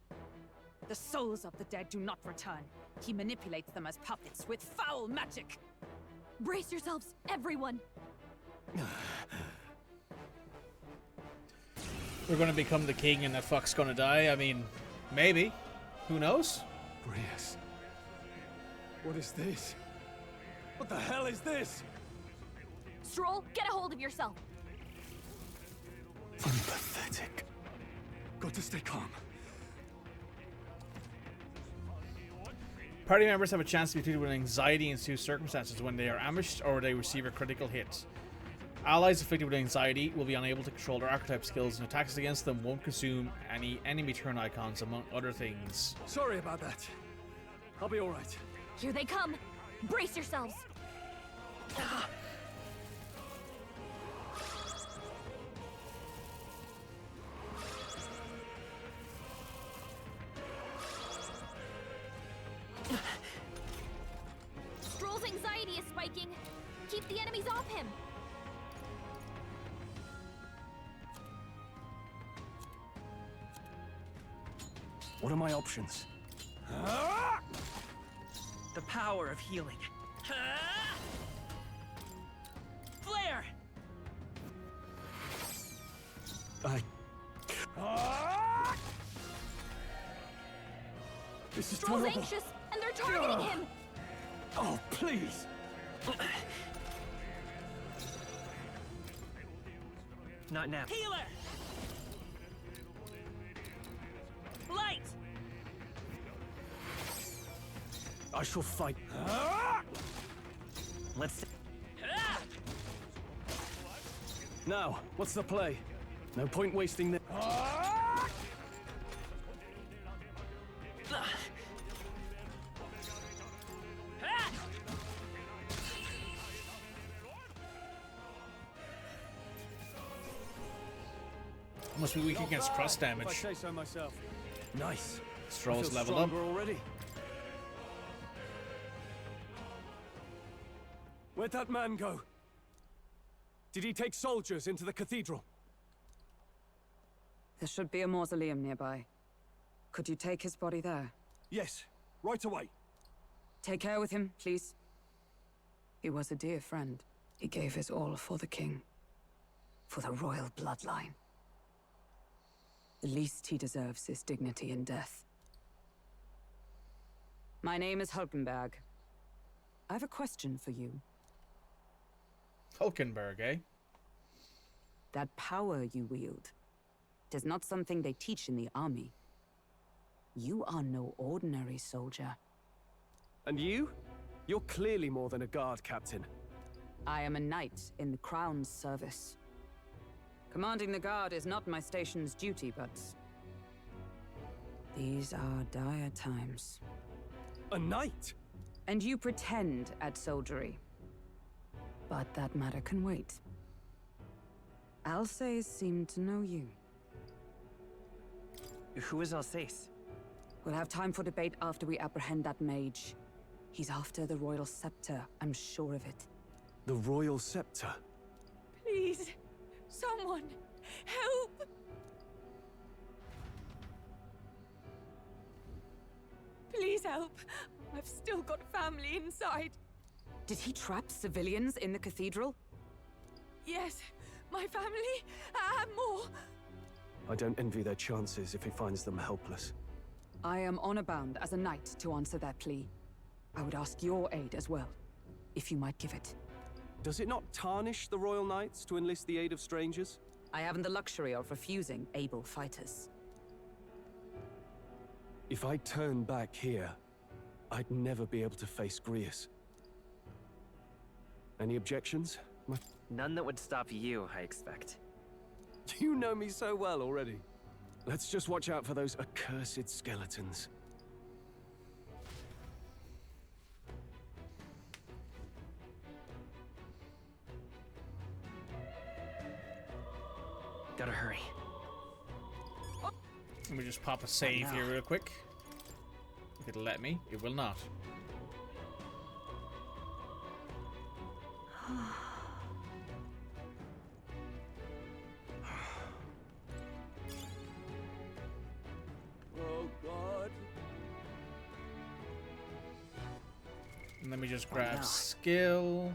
The souls of the dead do not return. He manipulates them as puppets with foul magic! Brace yourselves, everyone! We're gonna become the king and the fuck's gonna die? I mean, maybe. Who knows? Brias. What is this? What the hell is this? Stroll, get a hold of yourself! I'm pathetic. Got to stay calm. Party members have a chance to be treated with anxiety in two circumstances: when they are ambushed or they receive a critical hit. Allies afflicted with anxiety will be unable to control their archetype skills, and attacks against them won't consume any enemy turn icons, among other things. Sorry about that. I'll be alright. Here they come! Brace yourselves! Stroll's anxiety is spiking. Keep the enemies off him. What are my options? The power of healing. Flare! This is Stroll's terrible. anxious, and they're targeting him! Oh, please! Not now. Healer! Light! I shall fight. Let's... Now, what's the play? No point wasting this. Must be weak against cross damage. If I say so myself. Nice. Stroll's I feel leveled up. stronger already. Where'd that man go? Did he take soldiers into the cathedral? There should be a mausoleum nearby. Could you take his body there? Yes, right away. Take care with him, please. He was a dear friend. He gave his all for the king. For the royal bloodline. The least he deserves is dignity in death. My name is Hulkenberg. I have a question for you. Hulkenberg, eh? That power you wield is not something they teach in the army. You are no ordinary soldier. And you? You're clearly more than a guard captain. I am a knight in the Crown's service. Commanding the guard is not my station's duty, but... these are dire times. A knight? And you pretend at soldiery. But that matter can wait. Alsace seemed to know you. Who is Alsace? We'll have time for debate after we apprehend that mage. He's after the royal scepter, I'm sure of it. The royal scepter? Please, someone, help! Please help. I've still got family inside. Did he trap civilians in the cathedral? Yes, my family and more. I don't envy their chances if he finds them helpless. I am honor bound as a knight to answer their plea. I would ask your aid as well, if you might give it. Does it not tarnish the Royal Knights to enlist the aid of strangers? I haven't the luxury of refusing able fighters. If I turn back here, I'd never be able to face Grius. Any objections? None that would stop you, I expect. You know me so well already. Let's just watch out for those accursed skeletons. Gotta hurry. Let me just pop a save here real quick. If it'll let me. It will not. Oh, God. And let me just grab skill.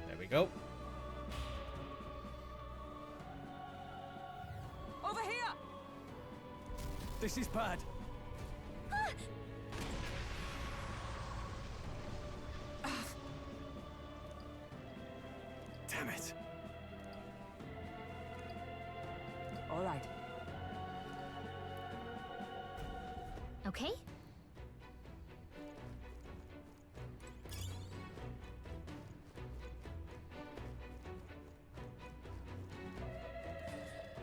There we go. Over here! This is bad. Damn it. All right. Okay?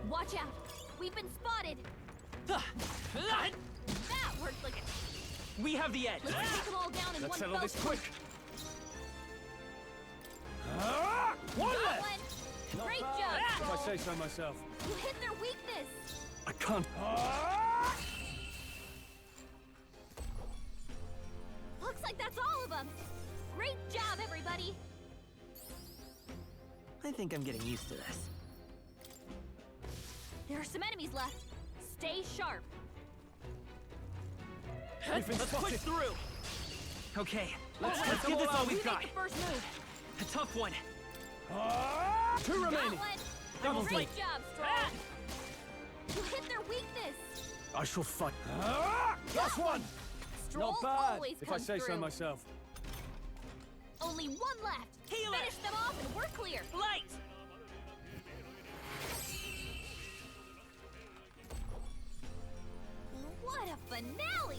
Watch out! We've been spotted! That That worked like a... We have the edge. Let's take them all down in Let's one settle fell this swoop. quick. One One left! one. Great job, If I Stroll. say so myself. You hit their weakness! I can't. Looks like that's all of them! Great job, everybody! I think I'm getting used to this. There are some enemies left. Stay sharp. Let's push through. Okay, let's Alright, give this all you we've make got. the first move. A tough one. Two Got remaining. one. Great job, Stroll. You hit their weakness. I shall fight. Last one. Stroll Not bad. always If I comes say so through. myself. Only one left. Heal Finish them off and we're clear. Light. What a finale!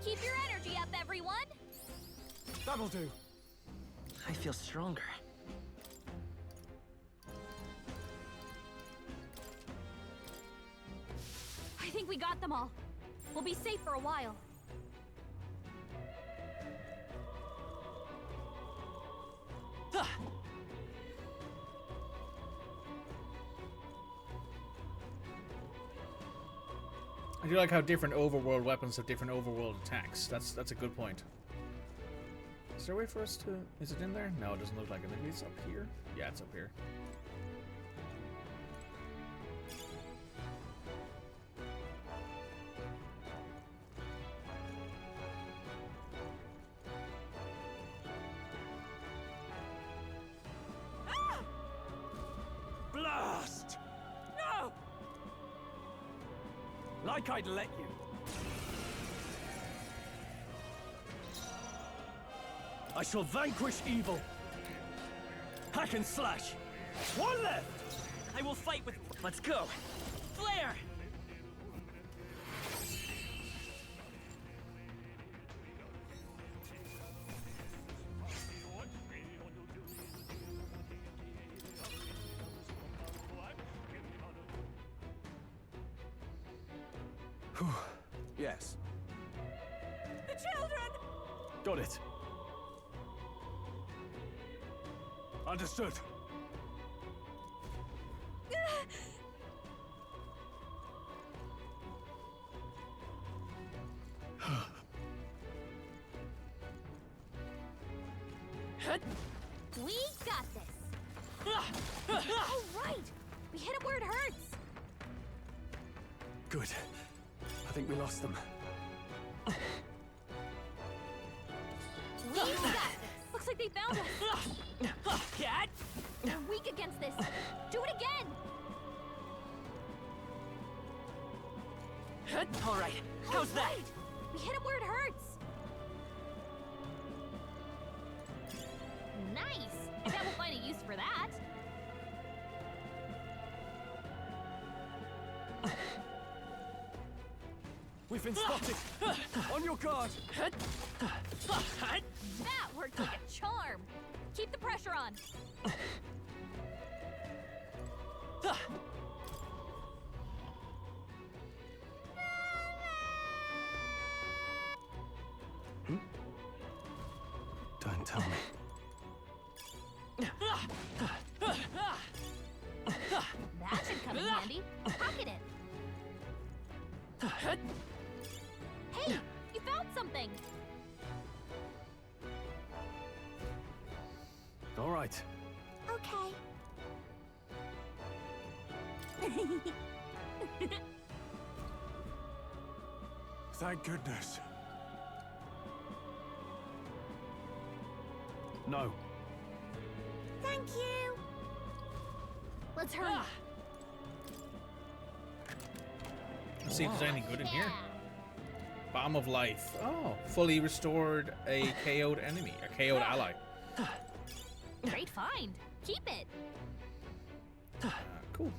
Keep your energy up, everyone. That'll do. I feel stronger. I think we got them all. We'll be safe for a while. I do like how different overworld weapons have different overworld attacks. That's a good point. Is there a way for us to... Is it in there? No, it doesn't look like it. Maybe it's up here? Yeah, it's up here. Blast! No! Like I'd let you. I shall vanquish evil. Hack and slash. One left. I will fight with... Let's go. Flare! Yes. The children! Got it. Understood. We got this. All right. We hit it where it hurts. Good. think we lost them. We got this. Looks like they found us. Cat! They're weak against this. Do it again. All right. How's that? Right. We hit him where it hurts. Nice. I bet we'll find a use for that. We've been spotted. On your guard. That worked like a charm. Keep the pressure on. Don't tell me. That should come in handy. Pocket it. Hey, you found something. All right. Okay. Thank goodness. No. Thank you. Let's hurry. Let's see if there's anything good in here. Bomb of Life. Oh, fully restored a KO'd enemy, a KO'd ally. Great find. Keep it. Cool.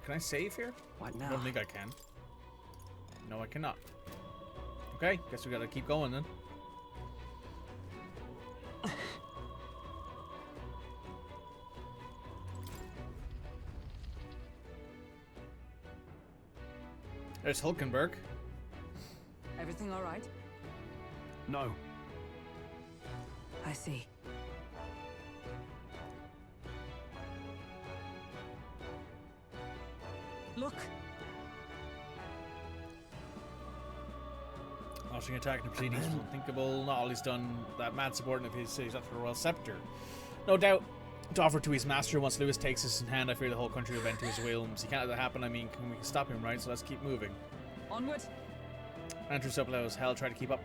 Can I save here? What I now? don't think I can. No, I cannot. Okay, guess we gotta keep going then. There's Hulkenberg. Everything all right? No. I see. Look. Launching attack and proceedings was unthinkable. Not all he's done that mad subordinate of his is after the royal scepter. No doubt to offer to his master once Lewis takes this in hand. I fear the whole country will bend to his whims. He can't let that happen. I mean, we can stop him, right? So let's keep moving. Onward. Andrew's up low as hell. Try to keep up.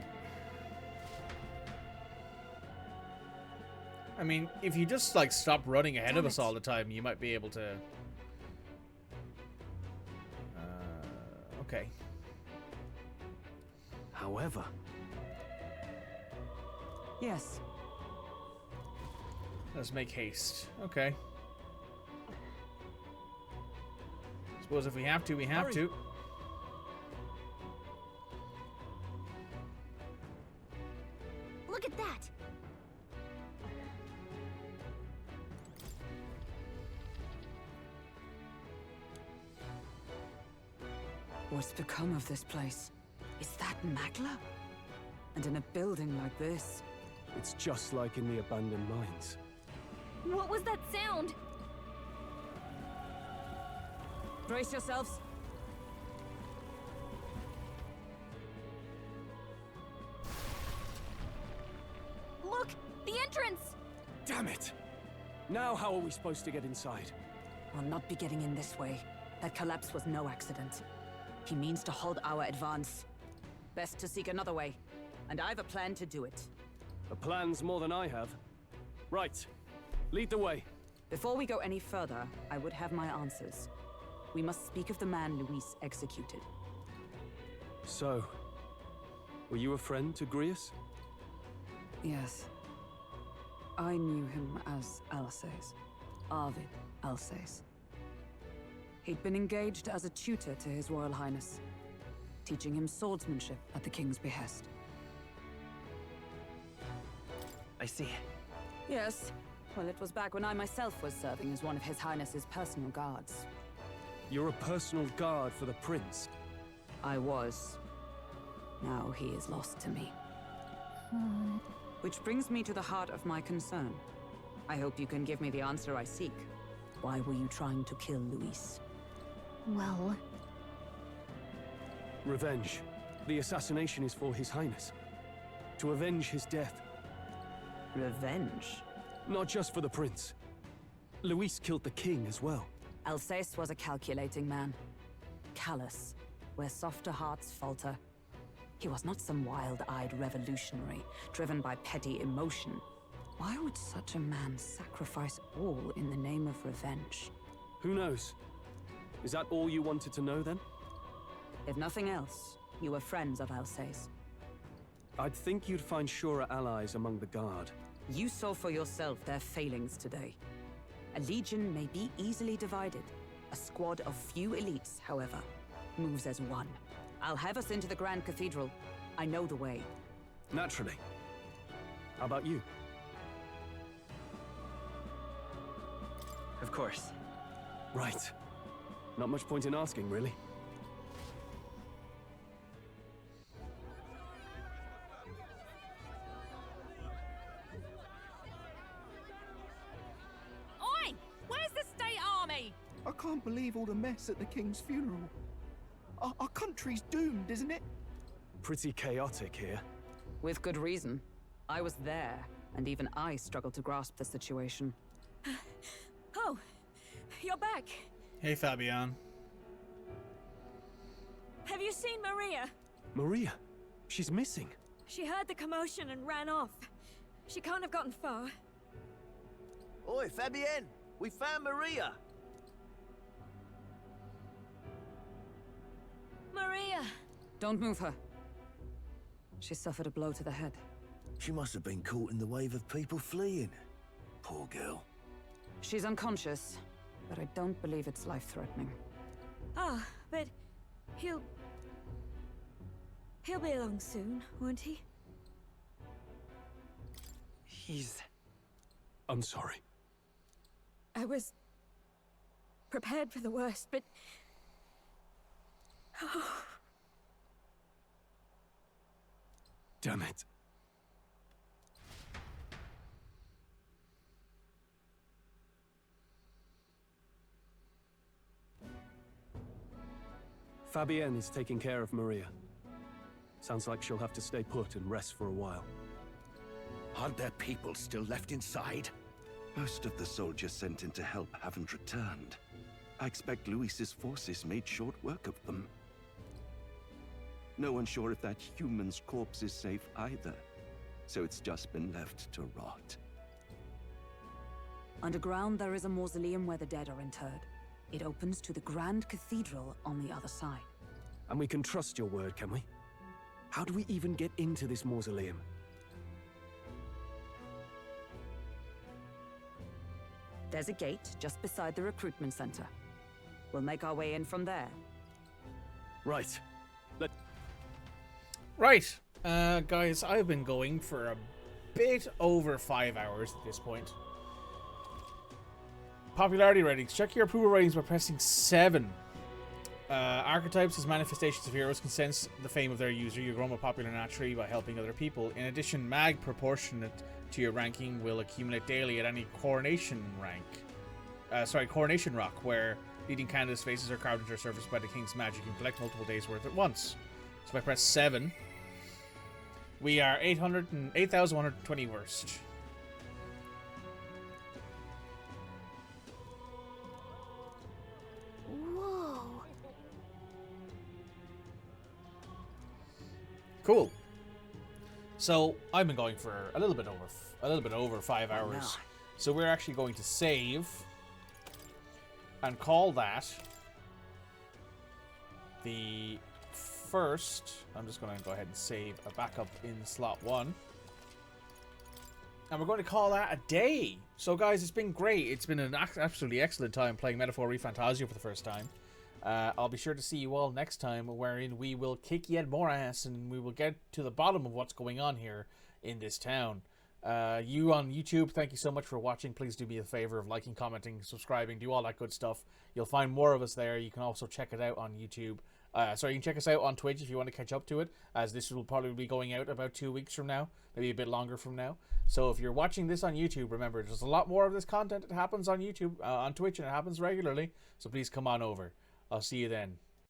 I mean, if you just like stop running ahead of us all the time, you might be able to. Okay. However. Yes. Let's make haste. Okay. Suppose if we have to, we have to. Look at that. What's become of this place? Is that Magla? And in a building like this? It's just like in the abandoned mines. What was that sound? Brace yourselves. Look! The entrance! Damn it! Now how are we supposed to get inside? I'll not be getting in this way. That collapse was no accident. He means to halt our advance. Best to seek another way. And I've a plan to do it. A plan's more than I have. Right. Lead the way. Before we go any further, I would have my answers. We must speak of the man Luis executed. So, were you a friend to Grius? Yes. I knew him as Alsace. Arvid Alsace. He'd been engaged as a tutor to His Royal Highness, teaching him swordsmanship at the King's behest. I see. Yes. Well, it was back when I myself was serving as one of His Highness's personal guards. You're a personal guard for the Prince. I was. Now he is lost to me. Which brings me to the heart of my concern. I hope you can give me the answer I seek. Why were you trying to kill Luis? Well... Revenge. The assassination is for His Highness. To avenge his death. Revenge? Not just for the Prince. Luis killed the king as well. Alsace was a calculating man. Callous, where softer hearts falter. He was not some wild-eyed revolutionary, driven by petty emotion. Why would such a man sacrifice all in the name of revenge? Who knows? Is that all you wanted to know, then? If nothing else, you were friends of Alsace. I'd think you'd find surer allies among the Guard. You saw for yourself their failings today. A legion may be easily divided. A squad of few elites, however, moves as one. I'll have us into the Grand Cathedral. I know the way. Naturally. How about you? Of course. Right. Not much point in asking, really. Oi! Where's the state army? I can't believe all the mess at the king's funeral. Our country's doomed, isn't it? Pretty chaotic here. With good reason. I was there, and even I struggled to grasp the situation. Oh, you're back. Hey, Fabian. Have you seen Maria? Maria? She's missing. She heard the commotion and ran off. She can't have gotten far. Oi, Fabienne! We found Maria! Maria! Don't move her. She suffered a blow to the head. She must have been caught in the wave of people fleeing. Poor girl. She's unconscious, but I don't believe it's life-threatening. Ah, but he'll be along soon, won't he? I'm sorry. I was prepared for the worst, but... Oh. Damn it. Fabienne is taking care of Maria. Sounds like she'll have to stay put and rest for a while. Aren't there people still left inside? Most of the soldiers sent in to help haven't returned. I expect Luis's forces made short work of them. No one's sure if that human's corpse is safe either, so it's just been left to rot. Underground, there is a mausoleum where the dead are interred. It opens to the Grand Cathedral on the other side. And we can trust your word, can we? How do we even get into this mausoleum? There's a gate just beside the recruitment center. We'll make our way in from there. Right. Right. Guys, I've been going for a bit over 5 hours at this point. Popularity ratings. Check your approval ratings by pressing 7. Archetypes as manifestations of heroes can sense the fame of their user. You grow more popular naturally by helping other people. In addition, mag proportionate to your ranking will accumulate daily at any coronation rank. Coronation Rock, where leading candidates' faces are carved into a surface by the king's magic. You can collect multiple days' worth at once. So if I press 7, we are 8,120 worst. Whoa. Cool. So I've been going for a little bit over 5 hours. no. So we're actually going to save and call that the first. I'm just going to go ahead and save a backup in slot 1. And we're going to call that a day. So guys, it's been great. It's been an absolutely excellent time playing Metaphor ReFantazio for the first time. I'll be sure to see you all next time, wherein we will kick yet more ass and we will get to the bottom of what's going on here in this town. You on YouTube, thank you so much for watching. Please do me a favor of liking, commenting, subscribing, do all that good stuff. You'll find more of us there. You can also check it out on YouTube. You can check us out on Twitch if you want to catch up to it, as this will probably be going out about 2 weeks from now, maybe a bit longer from now. So if you're watching this on YouTube, remember, there's a lot more of this content that happens on YouTube, on Twitch, and it happens regularly. So please come on over. I'll see you then.